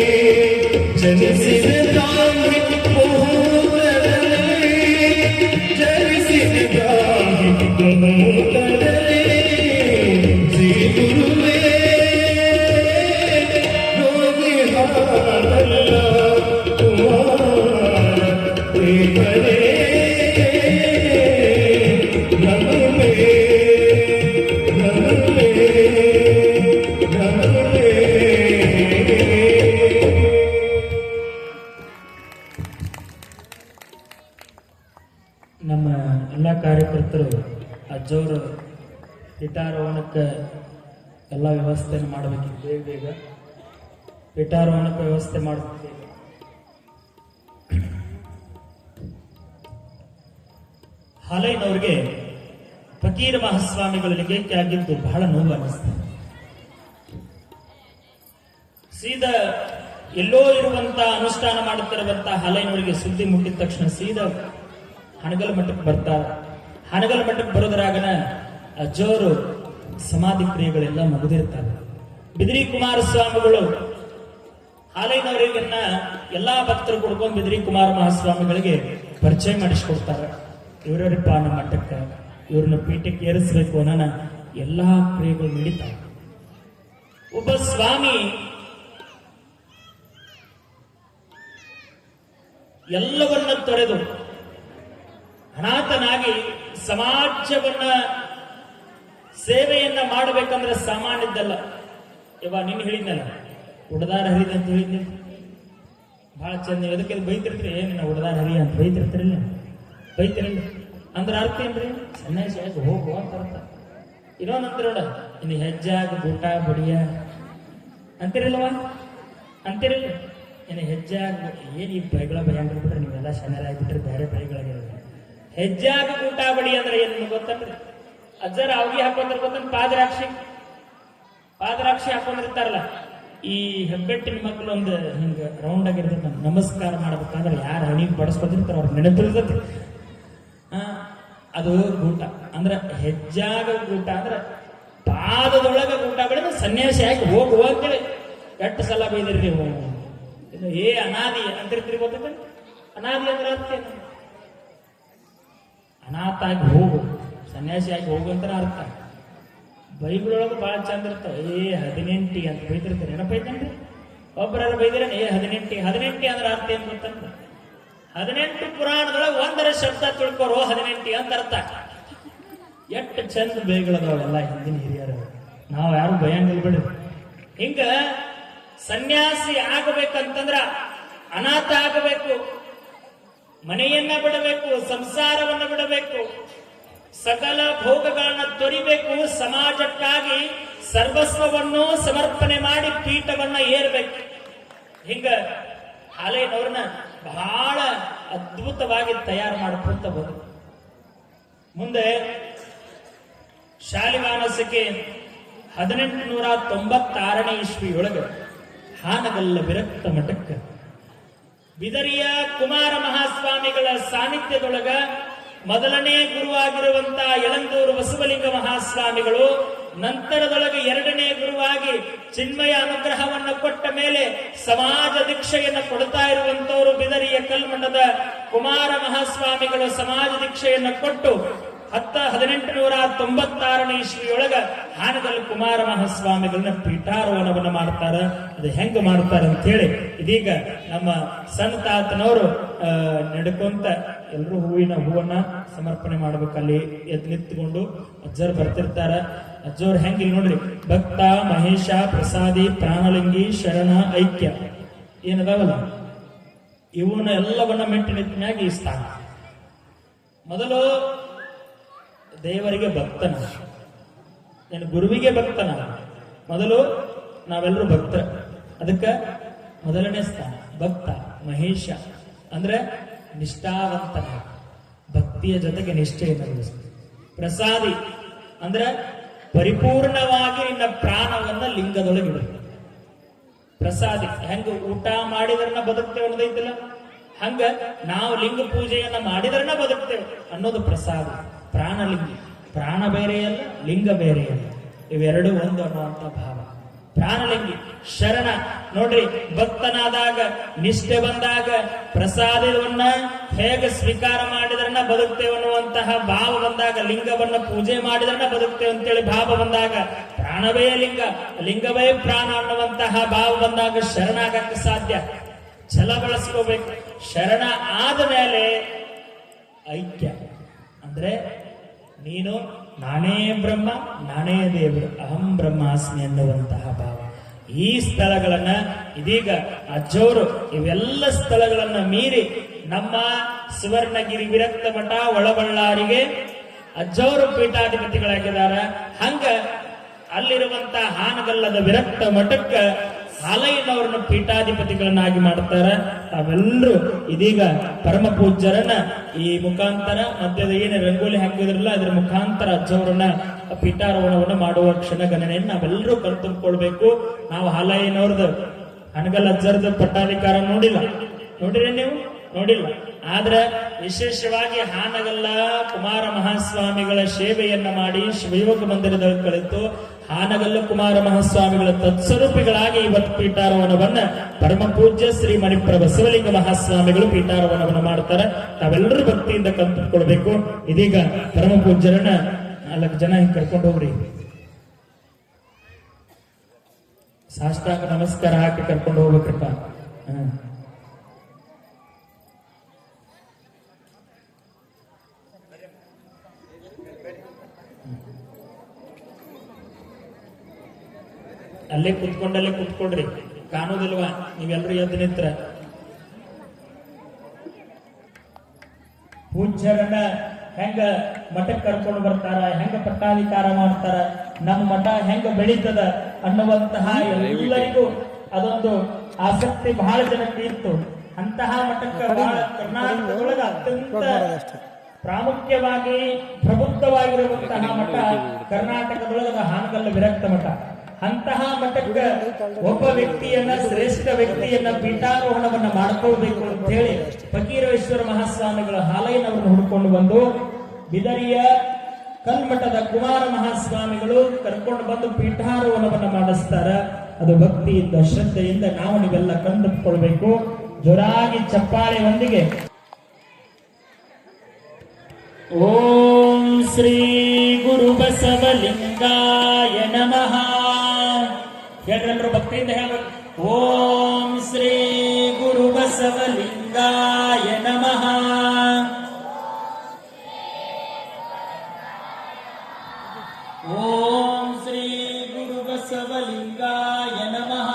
ಜನಿಸಿದ ತಾಯಿ ಮುಹೂರ್ತದಲ್ಲಿ ಜನಿಸಿದ ತಾಯಿ ಮುಹೂರ್ತದಲ್ಲಿ ಶ್ರೀ ಗುರುವೇ ಯೋಗಿ ಹಾಲಲ್ಲ ಕುಮಾರ ದೇವನೇ ನಮಃ ನಮ್ಮ ಎಲ್ಲ ಕಾರ್ಯಕರ್ತರು ಅಜ್ಜವರು ಪೀಠಾರೋಹಣಕ್ಕೆ ಎಲ್ಲ ವ್ಯವಸ್ಥೆಯನ್ನು ಮಾಡಬೇಕಿತ್ತು ಬೇಗ ಬೇಗ ಪೀಠಾರೋಹಣಕ್ಕೆ ವ್ಯವಸ್ಥೆ ಮಾಡುತ್ತಿದ್ದೇವೆ. ಹಾಲೈನವ್ರಿಗೆ ಫಕೀರ ಮಹಾಸ್ವಾಮಿಗಳ ಲಿಂಗೈಕ್ಯ ಆಗಿದ್ದು ಬಹಳ ನೋವು ಅನ್ನಿಸ್ತದೆ. ಸೀದಾ ಎಲ್ಲೋ ಇರುವಂತ ಅನುಷ್ಠಾನ ಮಾಡುತ್ತಿರುವಂತ ಹಾಲೈನವರಿಗೆ ಸುದ್ದಿ ಮುಟ್ಟಿದ ತಕ್ಷಣ ಸೀದಾ ಹಣಗಲ ಮಠಕ್ಕೆ ಬರ್ತಾರೆ. ಹಣಗಲ ಮಠಕ್ಕೆ ಬರೋದ್ರಾಗನ ಅಜ್ಜವರು ಸಮಾಧಿ ಕ್ರಿಯೆಗಳೆಲ್ಲ ಮುಗಿದಿರ್ತಾರೆ. ಬಿದಿರಿ ಕುಮಾರಸ್ವಾಮಿಗಳು ಹಾಲೈನವರಿಗನ್ನ ಎಲ್ಲಾ ಭಕ್ತರು ಕೊಡ್ಕೊಂಡು ಬಿದಿರಿ ಕುಮಾರ ಮಹಾಸ್ವಾಮಿಗಳಿಗೆ ಪರಿಚಯ ಮಾಡಿಸ್ಕೊಡ್ತಾರೆ. ಇವರಪ್ಪ ನಮ್ಮ ಮಠಕ್ಕೆ ಇವ್ರನ್ನ ಪೀಠಕ್ಕೆ ಏರಿಸಬೇಕು ಅನ್ನೋಣ ಎಲ್ಲಾ ಕ್ರಿಯೆಗಳು ನಡೀತಾವೆ. ಒಬ್ಬ ಸ್ವಾಮಿ ಎಲ್ಲವನ್ನ ತೊರೆದು ಅನಾಥನಾಗಿ ಸಮಾಜವನ್ನ ಸೇವೆಯನ್ನ ಮಾಡಬೇಕಂದ್ರೆ ಸಾಮಾನ್ಯದ್ದಲ್ಲ. ಇವಾಗ ನಿನ್ನ ಹೇಳಿದ್ನಲ್ಲ ಉಡದಾರ ಹರಿದ ಅಂತ ಹೇಳಿದ್ನಿ ಬಹಳ ಚಂದ. ಅದಕ್ಕೆ ಬೈತಿರ್ತೀರಿ ಏನಿಲ್ಲ ಉಡದಾರ ಹರಿ ಅಂತ ಬೈತಿರ್ತಿರಲ್ಲ ಬೈತಿರಲ್ಲ ಅಂದ್ರೆ ಅರ್ಥ ಏನ್ರಿ ಸನ್ಯಾಸಿ ಆಗಿ ಹೋಗುವ ಅಂತ ಅರ್ಥ. ಇನ್ನೊಂದಂತ ನೋಡ ಇನ್ನು ಹೆಜ್ಜಾಗ ಊಟ ಬಡಿಯ ಅಂತಿರಲ್ವ ಅಂತಿರಲ್ಲ. ಇನ್ನು ಹೆಜ್ಜಾಗ ಏನ್ ಈ ಬೈಗಳ ಭಯಂಕರ ಬಿಟ್ರೆ ನೀವೆಲ್ಲ ಶನರಾಗ್ಬಿಟ್ರೆ ಬೇರೆ ಬೈಗಳಾಗಿರೋದು. ಹೆಜ್ಜಾಗ ಊಟ ಬಡಿ ಅಂದ್ರೆ ಏನ್ ಗೊತ್ತನ್ರಿ? ಅಜ್ಜರ ಅವ್ಗಿ ಹಾಕೊಂಡ್ರೆ ಗೊತ್ತ ಪಾದರಾಕ್ಷಿ ಹಾಕೊಂಡಿರ್ತಾರಲ್ಲ. ಈ ಹೆಬ್ಬೆಟ್ಟಿನ ಮಕ್ಕಳು ಒಂದು ಹಿಂಗ ರೌಂಡ್ ಆಗಿರ್ತದೆ. ನಮಸ್ಕಾರ ಮಾಡ್ಬೇಕಾದ್ರೆ ಯಾರು ಹಣಿಗೆ ಬಡಿಸ್ಕೊತಿರ್ತಾರ ಅವ್ರ ನೆನಪಿರ್ತದೆ. ಅದು ಊಟ ಅಂದ್ರೆ ಹೆಜ್ಜಾಗ ಊಟ ಅಂದ್ರೆ ಪಾದದೊಳಗ ಊಟ ಬೆಳೆದು ಸನ್ಯಾಸಿ ಆಗಿ ಹೋಗುವ ಅಂತೇಳಿ ಎಷ್ಟು ಸಲ ಬೈದಿರ್ರಿ. ಇದು ಅನಾದಿ ಅಂತಿರ್ತೀರಿ ಗೊತ್ತೈತೆ. ಅನಾದಿ ಅಂದ್ರೆ ಅರ್ಥ ಏನು? ಅನಾಥ ಆಗಿ ಹೋಗು ಸನ್ಯಾಸಿ ಆಗಿ ಹೋಗು ಅಂತ ಅರ್ಥ. ಬೈಗಳೊಳಗೆ ಬಹಳ ಚಂದ ಇರ್ತಾವ. 18 ಅಂತ ಬೈತಿರ್ತಾರೆ. ಏನಪ್ಪೈತೇನ್ರಿ? ಒಬ್ಬರಾರು ಬೈದಿರ 18 ಅಂದ್ರೆ ಅರ್ಥ ಏನ್ ಗೊತ್ತಂತ? 18 ಪುರಾಣದೊಳಗೆ ಒಂದರ ಶಬ್ದ ತಿಳ್ಕೊರೋ 18 ಅಂತ ಅರ್ಥ. ಎಷ್ಟು ಚಂದ ಬೈಗಳದಾವೆಲ್ಲ ಹಿಂದಿನ ಹಿರಿಯರು. ನಾವು ಯಾರು ಭಯಂಗಿಲ್ಲ ಬಿಡ್ರಿ. ಹಿಂಗ ಸನ್ಯಾಸಿ ಆಗಬೇಕಂತಂದ್ರ ಅನಾಥ ಆಗಬೇಕು, ಮನೆಯನ್ನ ಬಿಡಬೇಕು, ಸಂಸಾರವನ್ನ ಬಿಡಬೇಕು, ಸಕಲ ಭೋಗಗಳನ್ನ ತೊರಿಬೇಕು, ಸಮಾಜಕ್ಕಾಗಿ ಸರ್ವಸ್ವವನ್ನು ಸಮರ್ಪಣೆ ಮಾಡಿ ಪೀಠವನ್ನ ಏರ್ಬೇಕು. ಹಿಂಗ ಹಾಲೇನವ್ರನ್ನ ಬಹಳ ಅದ್ಭುತವಾಗಿ ತಯಾರು ಮಾಡ್ಕೊಂತ ಬಂದು ಮುಂದೆ ಶಾಲಿವಾನಸಿಕೆ 1896ನೇ ಇಸ್ವಿಯೊಳಗೆ ಹಾನಗಲ್ಲ ವಿರಕ್ತ ಮಠಕ್ಕೆ ಬಿದರಿಯ ಕುಮಾರ ಮಹಾಸ್ವಾಮಿಗಳ ಸಾನ್ನಿಧ್ಯದೊಳಗ ಮೊದಲನೇ ಗುರುವಾಗಿರುವಂತ ಯಳಂದೂರು ಬಸವಲಿಂಗ ಮಹಾಸ್ವಾಮಿಗಳು, ನಂತರದೊಳಗೆ ಎರಡನೇ ಗುರುವಾಗಿ ಚಿನ್ಮಯ ಅನುಗ್ರಹವನ್ನು ಕೊಟ್ಟ ಮೇಲೆ ಸಮಾಜ ದೀಕ್ಷೆಯನ್ನು ಕೊಡ್ತಾ ಇರುವಂತವರು ಬಿದರಿಯ ಕಲ್ಮಠದ ಕುಮಾರ ಮಹಾಸ್ವಾಮಿಗಳು ಸಮಾಜ ದೀಕ್ಷೆಯನ್ನು ಕೊಟ್ಟು 1896ನೇ ಇಸ್ವಿಯೊಳಗ ಹಾನಗಲ್ ಕುಮಾರ ಮಹಾಸ್ವಾಮಿಗಳನ್ನ ಪೀಠಾರೋಹಣವನ್ನ ಮಾಡ್ತಾರ. ಅದು ಹೆಂಗ ಮಾಡ್ತಾರ ಅಂತ ಹೇಳಿ ಇದೀಗ ನಮ್ಮ ಸಣ್ಣ ತಾತನವರು ನಡ್ಕೊಂತ ಎಲ್ರು ಹೂವನ್ನ ಸಮರ್ಪಣೆ ಮಾಡ್ಬೇಕಲ್ಲಿ ಎದ್ದು ನಿಂತ್ಕೊಂಡು ಅಜ್ಜರ್ ಬರ್ತಿರ್ತಾರ. ಅಜ್ಜವ್ರು ಹೆಂಗಿಲ್ ನೋಡ್ರಿ, ಭಕ್ತ, ಮಹೇಶ, ಪ್ರಸಾದಿ, ಪ್ರಾಣಲಿಂಗಿ, ಶರಣ, ಐಕ್ಯ ಏನದಾವಲ್ಲ ಇವನ್ನ ಎಲ್ಲವನ್ನ ಮೆಟ್ಟಿ ನಿಂತಿನಾಗ ಈ ಸ್ಥಾನ. ಮೊದಲು ದೇವರಿಗೆ ಭಕ್ತನ, ನಾನು ಗುರುವಿಗೆ ಭಕ್ತನ. ಮೊದಲು ನಾವೆಲ್ಲರೂ ಭಕ್ತ, ಅದಕ್ಕ ಮೊದಲನೇ ಸ್ಥಾನ ಭಕ್ತ. ಮಹೇಶ ಅಂದ್ರೆ ನಿಷ್ಠಾವಂತನ, ಭಕ್ತಿಯ ಜೊತೆಗೆ ನಿಷ್ಠೆಯನ್ನು ಬೆಳೆಸ್ತಾರೆ. ಪ್ರಸಾದಿ ಅಂದ್ರೆ ಪರಿಪೂರ್ಣವಾಗಿ ನಿನ್ನ ಪ್ರಾಣವನ್ನ ಲಿಂಗದೊಳಗಿಡು. ಪ್ರಸಾದಿ ಹೆಂಗ ಊಟ ಮಾಡಿದ್ರನ್ನ ಬದುಕ್ತೇವೆ ಅನ್ನೋದೈತಿಲ್ಲ, ಹಂಗ ನಾವು ಲಿಂಗ ಪೂಜೆಯನ್ನ ಮಾಡಿದ್ರನ್ನ ಬದುಕ್ತೇವೆ ಅನ್ನೋದು ಪ್ರಸಾದ. ಪ್ರಾಣಲಿಂಗಿ, ಪ್ರಾಣ ಬೇರೆಯಲ್ಲ, ಲಿಂಗ ಬೇರೆಯಲ್ಲ, ಇವೆರಡು ಒಂದು ಅನ್ನುವಂತ ಭಾವ. ಪ್ರಾಣಲಿಂಗಿ. ಶರಣ ನೋಡ್ರಿ, ಭಕ್ತನಾದಾಗ ನಿಷ್ಠೆ ಬಂದಾಗ ಪ್ರಸಾದವನ್ನ ಹೇಗೆ ಸ್ವೀಕಾರ ಮಾಡಿದ್ರನ್ನ ಬದುಕ್ತೇವೆ ಅನ್ನುವಂತಹ ಭಾವ ಬಂದಾಗ, ಲಿಂಗವನ್ನ ಪೂಜೆ ಮಾಡಿದ್ರನ್ನ ಬದುಕ್ತೇವೆ ಅಂತೇಳಿ ಭಾವ ಬಂದಾಗ, ಪ್ರಾಣವೇ ಲಿಂಗ, ಲಿಂಗವೇ ಪ್ರಾಣ ಅನ್ನುವಂತಹ ಭಾವ ಬಂದಾಗ ಶರಣಾಗಕ್ಕೆ ಸಾಧ್ಯ. ಛಲ ಬಳಸ್ಕೋಬೇಕು. ಶರಣ ಆದ ಮೇಲೆ ಐಕ್ಯ ಅಂದ್ರೆ ನೀನು ನಾನೇ ಬ್ರಹ್ಮ, ನಾನೇ ದೇವರು, ಅಹಂ ಬ್ರಹ್ಮಾಸ್ಮಿ ಅನ್ನುವಂತಹ ಭಾವ. ಈ ಸ್ಥಳಗಳನ್ನ ಇದೀಗ ಅಜ್ಜವರು ಇವೆಲ್ಲ ಸ್ಥಳಗಳನ್ನ ಮೀರಿ ನಮ್ಮ ಸುವರ್ಣಗಿರಿ ವಿರಕ್ತ ಮಠ ಒಳಬಳ್ಳಾರಿಗೆ ಅಜ್ಜವರು ಪೀಠಾಧಿಪತಿಗಳಾಗಿದ್ದಾರೆ. ಹಂಗ ಅಲ್ಲಿರುವಂತಹ ಹಾನಗಲ್ಲದ ವಿರಕ್ತ ಮಠಕ್ಕ ಹಾಲಯ್ಯನವ್ರನ್ನ ಪೀಠಾಧಿಪತಿಗಳನ್ನಾಗಿ ಮಾಡ್ತಾರೆ. ತಾವೆಲ್ಲರೂ ಇದೀಗ ಪರಮ ಪೂಜ್ಯರನ್ನ ಈ ಮುಖಾಂತರ ಮಧ್ಯದ ಏನು ರಂಗೋಲಿ ಹಾಕಿದ್ರಲ್ಲ ಅದ್ರ ಮುಖಾಂತರ ಅಜ್ಜವರನ್ನ ಪೀಠಾರೋಹಣವನ್ನು ಮಾಡುವ ಕ್ಷಣ ಗಣನೆಯನ್ನು ನಾವೆಲ್ಲರೂ ಕಣ್ತುಂಬಿಕೊಳ್ಬೇಕು. ನಾವು ಹಾಲಯ್ಯನವ್ರದ್ದು ಹನಗಲ್ ಅಜ್ಜರದ ಪಟ್ಟಾಧಿಕಾರ ನೋಡಿರಿ ನೀವು? ನೋಡಿಲ್ಲ. ಆದ್ರೆ ವಿಶೇಷವಾಗಿ ಹಾನಗಲ್ಲ ಕುಮಾರ ಮಹಾಸ್ವಾಮಿಗಳ ಸೇವೆಯನ್ನ ಮಾಡಿ ಶಿವಯೋಗ ಮಂದಿರದಲ್ಲಿ ಕಲಿತು ಹಾನಗಲ್ಲ ಕುಮಾರ ಮಹಾಸ್ವಾಮಿಗಳ ತತ್ಸ್ವರೂಪಿಗಳಾಗಿ ಇವತ್ತು ಪೀಠಾರೋಹಣವನ್ನ ಪರಮ ಪೂಜ್ಯ ಶ್ರೀ ಮಣಿಪುರ ಬಸವಲಿಂಗ ಮಹಾಸ್ವಾಮಿಗಳು ಪೀಠಾರೋಹಣವನ್ನು ಮಾಡ್ತಾರೆ. ತಾವೆಲ್ಲರೂ ಭಕ್ತಿಯಿಂದ ಕಲ್ತ್ಕೊಳ್ಬೇಕು. ಇದೀಗ ಪರಮ ಪೂಜ್ಯರನ್ನ 4 ಜನ ಹಿಂಗ್ ಕರ್ಕೊಂಡು ಹೋಗ್ರಿ, ಸಾಷ್ಟಾಂಗ ನಮಸ್ಕಾರ ಹಾಕಿ ಕರ್ಕೊಂಡು ಹೋಗ್ಬೇಕಪ್ಪ. ಅಲ್ಲೇ ಕುತ್ಕೊಳ್ರಿ, ಕಾಣೋದಿಲ್ವಾ? ನೀವೆಲ್ಲರೂ ಎದ್ದು ನಿಂತ್ರ ಪೂಜ್ಯರನ್ನ ಹೆಂಗ ಮಠಕ್ಕೆ ಕರ್ಕೊಂಡು ಬರ್ತಾರ, ಹೆಂಗ ಪಟ್ಟಾಧಿಕಾರ ಮಾಡ್ತಾರ, ನಮ್ಮ ಮಠ ಹೆಂಗ ಬೆಳೀತದ ಅನ್ನುವಂತಹ ಎಲ್ಲರಿಗೂ ಅದೊಂದು ಆಸಕ್ತಿ ಬಹಳ ಜನಕ್ಕೆ ಇತ್ತು. ಅಂತಹ ಮಠಕ್ಕೆ ಕರ್ನಾಟಕದೊಳಗ ಅತ್ಯಂತ ಪ್ರಾಮುಖ್ಯವಾಗಿ ಪ್ರಬುದ್ಧವಾಗಿರುವಂತಹ ಮಠ ಕರ್ನಾಟಕದೊಳಗ ಹಾನಗಲ್ಲ ವಿರಕ್ತ ಮಠ. ಅಂತಹ ಮಠಕ್ಕೆ ಒಬ್ಬ ವ್ಯಕ್ತಿಯನ್ನ, ಶ್ರೇಷ್ಠ ವ್ಯಕ್ತಿಯನ್ನ ಪೀಠಾರೋಹಣವನ್ನ ಮಾಡ್ಕೊಳ್ಬೇಕು ಅಂತ ಹೇಳಿ ಫಕೀರೇಶ್ವರ ಮಹಾಸ್ವಾಮಿಗಳ ಹಾಲಯ್ಯನವರನ್ನು ಹುಡ್ಕೊಂಡು ಬಂದು ಬಿದರಿಯ ಕಲ್ಮಠದ ಕುಮಾರ ಮಹಾಸ್ವಾಮಿಗಳು ಕರ್ಕೊಂಡು ಬಂದು ಪೀಠಾರೋಹಣವನ್ನ ಮಾಡಿಸ್ತಾರ. ಅದು ಭಕ್ತಿಯಿಂದ ಶ್ರದ್ಧೆಯಿಂದ ನಾವು ನೀವೆಲ್ಲ ಕಂಡುಕೊಳ್ಬೇಕು. ಜೋರಾಗಿ ಚಪ್ಪಾಳೆಯೊಂದಿಗೆ ಓಂ ಶ್ರೀ ಗುರು ಬಸವಲಿಂಗಾಯ ನಮಃ. ಎಲ್ಲರೂ ಭಕ್ತಿಯಿಂದ ಹೇಳಬೇಕು. ಓಂ ಶ್ರೀ ಗುರು ಬಸವಲಿಂಗಾಯ ನಮಃ. ಓಂ ಶ್ರೀ ಗುರು ಬಸವಲಿಂಗಾಯ ನಮಃ.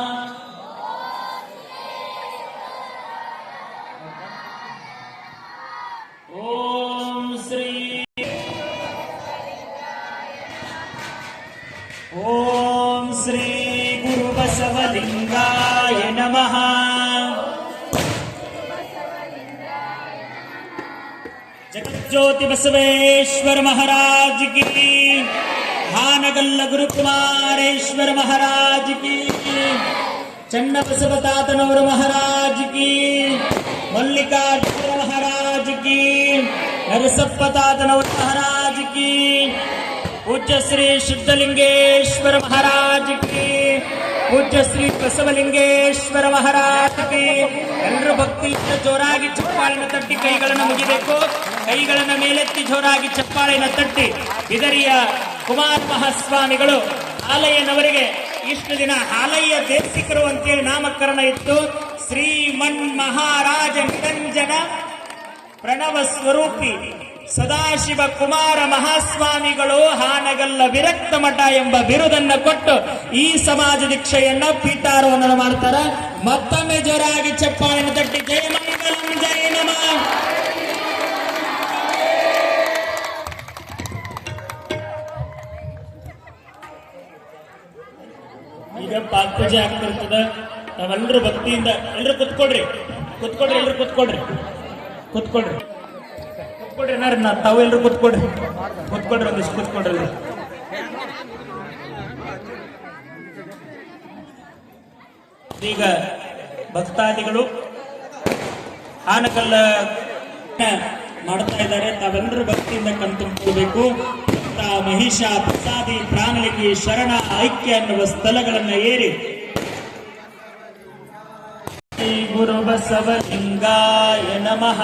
ಜಗಜ್ಯೋತಿ ಬಸವೇಶ್ವರ ಮಹಾರಾಜ್ ಕಿ, ಹಾನಗಲ್ಲ ಗುರುಕುಮಾರೇಶ್ವರ ಮಹಾರಾಜ್ ಕಿ, ಚನ್ನಬಸವ ತಾತನವರ ಮಹಾರಾಜ್ ಕಿ, ಮಲ್ಲಿಕಾರ್ಜುನ ಮಹಾರಾಜ್ ಕಿ, ನರಸಪ್ಪ ತಾತನವರ ಮಹಾರಾಜ್ ಕಿ, ಪೂಜ್ಯ ಶ್ರೀ ಸಿದ್ಧಲಿಂಗೇಶ್ವರ ಮಹಾರಾಜ್ ಕಿ, ಪೂಜ್ಯ ಶ್ರೀ ಬಸವಲಿಂಗೇಶ್ವರ ಮಹಾರಾಜ್ ಕಿ. ಎಲ್ಲರೂ ಭಕ್ತಿಯಿಂದ ಜೋರಾಗಿ ಚಪ್ಪಾಳೆನ ತಟ್ಟಿ ಕೈಗಳನ್ನು ಮುಗಿಬೇಕು. ಕೈಗಳನ್ನ ಮೇಲೆತ್ತಿ ಜೋರಾಗಿ ಚಪ್ಪಾಳೆನ ತಟ್ಟಿ ಬಿದರಿಯ ಕುಮಾರ ಮಹಾಸ್ವಾಮಿಗಳು ಹಾಲಯ್ಯನವರಿಗೆ ಇಷ್ಟು ದಿನ ಹಾಲಯ್ಯ ದೇಶಿಕರು ಅಂತೇಳಿ ನಾಮಕರಣ ಇತ್ತು. ಶ್ರೀಮನ್ ಮಹಾರಾಜ ನಿರಂಜನ ಪ್ರಣವ ಸ್ವರೂಪಿ ಸದಾಶಿವ ಕುಮಾರ ಮಹಾಸ್ವಾಮಿಗಳು ಹಾನಗಲ್ಲ ವಿರಕ್ತ ಮಠ ಎಂಬ ಬಿರುದನ್ನ ಕೊಟ್ಟು ಈ ಸಮಾಜ ದೀಕ್ಷೆಯನ್ನ ಪೀಠಾರೋಹಣ ಮಾಡ್ತಾರ. ಮತ್ತೊಮ್ಮೆ ಜೋರಾಗಿ ಚಪ್ಪಾಳೆನ ತಟ್ಟಿ ಜಯ ಮಂಗಲಂ ಜಯ ನಮಃ. ಈಗ ಪಾತ್ಪೂಜೆ ಆಗ್ತಿರ್ತದ. ನಾವೆಲ್ಲರೂ ಭಕ್ತಿಯಿಂದ ಎಲ್ಲರೂ ಕುತ್ಕೊಡ್ರಿ, ಎಲ್ಲರೂ ಕುತ್ಕೊಡ್ರಿ ತಾವು ಎಲ್ಲರೂ ಕುತ್ಕೊಡ್ರಿ, ಒಂದಿಷ್ಟು ಕುತ್ಕೊಡ್ರಿ. ಈಗ ಭಕ್ತಾದಿಗಳು ಹಾನಗಲ್ಲ ಮಾಡ್ತಾ ಇದ್ದಾರೆ. ತಾವೆಲ್ಲರೂ ಭಕ್ತಿಯಿಂದ ಕಣ್ತುಂಬಬೇಕು. ಮಹಿಷ ಪ್ರಸಾದಿ ಪ್ರಾಣಲಿಗೆ ಶರಣ ಐಕ್ಯ ಅನ್ನುವ ಸ್ಥಳಗಳನ್ನ ಏರಿ ಶ್ರೀ ಗುರು ಬಸವಲಿಂಗಾಯ ನಮಃ.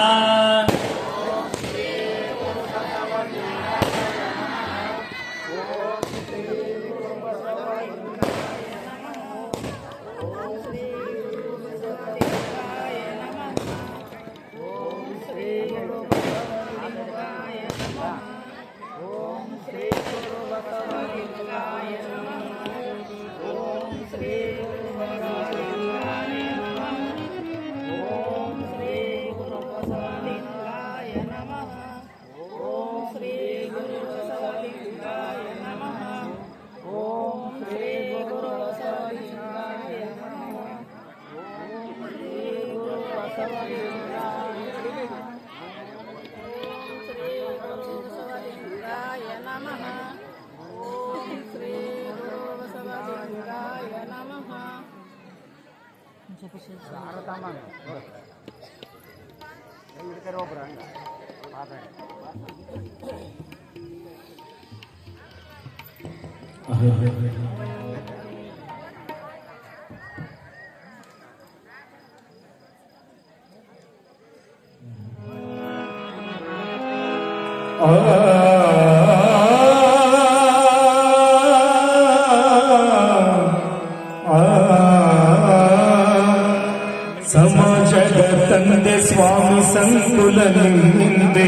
ಸಮಾಜದ ತಂದೆ ಸ್ವಾಮಿ ಸಂಕುಲ ನಿಮ್ಮಿಂದೆ,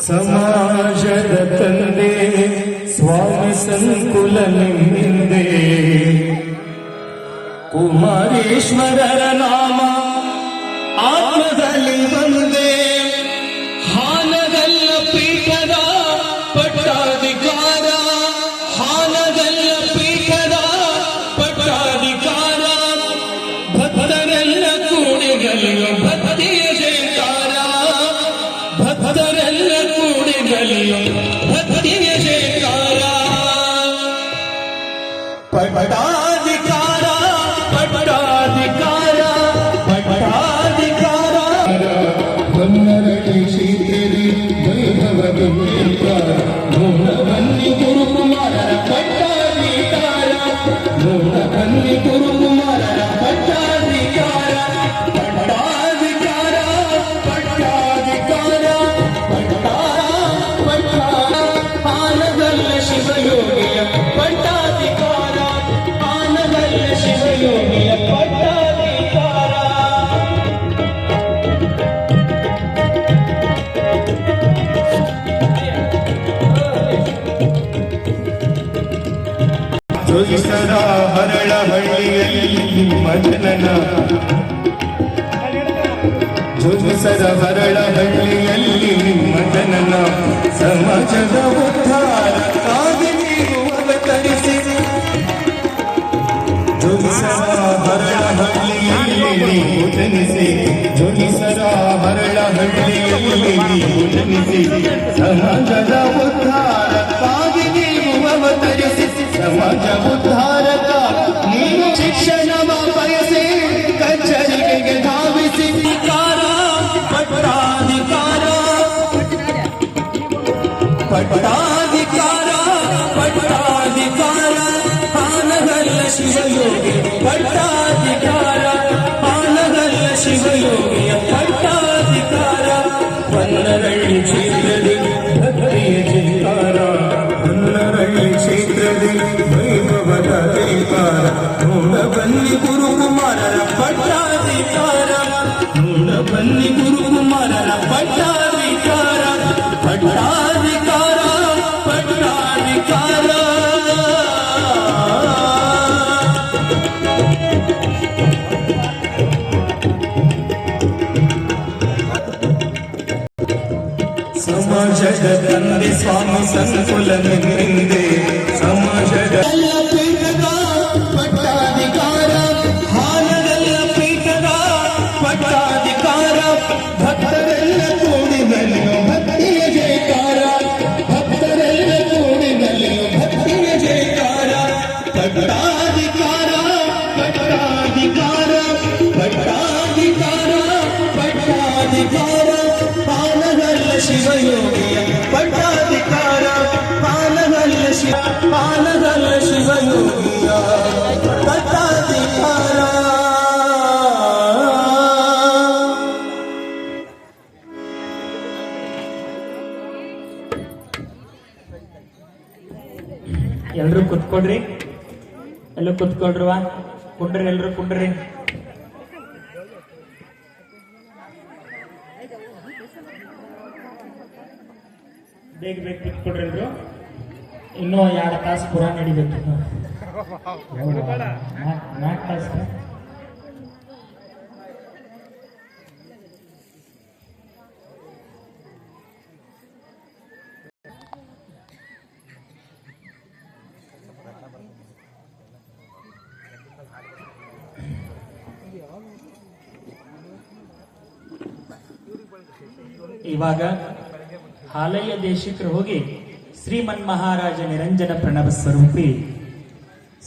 ಸಮಾಜದ ತಂದೆ ಸ್ವಾಮಿ ಸಂಕುಲ ನಿಮ್ಮಿಂದೆ. ಕುಮಾರೇಶ್ವರರ ನಾಮ ಆತ್ಮದಲ್ಲಿ ಬಂದೆ, ಹಾನಗಲ್ಲ ಪೀಠದ ಪಟ್ಟಾಧಿಕಾರ, ಹಾನಗಲ್ಲ ಪೀಠದ ಪಟ್ಟಾಧಿಕಾರ. ಭಕ್ತರೆಲ್ಲ ಕೂಡಿಗಲಿಯೋ ಭಕ್ತಿಯ ಜಯಕಾರ, ಭಕ್ತರೆಲ್ಲ ಕೂಡಿಗಲಿಯೋ ಭಕ್ತಿಯ ಜಯಕಾರ. ಪಟ್ಟಾಧಿಕಾರ ಪಟ್ಟಾಧಿಕಾರ ಪಟ್ಟಾಧಿಕಾರ. ಬನ್ನರಳಿ ಶ್ರೀದೇವಿ ವೈಭವದ ಬನ್ನಿ ಗುರುಕುಮಾರರ ಪಟ್ಟಾಧಿಕಾರ, ಬನ್ನಿ ಗುರುಕುಮಾರರ ಪಟ್ಟಾಧಿಕಾರ. ಪಟ್ಟಾಧಿಕಾರ ಪಟ್ಟಾಧಿಕಾರ ಪಟ್ಟಾಧಿಕಾರ. ಆನಗಲ್ಲ ಶಿವಯೋಗಿಯ ಪಟ್ಟಾಧಿಕಾರ, ಆನಗಲ್ಲ ಶಿವಯೋಗಿಯ ಪಟ್ಟಾಧಿಕಾರ. ಜೋಗಿಸರ ಹರಳಹಳ್ಳಿಯಲ್ಲಿ ನಿಮ್ಮ ಜನನ, ಜೋಗಿಸರ ಹರಳಹಳ್ಳಿಯಲ್ಲಿ ನಿಮ್ಮ ಜನನ. ಸಮಾಜದ ಉದ್ಧಾರಕ್ಕಾಗಿ ನೀವು ಅವತರಿಸಿ, ಜೋಗಿಸರ ಹರಳಹಳ್ಳಿಯಲ್ಲಿ ನೀವು ಜನಿಸಿ, ಜೋಗಿಸರ ಹರಳಹಳ್ಳಿಯಲ್ಲಿ ಗುರುಕುಮಾರರ ಪಟ್ಟಾಧಿಕಾರ ನೋಡಬಲ್ಲಿ ಗುರುಕುಮಾರರ ಪಟ್ಟಾಧಿಕಾರ ಪಟ್ಟಾಧಿಕಾರ ಪಟ್ಟಾಧಿಕಾರ ಸಮಾಜದ ತಂದೆ ಸ್ವಾಮಿ ಸಂಕುಲ ನಿಂದೆ ಸಮಾಜದ ಪೀಠದ ಪಟ್ಟಾಧಿಕಾರ ಹಾಲದಲ್ಲ ಪೀಠದ ಪಟ್ಟಾಧಿಕಾರ ಭಕ್ತರೆಲ್ಲ ಕೂಡಿದಲ್ಲಿಯೋ ಭಕ್ತಿಯ ಜಯಕಾರ ಭಕ್ತರೆಲ್ಲ ಕೂಡಿದಲ್ಲಿಯೋ ಭಕ್ತಿಯ ಜಯಕಾರ ಪಟ್ಟಾಧಿಕಾರ ಪಟ್ಟಾಧಿಕಾರ ಪಟ್ಟಾಧಿಕಾರ ಪಟ್ಟಾಧಿಕಾರ ಪಾಲಗಲ್ಲ ಶಿವಯೋಗಿಯ ಪಟ್ಟಾಧಿಕಾರ ಪಾಲಗಲ್ಲ ಶಿವಯೋಗಿಯ ಪಟ್ಟಾಧಿಕಾರ ಎಲ್ರು ಕುತ್ಕೊಡ್ರಿ, ಎಲ್ಲ ಕುತ್ಕೊಳ್ರವಾ, ಕುಂಡ್ರಿ, ಎಲ್ರು ಕುಂಡ್ರಿ. ಬೇಗ ಬೇಗ ಕುತ್ಕೊಡ್ರಿ ಎಲ್ರು. ಇನ್ನೂ 2 ತಾಸು ಪುರ ನಡಿಬೇಕು. 4 ತಾಸು. ಇವಾಗ ಹಾಲಯ್ಯ ದೇಶಿಕರು ಹೋಗಿ ಶ್ರೀಮನ್ ಮಹಾರಾಜ ನಿರಂಜನ ಪ್ರಣವ ಸ್ವರೂಪಿ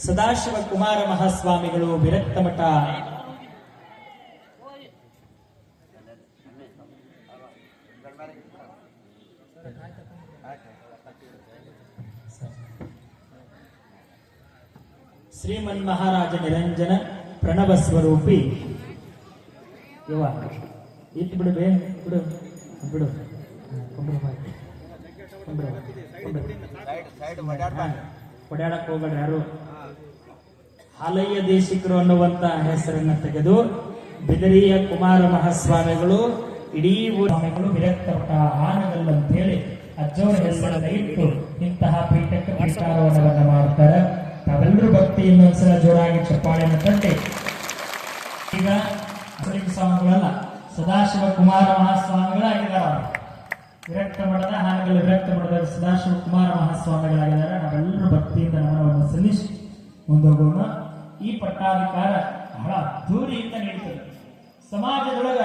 ಸದಾಶಿವ ಕುಮಾರ ಮಹಾಸ್ವಾಮಿಗಳು ವಿರಕ್ತ ಮಠ ಶ್ರೀಮನ್ ಮಹಾರಾಜ ನಿರಂಜನ ಪ್ರಣವ ಸ್ವರೂಪಿ ಇವ ಇತ್ತು ಬಿಡು ಬೇ ಬಿಡು ಬಿಡು ಓಡಾಡಕ್ ಹೋಗ್ಬೇಡ್ರಿ ಯಾರು. ಹಾಲಯ್ಯ ದೇಶಿಕರು ಅನ್ನುವಂತ ಹೆಸರನ್ನ ತೆಗೆದು ಬಿದರಿಯ ಕುಮಾರ ಮಹಾಸ್ವಾಮಿಗಳು ಇಡೀ ಸ್ವಾಮಿಗಳು ವಿರಕ್ತ ಆನಗಲ್ ಅಂತ ಹೇಳಿ ಅಜ್ಜವರ ಹೆಸರನ್ನ ಇಟ್ಟು ಇಂತಹ ಪೀಠಕ್ಕೆ ಪೀಠಾರೋಹಣವನ್ನ ಮಾಡ್ತಾರೆ. ತಾವೆಲ್ಲರೂ ಭಕ್ತಿ ಇನ್ನೊಂದ್ಸಲ ಜೋರಾಗಿ ಚಪ್ಪಾಳೆಯನ್ನು ತಟ್ಟಿ ಈಗ ಸ್ವಾಮಿಗಳಲ್ಲ ಸದಾಶಿವ ಕುಮಾರ ಮಹಾಸ್ವಾಮಿಗಳಾಗಿದ್ದಾರೆ. ವಿರಕ್ತ ಮಠದ ಹಾನಗಲ್ ವಿರಕ್ತ ಮಠದ ಸದಾಶಿವ ಕುಮಾರ ಮಹಾಸ್ವಾಮಿಗಳಾಗಿದ್ದಾರೆ. ನಾವೆಲ್ಲರೂ ಭಕ್ತಿಯಿಂದ ನಮನವನ್ನು ಸಲ್ಲಿಸಿ ಮುಂದೋಗೋಣ. ಈ ಪಟ್ಟಾಧಿಕಾರ ಬಹಳ ಅದ್ದೂರಿಯಿಂದ ನೀಡುತ್ತದೆ. ಸಮಾಜದೊಳಗ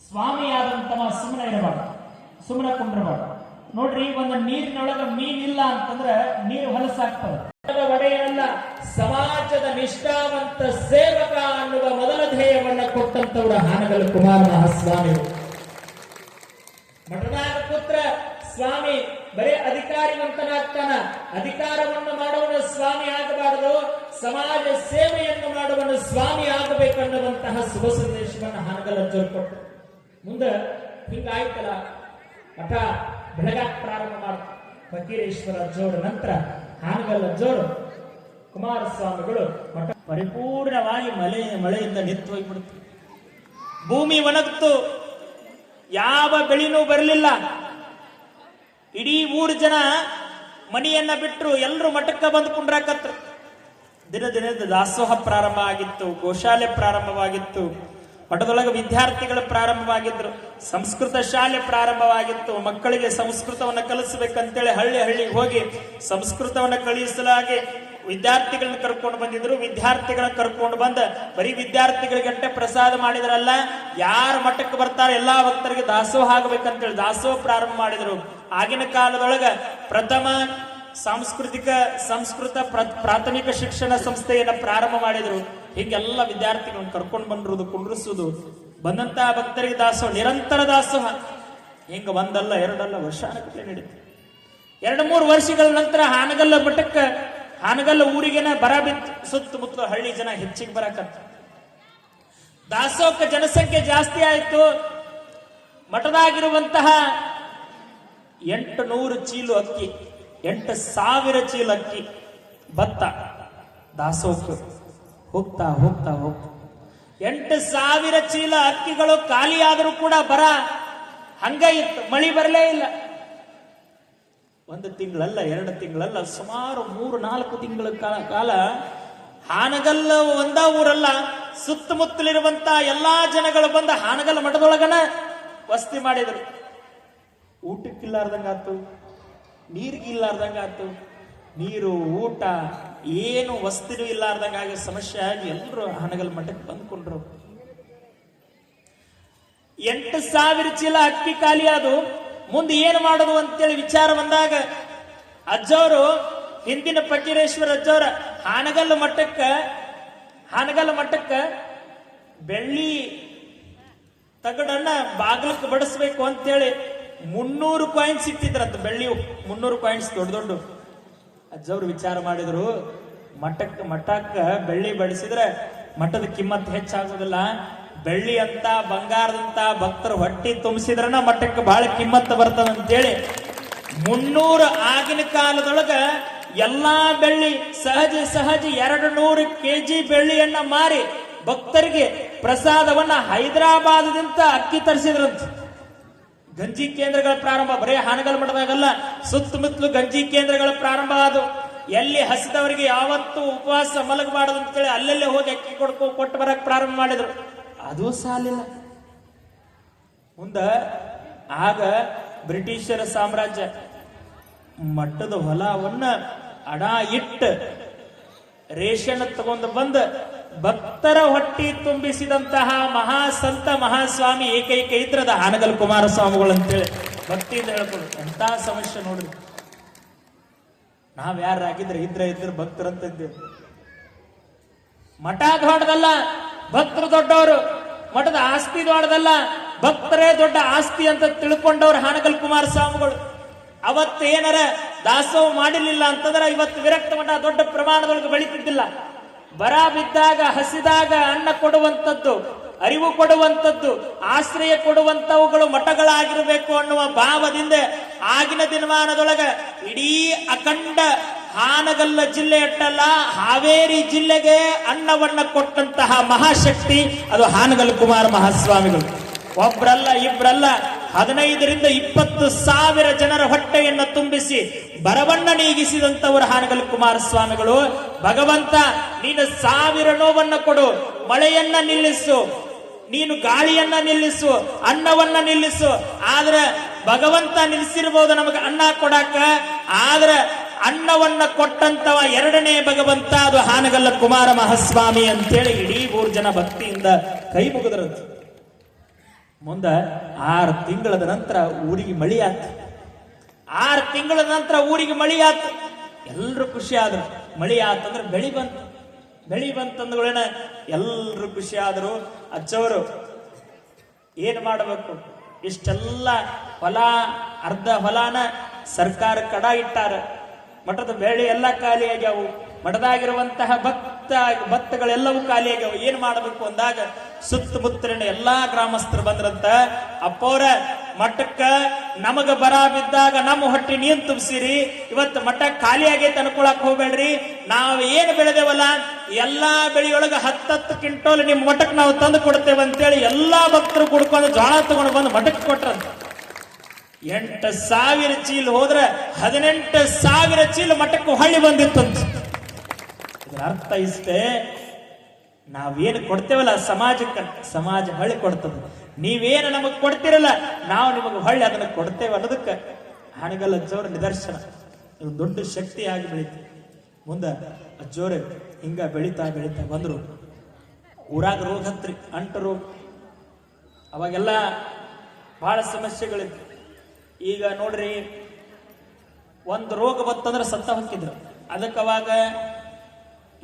ಸ್ವಾಮಿಯಾದಂತಹ ಸುಮ್ಮನೆ ಇರಬಾರ್ದು, ಸುಮ್ಮನೆ ಕುಂಡ್ರಬಾರ್ದು. ನೋಡ್ರಿ, ಒಂದು ನೀರಿನೊಳಗ ಮೀನಿಲ್ಲ ಅಂತಂದ್ರೆ ನೀರು ಹೊಲಸಾಗ್ತದೆ. ಒಡೆಯನಲ್ಲ, ಸಮಾಜದ ನಿಷ್ಠಾವಂತ ಸೇವಕ ಅನ್ನುವ ಮೊದಲ ಧ್ಯೇಯವನ್ನ ಕೊಟ್ಟಂತವರು ಹಾನಗಲ್ ಕುಮಾರ ಮಹಾಸ್ವಾಮಿಗಳು. ಮಠದಾಗ ಪುತ್ರ ಸ್ವಾಮಿ ಬರೀ ಅಧಿಕಾರಿವಂತನಾಗ್ತಾನ. ಅಧಿಕಾರವನ್ನು ಮಾಡುವನು ಸ್ವಾಮಿ ಆಗಬಾರದು, ಸಮಾಜ ಸೇವೆಯನ್ನು ಮಾಡುವನು ಸ್ವಾಮಿ ಆಗಬೇಕನ್ನುವಂತಹ ಶುಭ ಸಂದೇಶವನ್ನು ಹಾನಗಲ್ ಅಜ್ಜರು ಕೊಟ್ಟರು. ಮುಂದೆ ಹಿಂಗಾಯ್ತಲ್ಲ, ಮಠ ಬೆಳಗಾಕ್ ಪ್ರಾರಂಭ ಮಾಡ್ತಾರೆ. ಫಕೀರೇಶ್ವರ ಅಜ್ಜೋರ ನಂತರ ಹಾನಗಲ್ ಅಜ್ಜೋರು ಕುಮಾರಸ್ವಾಮಿಗಳು ಮಠ ಪರಿಪೂರ್ಣವಾಗಿ ಮಳೆಯಿಂದ ನಿಂತು ಹೋಗ್ಬಿಡ್ತು. ಭೂಮಿ ಒಣಗ್ತು, ಯಾವ ಬೆಳೆನೂ ಬರಲಿಲ್ಲ. ಇಡೀ ಊರು ಜನ ಮನೆಯನ್ನ ಬಿಟ್ಟರು, ಎಲ್ಲರೂ ಮಠಕ್ಕೆ ಬಂದು ಕುಂಡ್ರಾಕತ್ರು. ದಿನ ದಿನದ ದಾಸೋಹ ಪ್ರಾರಂಭ ಆಗಿತ್ತು, ಗೋಶಾಲೆ ಪ್ರಾರಂಭವಾಗಿತ್ತು, ಮಠದೊಳಗೆ ವಿದ್ಯಾರ್ಥಿಗಳು ಪ್ರಾರಂಭವಾಗಿದ್ರು, ಸಂಸ್ಕೃತ ಶಾಲೆ ಪ್ರಾರಂಭವಾಗಿತ್ತು. ಮಕ್ಕಳಿಗೆ ಸಂಸ್ಕೃತವನ್ನು ಕಲಿಸಬೇಕಂತೇಳಿ ಹಳ್ಳಿ ಹಳ್ಳಿಗೆ ಹೋಗಿ ಸಂಸ್ಕೃತವನ್ನು ಕಲಿಸಲಾಗಿ ವಿದ್ಯಾರ್ಥಿಗಳನ್ನ ಕರ್ಕೊಂಡು ಬಂದಿದ್ರು. ವಿದ್ಯಾರ್ಥಿಗಳನ್ನ ಕರ್ಕೊಂಡು ಬಂದ ಬರೀ ವಿದ್ಯಾರ್ಥಿಗಳಿಗಂటే ಪ್ರಸಾದ ಮಾಡಿದ್ರಲ್ಲ, ಯಾರ ಮಠಕ್ಕೆ ಬರ್ತಾರೆ ಎಲ್ಲಾ ಭಕ್ತರಿಗೆ ದಾಸೋಹ ಆಗಬೇಕಂತೇಳಿ ದಾಸೋಹ ಪ್ರಾರಂಭ ಮಾಡಿದ್ರು. ಆಗಿನ ಕಾಲದೊಳಗ ಪ್ರಥಮ ಸಂಸ್ಕೃತ ಪ್ರಾಥಮಿಕ ಶಿಕ್ಷಣ ಸಂಸ್ಥೆಯನ್ನ ಪ್ರಾರಂಭ ಮಾಡಿದ್ರು. ಹೀಗೆಲ್ಲ ವಿದ್ಯಾರ್ಥಿಗಳನ್ನ ಕರ್ಕೊಂಡು ಬಂದಿರುವುದು, ಕುಂಡ್ರಿಸುವುದು, ಬಂದಂತಹ ಭಕ್ತರಿಗೆ ದಾಸೋಹ, ನಿರಂತರ ದಾಸೋಹ. ಹಿಂಗ ಒಂದಲ್ಲ ಎರಡಲ್ಲ ವರ್ಷಾನುಗಟ್ಟಲೆ ನಡೀತು. 2-3 ವರ್ಷಗಳ ನಂತರ ಹಾನಗಲ್ಲ ಮಠಕ್ಕೆ, ಹಾನಗಲ್ಲ ಊರಿಗೆನ ಬರ ಬಿತ್ತು. ಸುತ್ತಮುತ್ತಲು ಹಳ್ಳಿ ಜನ ಹೆಚ್ಚಿಗೆ ಬರಕತ್ತ. ದಾಸೋಹಕ್ಕೆ ಜನಸಂಖ್ಯೆ ಜಾಸ್ತಿ ಆಯಿತು. ಮಠದಾಗಿರುವಂತಹ 800 ಚೀಲ ಅಕ್ಕಿ, 8,000 ಚೀಲ ಅಕ್ಕಿ, ಭತ್ತ ದಾಸೋಹಕ್ಕೆ ಹೋಗ್ತಾ ಹೋಗ್ತಾ ಹೋಗ್ತಾ 8,000 ಚೀಲ ಅಕ್ಕಿಗಳು ಖಾಲಿಯಾದರೂ ಕೂಡ ಬರ ಹಂಗ ಇತ್ತು, ಮಳಿ ಬರಲೇ ಇಲ್ಲ. 1 ತಿಂಗಳಲ್ಲ, 2 ತಿಂಗಳಲ್ಲ, ಸುಮಾರು 3-4 ತಿಂಗಳ ಕಾಲ ಹಾನಗಲ್ಲ ಒಂದ ಊರಲ್ಲ, ಸುತ್ತಮುತ್ತಲಿರುವಂತ ಎಲ್ಲಾ ಜನಗಳು ಬಂದ ಹಾನಗಲ್ ಮಠದೊಳಗನ ವಸ್ತಿ ಮಾಡಿದ್ರು. ಊಟಕ್ಕಿಲ್ಲಾರ್ದಂಗಾತು, ನೀರಿಗಿಲ್ಲಾರ್ದಂಗಾತು, ನೀರು ಊಟ ಏನು ವಸ್ತಿನೂ ಇಲ್ಲಾರ್ದಂಗಾಗಿ ಸಮಸ್ಯೆ ಆಗಿ ಎಲ್ಲರೂ ಹಾನಗಲ್ ಮಠಕ್ಕೆ ಬಂದ್ಕೊಂಡ್ರು. 8,000 ಚೀಲ ಅಕ್ಕಿ ಖಾಲಿ ಅದು. ಮುಂದೆ ಏನು ಮಾಡೋದು ಅಂತೇಳಿ ವಿಚಾರ ಬಂದಾಗ ಅಜ್ಜವರು, ಹಿಂದಿನ ಫಕೀರೇಶ್ವರ ಅಜ್ಜವರ ಹಾನಗಲ್ ಮಠಕ್ಕ ಬೆಳ್ಳಿ ತಗಡನ್ನ ಬಾಗಿಲಕ್ಕೆ ಬಡಿಸ್ಬೇಕು ಅಂತೇಳಿ 300 ಕಾಯಿನ್ಸ್ ಇಟ್ಟಿದ್ರಂತ. ಬೆಳ್ಳಿ 300 ಕಾಯಿನ್ಸ್ ದೊಡ್ಡ ದೊಡ್ಡ. ಅಜ್ಜವ್ರು ವಿಚಾರ ಮಾಡಿದ್ರು, ಮಠಕ್ಕ ಬೆಳ್ಳಿ ಬಡಿಸಿದ್ರೆ ಮಠದ ಕಿಮ್ಮತ್ ಹೆಚ್ಚಾಗೋದಿಲ್ಲ, ಬೆಳ್ಳಿ ಅಂತ ಬಂಗಾರದಂತ ಭಕ್ತರು ಹೊಟ್ಟಿ ತುಂಬಿಸಿದ್ರನ ಮಠಕ್ಕೆ ಬಹಳ ಕಿಮ್ಮತ್ ಬರ್ತದಂತೇಳಿ 300 ಆಗಿನ ಕಾಲದೊಳಗ ಎಲ್ಲಾ ಬೆಳ್ಳಿ ಸಹಜ 200 ಕೆಜಿ ಬೆಳ್ಳಿಯನ್ನ ಮಾರಿ ಭಕ್ತರಿಗೆ ಪ್ರಸಾದವನ್ನ ಹೈದರಾಬಾದದಿಂದ ಅಕ್ಕಿ ತರಿಸಿದ್ರಂತ. ಗಂಜಿ ಕೇಂದ್ರಗಳ ಪ್ರಾರಂಭ ಬರೀ ಹಾನಗಲ್ ಮಠದಾಗಲ್ಲ, ಸುತ್ತಮುತ್ತಲು ಗಂಜಿ ಕೇಂದ್ರಗಳ ಪ್ರಾರಂಭ ಆದವು. ಎಲ್ಲಿ ಹಸಿದವರಿಗೆ ಯಾವತ್ತೂ ಉಪವಾಸ ಮಲಗಬಾರದು ಅಂತೇಳಿ ಅಲ್ಲೆಲ್ಲೇ ಹೋಗಿ ಅಕ್ಕಿ ಕೊಟ್ಟು ಬರಕ್ ಪ್ರಾರಂಭ ಮಾಡಿದ್ರು. ಅದು ಸಾಲಿಲ್ಲ. ಮುಂದ ಆಗ ಬ್ರಿಟಿಷರ ಸಾಮ್ರಾಜ್ಯ ಮಠದ ಹೊಲವನ್ನ ಅಡ ಇಟ್ಟು ರೇಷನ್ ತಗೊಂಡು ಬಂದ ಭಕ್ತರ ಹೊಟ್ಟಿ ತುಂಬಿಸಿದಂತಹ ಮಹಾಸಂತ ಮಹಾಸ್ವಾಮಿ ಏಕೈಕ ಇದ್ರದ ಹಾನಗಲ್ ಕುಮಾರಸ್ವಾಮಿಗಳು ಅಂತೇಳಿ ಭಕ್ತಿಯಿಂದ ಹೇಳ್ಕೊಂಡು. ಎಂತ ಸಮಸ್ಯೆ ನೋಡ್ರಿ. ನಾವ್ ಯಾರಾಗಿದ್ರೆ ಇದ್ರ ಭಕ್ತರಂತಿದ್ದೇವೆ. ಮಠ ದೊಡ್ಡದಲ್ಲ, ಭಕ್ತರು ದೊಡ್ಡವರು. ಮಠದ ಆಸ್ತಿ ದೊಡ್ಡದಲ್ಲ, ಭಕ್ತರೇ ದೊಡ್ಡ ಆಸ್ತಿ ಅಂತ ತಿಳ್ಕೊಂಡವ್ರು ಹಾನಗಲ್ ಕುಮಾರಸ್ವಾಮಿಗಳು. ಅವತ್ತೇನರ ದಾಸೋಹ ಮಾಡಿರ್ಲಿಲ್ಲ ಅಂತಂದ್ರೆ ಇವತ್ತು ವಿರಕ್ತ ಮಠ ದೊಡ್ಡ ಪ್ರಮಾಣದೊಳಗೆ ಬೆಳೀತಿದ್ದಿಲ್ಲ. ಬರ ಬಿದ್ದಾಗ ಹಸಿದಾಗ ಅನ್ನ ಕೊಡುವಂಥದ್ದು, ಅರಿವು ಕೊಡುವಂಥದ್ದು, ಆಶ್ರಯ ಕೊಡುವಂತವುಗಳು ಮಠಗಳಾಗಿರಬೇಕು ಅನ್ನುವ ಭಾವದಿಂದ ಆಗಿನ ದಿನಮಾನದೊಳಗ ಇಡೀ ಅಖಂಡ ಹಾನಗಲ್ಲ ಜಿಲ್ಲೆಯಟ್ಟಲ್ಲ, ಹಾವೇರಿ ಜಿಲ್ಲೆಗೆ ಅನ್ನವನ್ನ ಕೊಟ್ಟಂತಹ ಮಹಾಶಕ್ತಿ ಅದು ಹಾನಗಲ್ ಕುಮಾರ ಮಹಾಸ್ವಾಮಿಗಳು. ಒಬ್ರಲ್ಲ ಇಬ್ರಲ್ಲ, 15ರಿಂದ 20,000 ಜನರ ಹೊಟ್ಟೆಯನ್ನು ತುಂಬಿಸಿ ಬರವನ್ನ ನೀಗಿಸಿದಂತವರು ಹಾನಗಲ್ ಕುಮಾರಸ್ವಾಮಿಗಳು. ಭಗವಂತ, ನೀನು 1000 ನೋವನ್ನ ಕೊಡು, ಮಳೆಯನ್ನ ನಿಲ್ಲಿಸು, ನೀನು ಗಾಳಿಯನ್ನ ನಿಲ್ಲಿಸು, ಅನ್ನವನ್ನ ನಿಲ್ಲಿಸು. ಆದ್ರೆ ಭಗವಂತ ನಿಲ್ಲಿಸಿರ್ಬೋದು ನಮಗೆ ಅನ್ನ ಕೊಡಾಕ, ಆದ್ರೆ ಅನ್ನವನ್ನ ಕೊಟ್ಟಂತವ 2ನೇ ಭಗವಂತ ಅದು ಹಾನಗಲ್ಲ ಕುಮಾರ ಮಹಾಸ್ವಾಮಿ ಅಂತೇಳಿ ಇಡೀ 3 ಜನ ಭಕ್ತಿಯಿಂದ ಕೈ ಮುಗಿದ್ರಂತೆ. ಮುಂದ 6 ತಿಂಗಳ ನಂತರ ಊರಿಗೆ ಮಳಿ ಆತು. 6 ತಿಂಗಳ ನಂತರ ಊರಿಗೆ ಮಳಿ ಆತು. ಎಲ್ರು ಖುಷಿ ಆದ್ರು. ಮಳಿ ಆತಂದ್ರೆ ಬೆಳಿ ಬಂತಂದ್ಗಳೇನ ಎಲ್ರು ಖುಷಿ ಆದ್ರು. ಅಜ್ಜವರು ಏನ್ ಮಾಡಬೇಕು, ಇಷ್ಟೆಲ್ಲ ಹೊಲ, ಅರ್ಧ ಹೊಲಾನ ಸರ್ಕಾರ ಕಡ ಇಟ್ಟಾರ. ಮಠದ ಬೆಳೆ ಎಲ್ಲ ಖಾಲಿ ಆಗ್ಯಾವು. ಮಠದಾಗಿರುವಂತಹ ಭಕ್ತಗಳೆಲ್ಲವೂ ಖಾಲಿ ಆಗ್ಯಾವ. ಏನ್ ಮಾಡಬೇಕು ಅಂದಾಗ ಸುತ್ತಮುತ್ತಲಿನ ಎಲ್ಲಾ ಗ್ರಾಮಸ್ಥರು ಬಂದ್ರಂತ. ಅಪ್ಪವ್ರ, ಮಠಕ್ಕ ನಮಗ ಬರ ಬಿದ್ದಾಗ ನಮ್ಮ ಹೊಟ್ಟೆ ನೀನ್ ತುಂಬಿಸಿರಿ, ಇವತ್ತು ಮಠ ಖಾಲಿ ಆಗೈತೆ ಅನ್ಕೊಳಕ್ ಹೋಗ್ಬೇಡ್ರಿ. ನಾವು ಏನು ಬೆಳೆದೇವಲ್ಲ ಎಲ್ಲಾ ಬೆಳೆಯೊಳಗ 10 ಕ್ವಿಂಟೋಲ್ ನಿಮ್ ಮಠಕ್ಕೆ ನಾವು ತಂದು ಕೊಡ್ತೇವೆ ಅಂತೇಳಿ ಎಲ್ಲಾ ಭಕ್ತರು ಕುಡ್ಕೊಂಡು ಜೋಳ ತಗೊಂಡು ಬಂದು ಮಠಕ್ಕೆ ಕೊಟ್ರಂತ. 8,000 ಚೀಲ ಹೋದ್ರೆ 18,000 ಚೀಲ ಮಠಕ್ಕೆ ಹೊಳ್ಳಿ ಬಂದಿತ್ತಂತ. ಇದರ ಅರ್ಥ ಇಷ್ಟೇ, ನಾವೇನು ಕೊಡ್ತೇವಲ್ಲ ಸಮಾಜಕ್ಕೆ, ಸಮಾಜ ಹೊಳ್ಳಿ ಕೊಡ್ತದೆ. ನೀವೇನು ನಮಗ್ ಕೊಡ್ತಿರಲ್ಲ, ನಾವು ನಿಮಗೆ ಹೊಳ್ಳಿ ಅದನ್ನ ಕೊಡ್ತೇವೆ ಅನ್ನೋದಕ್ಕೆ ಹಾನಗಲ್ ಅಜ್ಜವ್ರ ನಿದರ್ಶನ. ಇದು ದೊಡ್ಡ ಶಕ್ತಿಯಾಗಿ ಬೆಳೀತು. ಮುಂದೆ ಅಜ್ಜೋರೆ ಹಿಂಗ ಬೆಳೀತಾ ಬಂದ್ರು. ಊರಾಗ ರೋಗ ಹತ್ರಿ, ಅಂಟು ರೋಗ. ಅವಾಗೆಲ್ಲ ಬಹಳ ಸಮಸ್ಯೆಗಳಿತ್ತು. ಈಗ ನೋಡ್ರಿ, ಒಂದು ರೋಗ ಬತ್ತಂದ್ರೆ ಸತ್ತ ಹೊಕ್ಕಿದ್ರು. ಅದಕ್ಕೆ ಅವಾಗ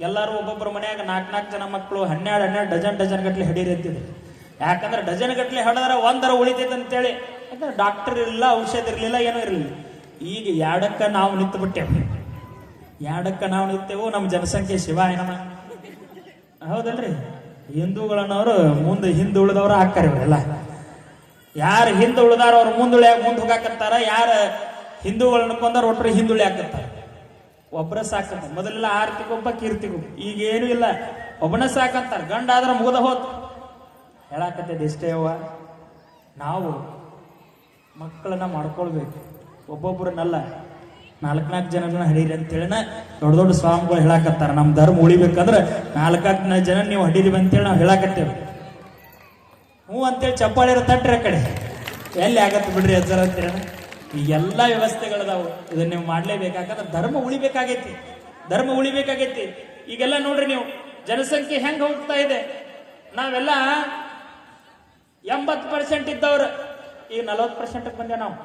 ಎಲ್ಲರೂ ಒಬ್ಬೊಬ್ಬರ ಮನ್ಯಾಗ 4 ಜನ ಮಕ್ಕಳು 12 ಡಜನ್ ಗಟ್ಲೆ ಹಿಡೀರಿ ಅಂತಿದ್ರು. ಯಾಕಂದ್ರೆ ಡಜನ್ ಗಟ್ಲೆ ಹೊಡೆದ್ರೆ 1 ಉಳಿತೈತೆ ಅಂತೇಳಿ. ಯಾಕಂದ್ರೆ ಡಾಕ್ಟರ್ ಇರಲಿಲ್ಲ, ಔಷಧ ಇರಲಿಲ್ಲ, ಏನೂ ಇರಲಿಲ್ಲ. ಈಗ 2ಕ್ಕೆ ನಾವು ನಿಂತು ಬಿಟ್ಟೆವು. 2ಕ್ಕೆ ನಾವು ನಿಂತೆವು. ನಮ್ಮ ಜನಸಂಖ್ಯೆ ಶಿವಾಯನಮ, ಹೌದಲ್ರಿ? ಹಿಂದೂಗಳನ್ನವರು ಹಿಂದೆ ಉಳಿದವರು ಹಾಕ್ತಾರೆ. ಇವರೆಲ್ಲ ಯಾರು ಹಿಂದೆ ಉಳಿದಾರ ಅವ್ರು ಮುಂದೆ ಹೋಗಾಕತ್ತಾರ. ಯಾರು ಹಿಂದೂಗಳನ್ನ ಕೊಂದಾರ ಒಟ್ಟರು ಹಿಂದುಳಿ ಹಾಕತ್ತಾರ. ಒಬ್ಬರ ಸಾಕಂತ. ಮೊದಲೆಲ್ಲ ಆರ್ತಿಗೊಬ್ಬ ಕೀರ್ತಿಗೊಬ್ಬ, ಈಗೇನು ಇಲ್ಲ, ಒಬ್ಬನ ಸಾಕಂತಾರ. ಗಂಡ ಆದ್ರೆ ಮುಗದ ಹೋತ್. ಹೇಳಾಕತ್ತದ ಇಷ್ಟೇ ಅವ್ವ, ನಾವು ಮಕ್ಕಳನ್ನ ಮಾಡ್ಕೊಳ್ಬೇಕು. ಒಬ್ಬೊಬ್ಬರನ್ನಲ್ಲ, 4-4 ಜನಗಳನ್ನ ಹಡೀರಿ ಅಂತೇಳಿನ ದೊಡ್ಡ ದೊಡ್ಡ ಸ್ವಾಮಿಗಳು ಹೇಳಾಕತ್ತಾರ. ನಮ್ಮ ಧರ್ಮ ಉಳಿಬೇಕಂದ್ರೆ 4-4 ಜನ ನೀವು ಹಡೀರಿ ಅಂತೇಳಿ ನಾವು ಹೇಳಾಕತ್ತೇವೆ. ಹ್ಞೂ ಅಂತೇಳಿ ಚಪ್ಪಾಳಿರ ತಟ್ರಿ ಆ ಕಡೆ, ಎಲ್ಲಿ ಆಗತ್ತೆ ಬಿಡ್ರಿ ಅಜ್ಜರ ಅಂತೀರ. ಈ ಎಲ್ಲ ವ್ಯವಸ್ಥೆಗಳದಾವು, ಇದನ್ನ ನೀವು ಮಾಡ್ಲೇಬೇಕಾಗತ್ತೆ. ಧರ್ಮ ಉಳಿಬೇಕಾಗೈತಿ, ಧರ್ಮ ಉಳಿಬೇಕಾಗೈತಿ. ಈಗೆಲ್ಲ ನೋಡ್ರಿ ನೀವು, ಜನಸಂಖ್ಯೆ ಹೆಂಗ್ ಹೋಗ್ತಾ ಇದೆ. ನಾವೆಲ್ಲ 80% ಇದ್ದವ್ರು ಈಗ 40% ಬಂದೇವ್ ನಾವು.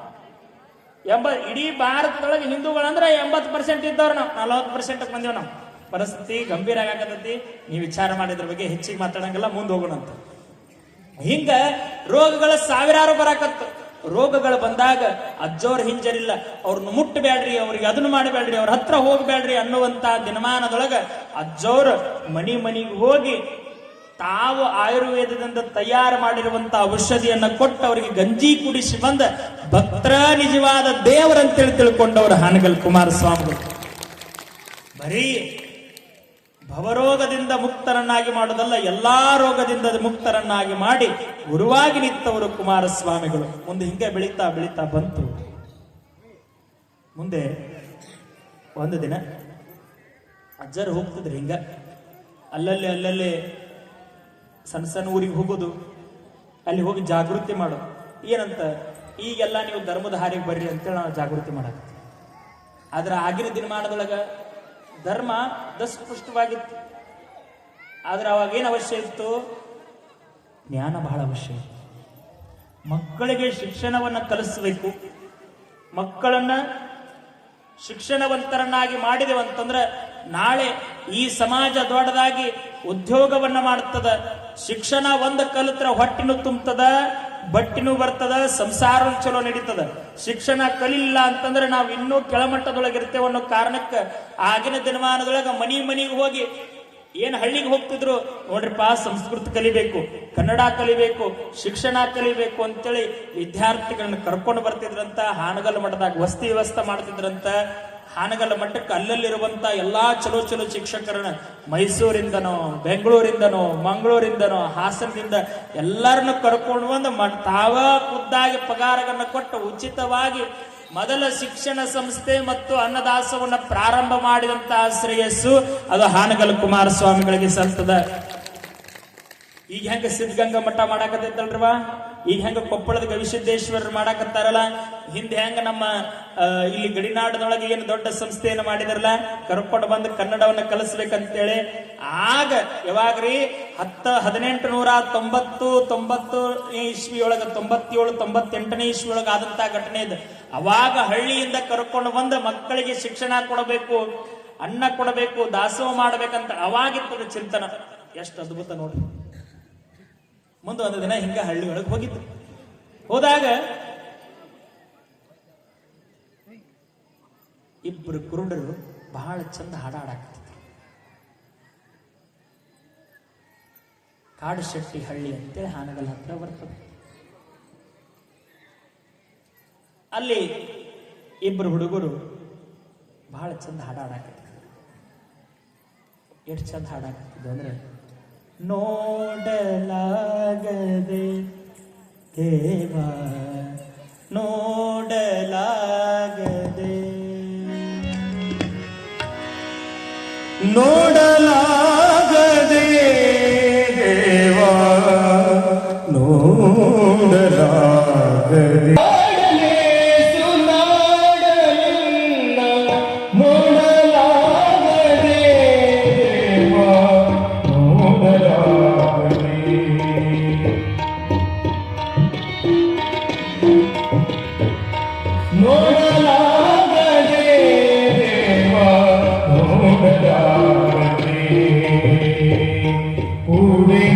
ಇಡೀ ಭಾರತದೊಳಗೆ ಹಿಂದೂಗಳಂದ್ರೆ 80% ಇದ್ದವ್ರು ನಾವು 40% ಬಂದೇವ್ ನಾವು. ಪರಿಸ್ಥಿತಿ ಗಂಭೀರ ಆಗಕತ್ತೈತಿ. ನೀವು ವಿಚಾರ ಮಾಡಿದ್ರ ಬಗ್ಗೆ ಹೆಚ್ಚಿಗೆ ಮಾತಾಡಂಗಿಲ್ಲ, ಮುಂದೆ ಹೋಗೋಣ ಅಂತ. ಹಿಂಗ ರೋಗಗಳ ಸಾವಿರಾರು ಬರಾಕತ್ತು. ರೋಗಗಳು ಬಂದಾಗ ಅಜ್ಜೋರ್ ಹಿಂಜರಿಲ್ಲ, ಅವ್ರನ್ನ ಮುಟ್ಟಬೇಡ್ರಿ, ಅವ್ರಿಗೆ ಅದನ್ನು ಮಾಡಬೇಡ್ರಿ, ಅವ್ರ ಹತ್ರ ಹೋಗ್ಬೇಡ್ರಿ ಅನ್ನುವಂತ ದಿನಮಾನದೊಳಗ ಅಜ್ಜೋರ್ ಮನಿಗೆ ಹೋಗಿ ತಾವು ಆಯುರ್ವೇದದಿಂದ ತಯಾರು ಮಾಡಿರುವಂತ ಔಷಧಿಯನ್ನ ಕೊಟ್ಟು ಅವರಿಗೆ ಗಂಜಿ ಕುಡಿಸಿ ಬಂದ ಭಕ್ತರ ನಿಜವಾದ ದೇವರಂತೇಳಿ ತಿಳ್ಕೊಂಡವರು ಹಾನಗಲ್ ಕುಮಾರಸ್ವಾಮಿಗಳು. ಬರೀ ಭವರೋಗದಿಂದ ಮುಕ್ತರನ್ನಾಗಿ ಮಾಡೋದಲ್ಲ, ಎಲ್ಲಾ ರೋಗದಿಂದ ಮುಕ್ತರನ್ನಾಗಿ ಮಾಡಿ ಗುರುವಾಗಿ ನಿಂತವರು ಕುಮಾರಸ್ವಾಮಿಗಳು. ಮುಂದೆ ಹಿಂಗೆ ಬೆಳೀತಾ ಬೆಳೀತಾ ಬಂತು. ಮುಂದೆ ಒಂದು ದಿನ ಅಜ್ಜರು ಹೋಗ್ತಿದ್ರಿ ಹಿಂಗ ಅಲ್ಲಲ್ಲಿ ಸಣ್ಣ ಸಣ್ಣ ಊರಿಗೆ ಹೋಗೋದು, ಅಲ್ಲಿ ಹೋಗಿ ಜಾಗೃತಿ ಮಾಡೋದು. ಏನಂತ, ಈಗೆಲ್ಲ ನೀವು ಧರ್ಮದ ಹಾರಿಗೆ ಬರ್ರಿ ಅಂತೇಳಿ ನಾವು ಜಾಗೃತಿ ಮಾಡಾಕತ್ತೀವಿ. ಆದ್ರೆ ಆಗಿನ ದಿನಮಾನದೊಳಗ ಧರ್ಮ ದಸ್ಪುಷ್ಟವಾಗಿತ್ತು. ಆದ್ರೆ ಅವಾಗ ಏನು ಅವಶ್ಯ ಇತ್ತು? ಜ್ಞಾನ ಬಹಳ ಅವಶ್ಯ ಇತ್ತು. ಮಕ್ಕಳಿಗೆ ಶಿಕ್ಷಣವನ್ನ ಕಲಿಸಬೇಕು. ಮಕ್ಕಳನ್ನ ಶಿಕ್ಷಣವಂತರನ್ನಾಗಿ ಮಾಡಿದೆವಂತಂದ್ರೆ ನಾಳೆ ಈ ಸಮಾಜ ದೊಡ್ಡದಾಗಿ ಉದ್ಯೋಗವನ್ನ ಮಾಡುತ್ತದ. ಶಿಕ್ಷಣ ಒಂದು ಕಲಿತ್ರ ಹೊಟ್ಟಿನೂ ತುಂಬತದ, ಬಟ್ಟಿನೂ ಬರ್ತದ, ಸಂಸಾರ ಚಲೋ ನಡೀತದ. ಶಿಕ್ಷಣ ಕಲಿಲ್ಲ ಅಂತಂದ್ರೆ ನಾವು ಇನ್ನೂ ಕೆಳಮಟ್ಟದೊಳಗಿರ್ತೇವೆ ಅನ್ನೋ ಕಾರಣಕ್ಕೆ ಆಗಿನ ದಿನಮಾನದೊಳಗ ಮನಿಗೆ ಹೋಗಿ ಏನ್ ಹಳ್ಳಿಗೆ ಹೋಗ್ತಿದ್ರು ನೋಡ್ರಿಪ್ಪ, ಸಂಸ್ಕೃತ ಕಲಿಬೇಕು, ಕನ್ನಡ ಕಲಿಬೇಕು, ಶಿಕ್ಷಣ ಕಲಿಬೇಕು ಅಂತೇಳಿ ವಿದ್ಯಾರ್ಥಿಗಳನ್ನ ಕರ್ಕೊಂಡು ಬರ್ತಿದ್ರಂತ. ಹಾನಗಲ್ ಮಠದಾಗ ವಸತಿ ವ್ಯವಸ್ಥೆ ಮಾಡ್ತಿದ್ರಂತ. ಹಾನಗಲ್ ಮಠಕ್ಕೆ ಅಲ್ಲಲ್ಲಿರುವಂತ ಎಲ್ಲಾ ಚಲೋ ಶಿಕ್ಷಕರನ್ನ ಮೈಸೂರಿಂದನೋ, ಬೆಂಗಳೂರಿಂದನೋ, ಮಂಗಳೂರಿಂದನೋ, ಹಾಸನದಿಂದ ಎಲ್ಲರನ್ನು ಕರ್ಕೊಂಡು ಬಂದು ತಾವ ಖುದ್ದಾಗಿ ಪಗಾರಗಳನ್ನ ಕೊಟ್ಟು ಉಚಿತವಾಗಿ ಮೊದಲ ಶಿಕ್ಷಣ ಸಂಸ್ಥೆ ಮತ್ತು ಅನ್ನದಾಸವನ್ನ ಪ್ರಾರಂಭ ಮಾಡಿದಂತಹ ಶ್ರೇಯಸ್ಸು ಅದು ಹಾನಗಲ್ ಕುಮಾರಸ್ವಾಮಿಗಳಿಗೆ ಸಲ್ತದ. ಈಗ ಹೆಂಗ ಸಿದ್ಧಗಂಗಾ ಮಠ ಮಾಡಾಕತ್ತೈತಲ್ರವಾ, ಈಗ ಹೆಂಗ ಕೊಪ್ಪಳದ ಗವಿಸಿದ್ದೇಶ್ವರ ಮಾಡಾಕತ್ತಾರಲ್ಲ, ಹಿಂದೆ ಹೆಂಗ ನಮ್ಮ ಇಲ್ಲಿ ಗಡಿನಾಡದೊಳಗೆ ಏನು ದೊಡ್ಡ ಸಂಸ್ಥೆಯನ್ನು ಮಾಡಿದಾರಲ್ಲ, ಕರ್ಕೊಂಡು ಬಂದು ಕನ್ನಡವನ್ನ ಕಲಿಸ್ಬೇಕಂತೇಳಿ. ಆಗ ಯಾವಾಗ್ರಿ 1890 ಇಸ್ವಿಯೊಳಗ 97-98 ಇಸ್ವಿಯೊಳಗ ಆದಂತಹ ಘಟನೆ ಇದೆ. ಅವಾಗ ಹಳ್ಳಿಯಿಂದ ಕರ್ಕೊಂಡು ಬಂದ ಮಕ್ಕಳಿಗೆ ಶಿಕ್ಷಣ ಕೊಡಬೇಕು, ಅನ್ನ ಕೊಡಬೇಕು, ದಾಸೋಹ ಮಾಡಬೇಕಂತ ಅವಾಗಿತ್ತದ ಚಿಂತನ. ಎಷ್ಟು ಅದ್ಭುತ ನೋಡ್ರಿ. ಮುಂದೆ ಒಂದು ದಿನ ಹಿಂಗ ಹಳ್ಳಿ ಒಳಗೆ ಹೋಗಿದ್ದು. ಹೋದಾಗ ಇಬ್ಬರು ಕುರುಡರು ಬಹಳ ಚಂದ ಹಾಡಾಡಾಕತ್ತಿದ್ರು. ಕಾಡು ಶೆಟ್ಟಿ ಹಳ್ಳಿ ಅಂತೇಳಿ ಹಾನಗಲ್ ಹತ್ರ ಬರ್ತದೆ. ಅಲ್ಲಿ ಇಬ್ಬರು ಹುಡುಗರು ಬಹಳ ಚಂದ ಹಾಡಾಡಾಕತ್ತಿದ್ರು. ಎಷ್ಟು ಚಂದ ಹಾಡಾಕತ್ತಿದ್ರು ಅಂದ್ರೆ, ನೋಡಲಾಗದೆ ದೇವ ನೋಡಲಾಗದೆ, ನೋಡಲಾಗದೆ ದೇವ ನೋಡಲಾಗದೆ, Ure